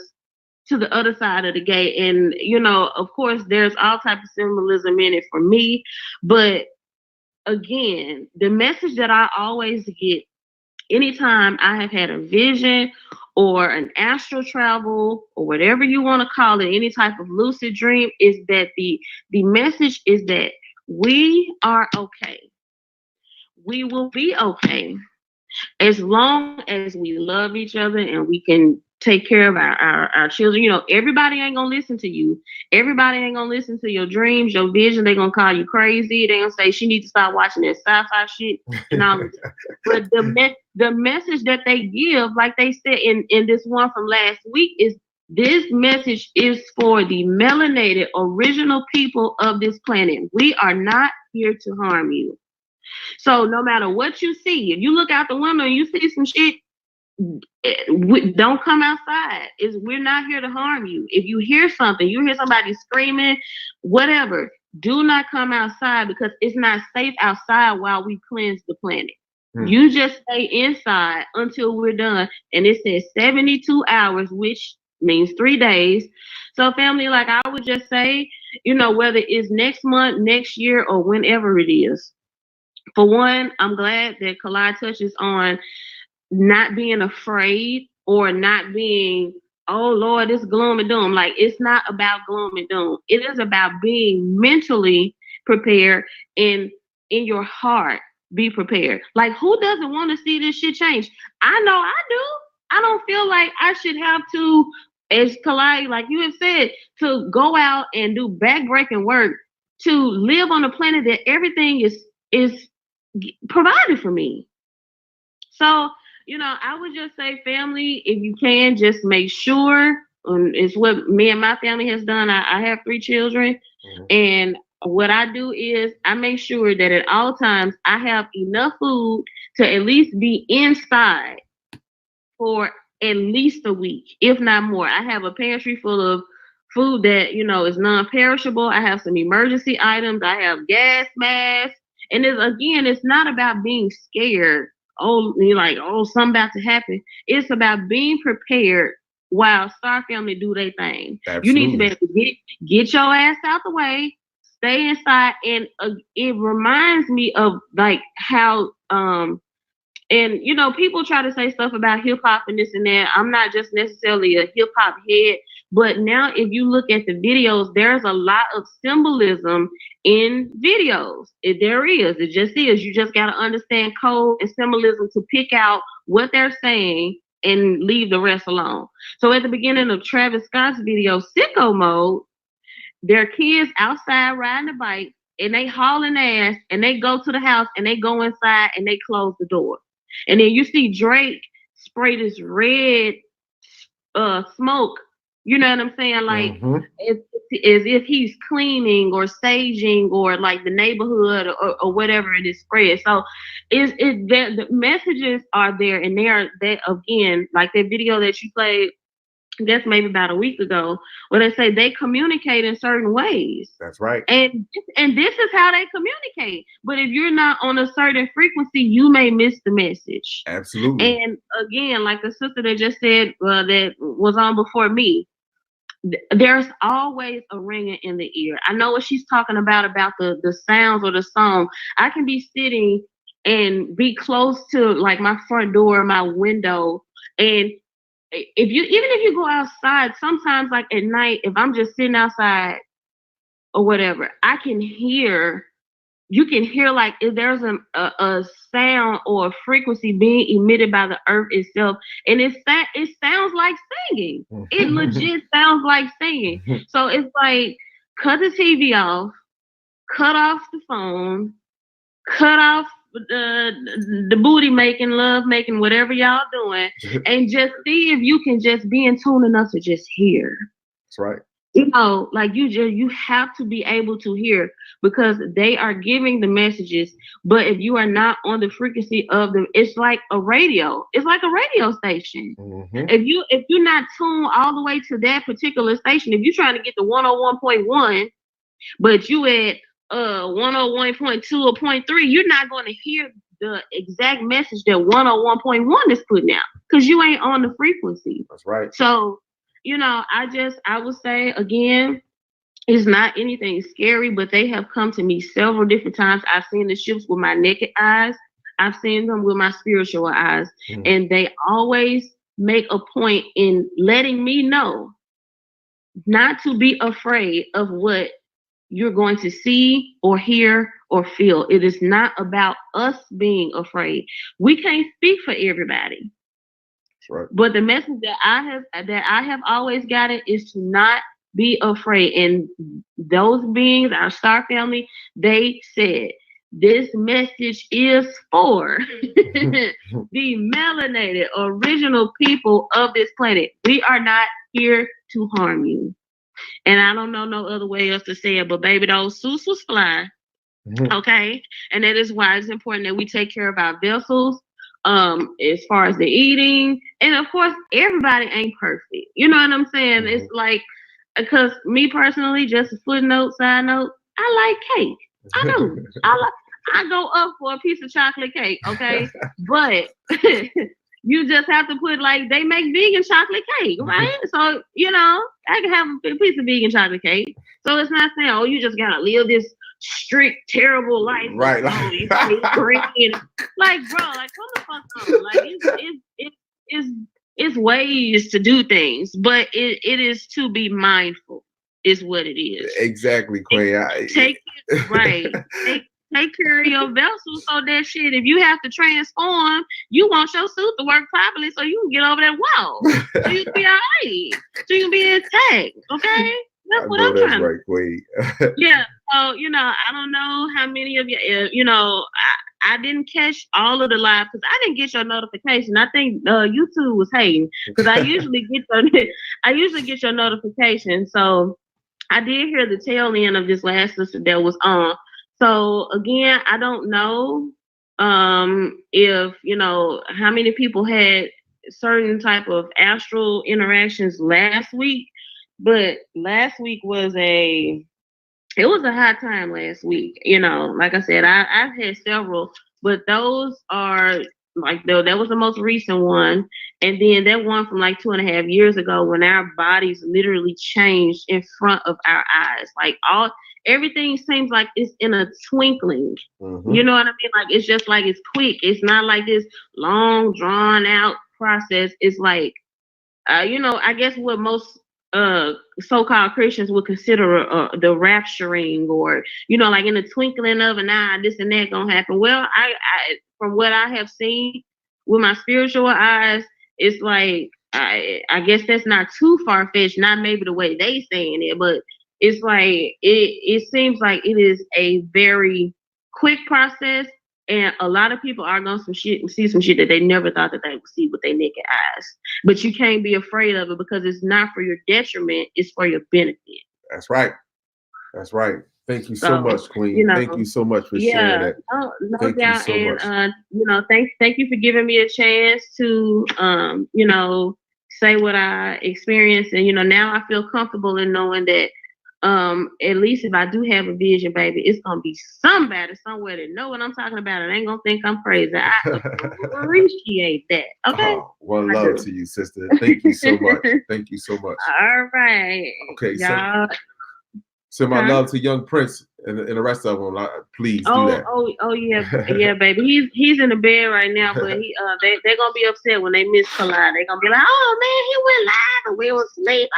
to the other side of the gate. And, you know, of course, there's all types of symbolism in it for me. But again, the message that I always get anytime I have had a vision or an astral travel or whatever you want to call it, any type of lucid dream, is that the message is that we are okay. We will be okay as long as we love each other and we can take care of our children. You know, everybody ain't gonna listen to you. Everybody ain't gonna listen to your dreams, your vision. They gonna call you crazy. They gonna say she needs to stop watching that sci-fi shit and all of that. But the message that they give, like they said in this one from last week, is this message is for the melanated original people of this planet. We are not here to harm you. So no matter what you see, if you look out the window and you see some shit, don't come outside. We're not here to harm you. If you hear something, you hear somebody screaming, whatever, do not come outside, because it's not safe outside while we cleanse the planet. You just stay inside until we're done. And it says 72 hours, which means 3 days. So family, like I would just say, you know, whether it's next month, next year, or whenever it is. For one, I'm glad that Kalai touches on not being afraid or not being, oh Lord, it's gloom and doom. Like, it's not about gloom and doom. It is about being mentally prepared, and in your heart, be prepared. Like, who doesn't want to see this shit change? I know I do. I don't feel like I should have to, as Kalai, like you have said, to go out and do backbreaking work to live on a planet that everything is provided for me. So, you know, I would just say, family, if you can, just make sure, it's what me and my family has done. I have 3 children, and what I do is I make sure that at all times I have enough food to at least be inside for at least a week, if not more. I have a pantry full of food that, you know, is non-perishable. I have some emergency items. I have gas masks. And it's not about being scared. Oh, you're like, oh, something about to happen. It's about being prepared while Star Family do their thing. Absolutely. You need to be able to get your ass out the way, stay inside. And it reminds me of like how, and you know, people try to say stuff about hip hop and this and that. I'm not just necessarily a hip hop head, but now if you look at the videos, there's a lot of symbolism in videos. There is. It just is. You just got to understand code and symbolism to pick out what they're saying and leave the rest alone. So at the beginning of Travis Scott's video, Sicko Mode, there are kids outside riding a bike, and they hauling ass, and they go to the house, and they go inside, and they close the door. And then you see Drake spray this red smoke, you know what I'm saying? Like, as if he's cleaning or staging or like the neighborhood or whatever it is spread. So the messages are there, and they again, like that video that you played, I guess maybe about a week ago, where they say they communicate in certain ways.
That's right.
And this is how they communicate. But if you're not on a certain frequency, you may miss the message.
Absolutely.
And again, like the sister that just said that was on before me, there's always a ringing in the ear. I know what she's talking about the sounds or the song. I can be sitting and be close to like my front door, my window, and even if you go outside, sometimes like at night, if I'm just sitting outside or whatever, you can hear like if there's a sound or a frequency being emitted by the earth itself, and it sounds like singing. It legit sounds like singing. So it's like, cut the TV off, cut off the phone, cut off the booty making, love making, whatever y'all doing, and just see if you can just be in tune enough to just hear.
That's right.
You know, like you have to be able to hear, because they are giving the messages. But if you are not on the frequency of them, it's like a radio. It's like a radio station. If you're not tuned all the way to that particular station, if you're trying to get the 101.1, but you at 101.2 or 0.3, you're not going to hear the exact message that 101.1 is putting out, because you ain't on the frequency.
That's right.
So, you know, I would say again, it's not anything scary, but they have come to me several different times. I've seen the shifts with my naked eyes. I've seen them with my spiritual eyes, and they always make a point in letting me know not to be afraid of what you're going to see or hear or feel. It is not about us being afraid. We can't speak for everybody.
Right.
But the message that I have always gotten is to not be afraid. And those beings, our star family, they said this message is for the melanated original people of this planet. We are not here to harm you. And I don't know no other way else to say it, but baby, those suits was fly. Okay. And that is why it's important that we take care of our vessels. As far as the eating, and of course, everybody ain't perfect. You know what I'm saying? It's like, because me personally, just a footnote, side note, I like cake. I do. I go up for a piece of chocolate cake, okay? But you just have to put, like, they make vegan chocolate cake, right? So, you know, I can have a piece of vegan chocolate cake. So it's not saying, oh, you just gotta live this strict, terrible life.
Right.
Oh, you can't drink. Like, bro, like, come the fuck on. Like, it's ways to do things, but it is to be mindful, is what it is.
Exactly, Queen.
Take care of your vessel so that shit, if you have to transform, you want your suit to work properly so you can get over that wall. So you can be all right. So you can be intact. Okay? That's what I'm trying to
do.
Yeah. So, you know, I don't know how many of you, you know, I didn't catch all of the live because I didn't get your notification. I think YouTube was hating because I usually get your notification. So I did hear the tail end of this last sister that was on. So again, I don't know if, you know, how many people had certain type of astral interactions last week, but last week was a high time last week. You know, like I said, I've had several, but those are like, that was the most recent one. And then that one from like 2.5 years ago when our bodies literally changed in front of our eyes. Like everything seems like it's in a twinkling. You know what I mean? Like, it's just like, it's quick. It's not like this long drawn out process. It's like, you know, I guess what most so-called Christians would consider the rapturing, or, you know, like in the twinkling of an eye, this and that gonna happen. Well, I from what I have seen with my spiritual eyes, it's like, I guess that's not too far-fetched, not maybe the way they saying it, but it's like, it seems like it is a very quick process, and a lot of people are gonna see some shit that they never thought that they would see with their naked eyes. But you can't be afraid of it because it's not for your detriment, it's for your benefit.
That's right. That's right. Thank you so much, Queen. You know, thank you so much for sharing that.
No doubt. And you know, thank you for giving me a chance to you know, say what I experienced. And you know, now I feel comfortable in knowing that at least if I do have a vision, baby, it's gonna be somebody somewhere that know what I'm talking about and ain't gonna think I'm crazy. I appreciate that. Okay.
One love to you, sister. Thank you so much. Thank you so much.
All right.
Okay, y'all. So my love to Young Prince and the rest of them. Please do that.
Oh yeah, yeah, baby. He's in the bed right now, but they're gonna be upset when they miss Collide. They're gonna be like, oh man, he went live and we was asleep.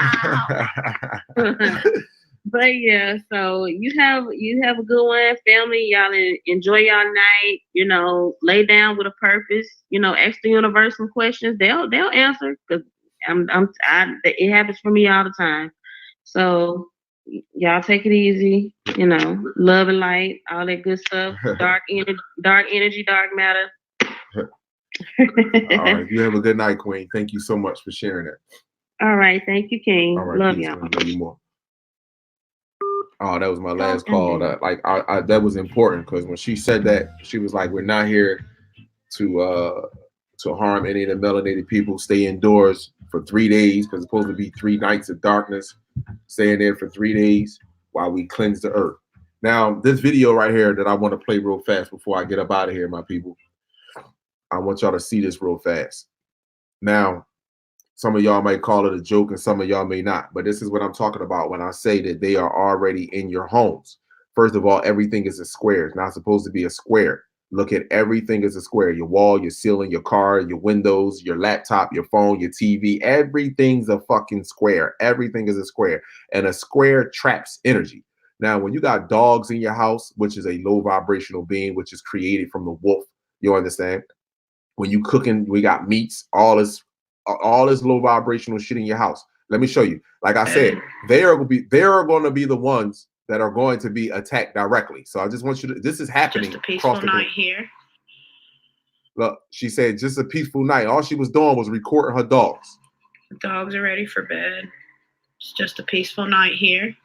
But yeah, so you have a good one, family. Y'all enjoy y'all night. You know, lay down with a purpose. You know, ask the universe some questions. They'll answer, because it happens for me all the time. So y'all take it easy. You know, love and light, all that good stuff. Dark energy, dark matter.
All right, you have a good night, Queen. Thank you so much for sharing that.
All right, thank you, King.
All right,
love
peace,
y'all.
Love you more. Oh, that was my last call. That was important, because when she said that, she was like, "We're not here to harm any of the melanated people. Stay indoors for 3 days, because it's supposed to be 3 nights of darkness. Stay in there for 3 days while we cleanse the earth." Now, this video right here that I want to play real fast before I get up out of here, my people. I want y'all to see this real fast. Now, some of y'all might call it a joke and some of y'all may not, but this is what I'm talking about when I say that they are already in your homes. First of all, everything is a square. It's not supposed to be a square. Look at everything as a square. Your wall, your ceiling, your car, your windows, your laptop, your phone, your TV, everything's a fucking square. Everything is a square, and a square traps energy. Now, when you got dogs in your house, which is a low vibrational being, which is created from the wolf, you understand? When you cooking, we got meats, all this all this low vibrational shit in your house. Let me show you. Like I said, they are going to be the ones that are going to be attacked directly. So I just want you to. This is happening.
Just a peaceful night here.
Look, she said, just a peaceful night. All she was doing was recording her dogs.
The dogs are ready for bed. It's just a peaceful night here.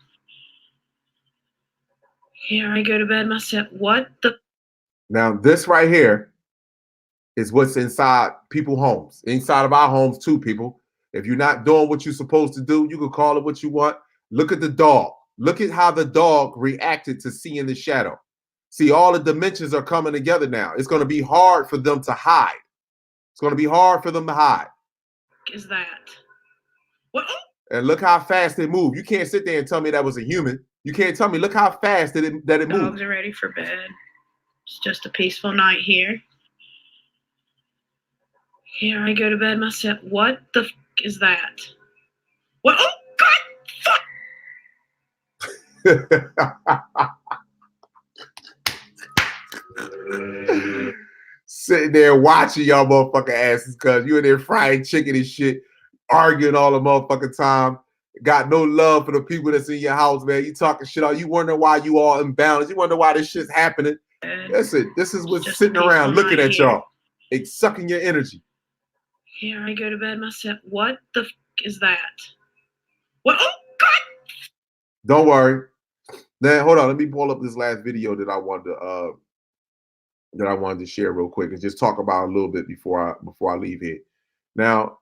Here I go to bed myself. What the?
Now, this right here is what's inside people's homes. Inside of our homes too, people. If you're not doing what you're supposed to do, you can call it what you want. Look at the dog. Look at how the dog reacted to seeing the shadow. See, all the dimensions are coming together now. It's going to be hard for them to hide. It's going to be hard for them to hide.
Is that? What?
And look how fast they move. You can't sit there and tell me that was a human. You can't tell me. Look how fast that it moved.
Dogs are ready for bed. It's just a peaceful night here. Here I go to bed myself. What the is that? What? Oh God! Fuck!
Sitting there watching y'all motherfucking asses, cause you in there frying chicken and shit, arguing all the motherfucking time. Got no love for the people that's in your house, man. You talking shit out. You wonder why you all imbalanced. You wonder why this shit's happening. That's it. This is what's sitting around looking at y'all. It's sucking your energy.
Here I go to bed myself. What the is that? What? Oh God!
Don't worry. Then hold on. Let me pull up this last video that I wanted to share real quick and just talk about a little bit before I leave here. Now,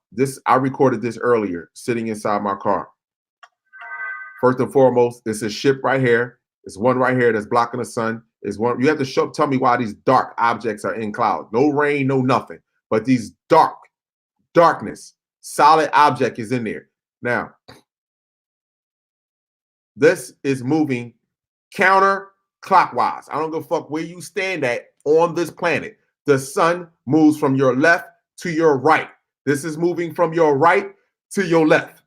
I recorded this earlier, sitting inside my car. First and foremost, it's a ship right here. There's one right here that's blocking the sun. There's one. You have to tell me why these dark objects are in clouds. No rain, no nothing. But these darkness, solid object is in there. Now, this is moving counterclockwise. I don't give a fuck where you stand at on this planet. The sun moves from your left to your right. This is moving from your right to your left.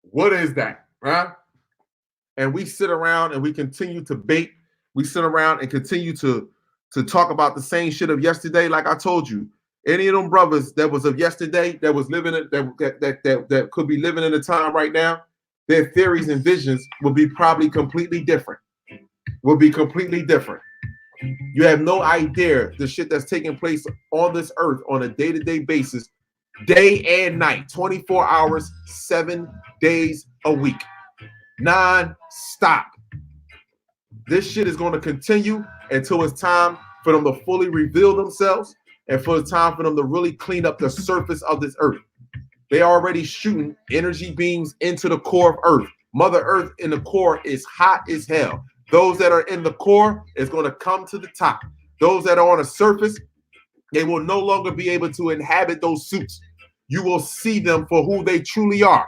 What is that, right? And we sit around and we continue to bait. We sit around and continue to talk about the same shit of yesterday. Like I told you, any of them brothers that was of yesterday, that was living that could be living in a time right now, their theories and visions will be probably completely different. Will be completely different. You have no idea the shit that's taking place on this earth on a day-to-day basis, day and night, 24 hours, 7 days a week, non-stop. This shit is going to continue until it's time for them to fully reveal themselves and for the time for them to really clean up the surface of this earth. They are already shooting energy beams into the core of Earth. Mother Earth in the core is hot as hell. Those that are in the core is going to come to the top. Those that are on the surface, they will no longer be able to inhabit those suits. You will see them for who they truly are.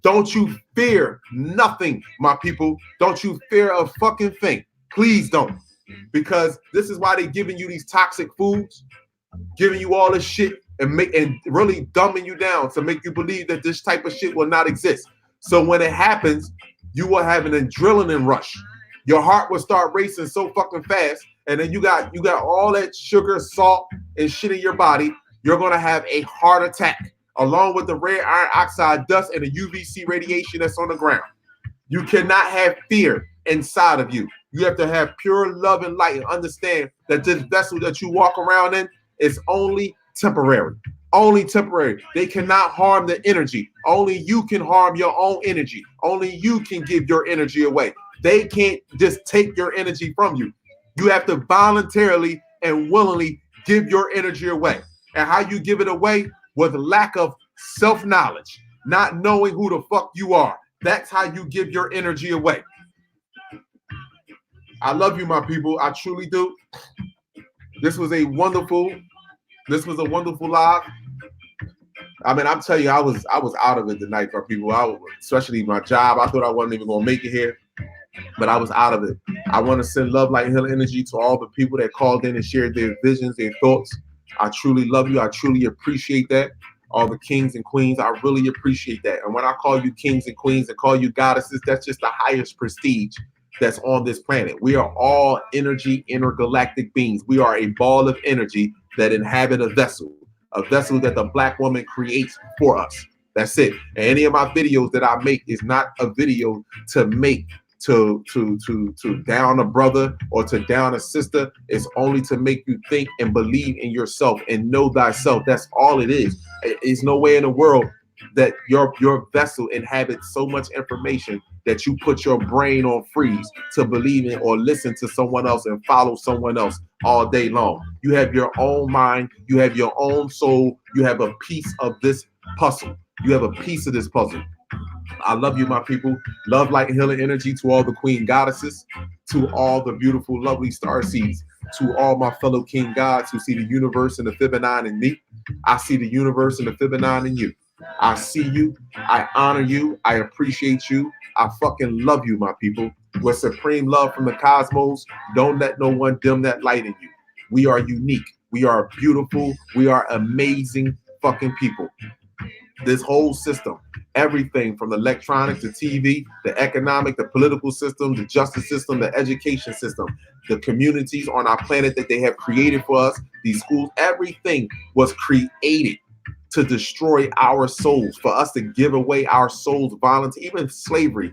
Don't you fear nothing, my people. Don't you fear a fucking thing. Please don't. Because this is why they're giving you these toxic foods, giving you all this shit and really dumbing you down to make you believe that this type of shit will not exist. So when it happens, you will have an adrenaline rush. Your heart will start racing so fucking fast, and then you got all that sugar, salt, and shit in your body. You're gonna have a heart attack, along with the red iron oxide dust and the UVC radiation that's on the ground. You cannot have fear inside of you. You have to have pure love and light and understand that this vessel that you walk around in is only temporary. Only temporary. They cannot harm the energy. Only you can harm your own energy. Only you can give your energy away. They can't just take your energy from you. You have to voluntarily and willingly give your energy away. And how you give it away? With lack of self-knowledge, not knowing who the fuck you are. That's how you give your energy away. I love you, my people. I truly do. This was a wonderful live. I mean, I'm telling you, I was out of it tonight, my people. Especially my job. I thought I wasn't even gonna make it here, but I was out of it. I want to send love, light, and healing energy to all the people that called in and shared their visions, their thoughts. I truly love you. I truly appreciate that. All the kings and queens, I really appreciate that. And when I call you kings and queens and call you goddesses, that's just the highest prestige. that's on this planet. We are all energy, intergalactic beings. We are a ball of energy that inhabit a vessel that the black woman creates for us. That's it. And any of my videos that I make is not a video to make to down a brother or to down a sister. It's only to make you think and believe in yourself and know thyself. That's all it is. It's no way in the world that your vessel inhabits so much information that you put your brain on freeze to believe in or listen to someone else and follow someone else all day long. You have your own mind, you have your own soul, you have a piece of this puzzle. You have a piece of this puzzle. I love you, my people. Love, light, and healing energy to all the queen goddesses, to all the beautiful, lovely starseeds, to all my fellow king gods who see the universe and the Fibonacci in me. I see the universe and the Fibonacci in you. I see you. I honor you. I appreciate you. I fucking love you, my people. With supreme love from the cosmos, don't let no one dim that light in you. We are unique. We are beautiful. We are amazing fucking people. This whole system, everything from the electronic to TV, the economic, the political system, the justice system, the education system, the communities on our planet that they have created for us, these schools, everything was created to destroy our souls, for us to give away our souls violently. Even slavery,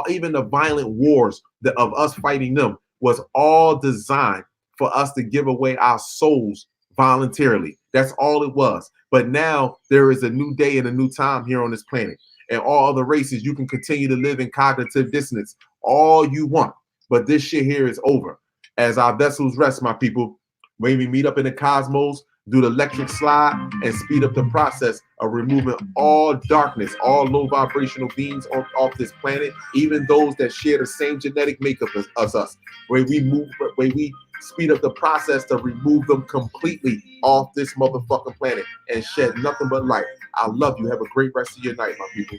even the violent wars of us fighting them was all designed for us to give away our souls voluntarily. That's all it was. But now there is a new day and a new time here on this planet. And all other races, you can continue to live in cognitive dissonance all you want. But this shit here is over. As our vessels rest, my people, when we meet up in the cosmos, do the electric slide and speed up the process of removing all darkness, all low vibrational beings off this planet, even those that share the same genetic makeup as us. Where we speed up the process to remove them completely off this motherfucking planet and shed nothing but light. I love you. Have a great rest of your night, my people.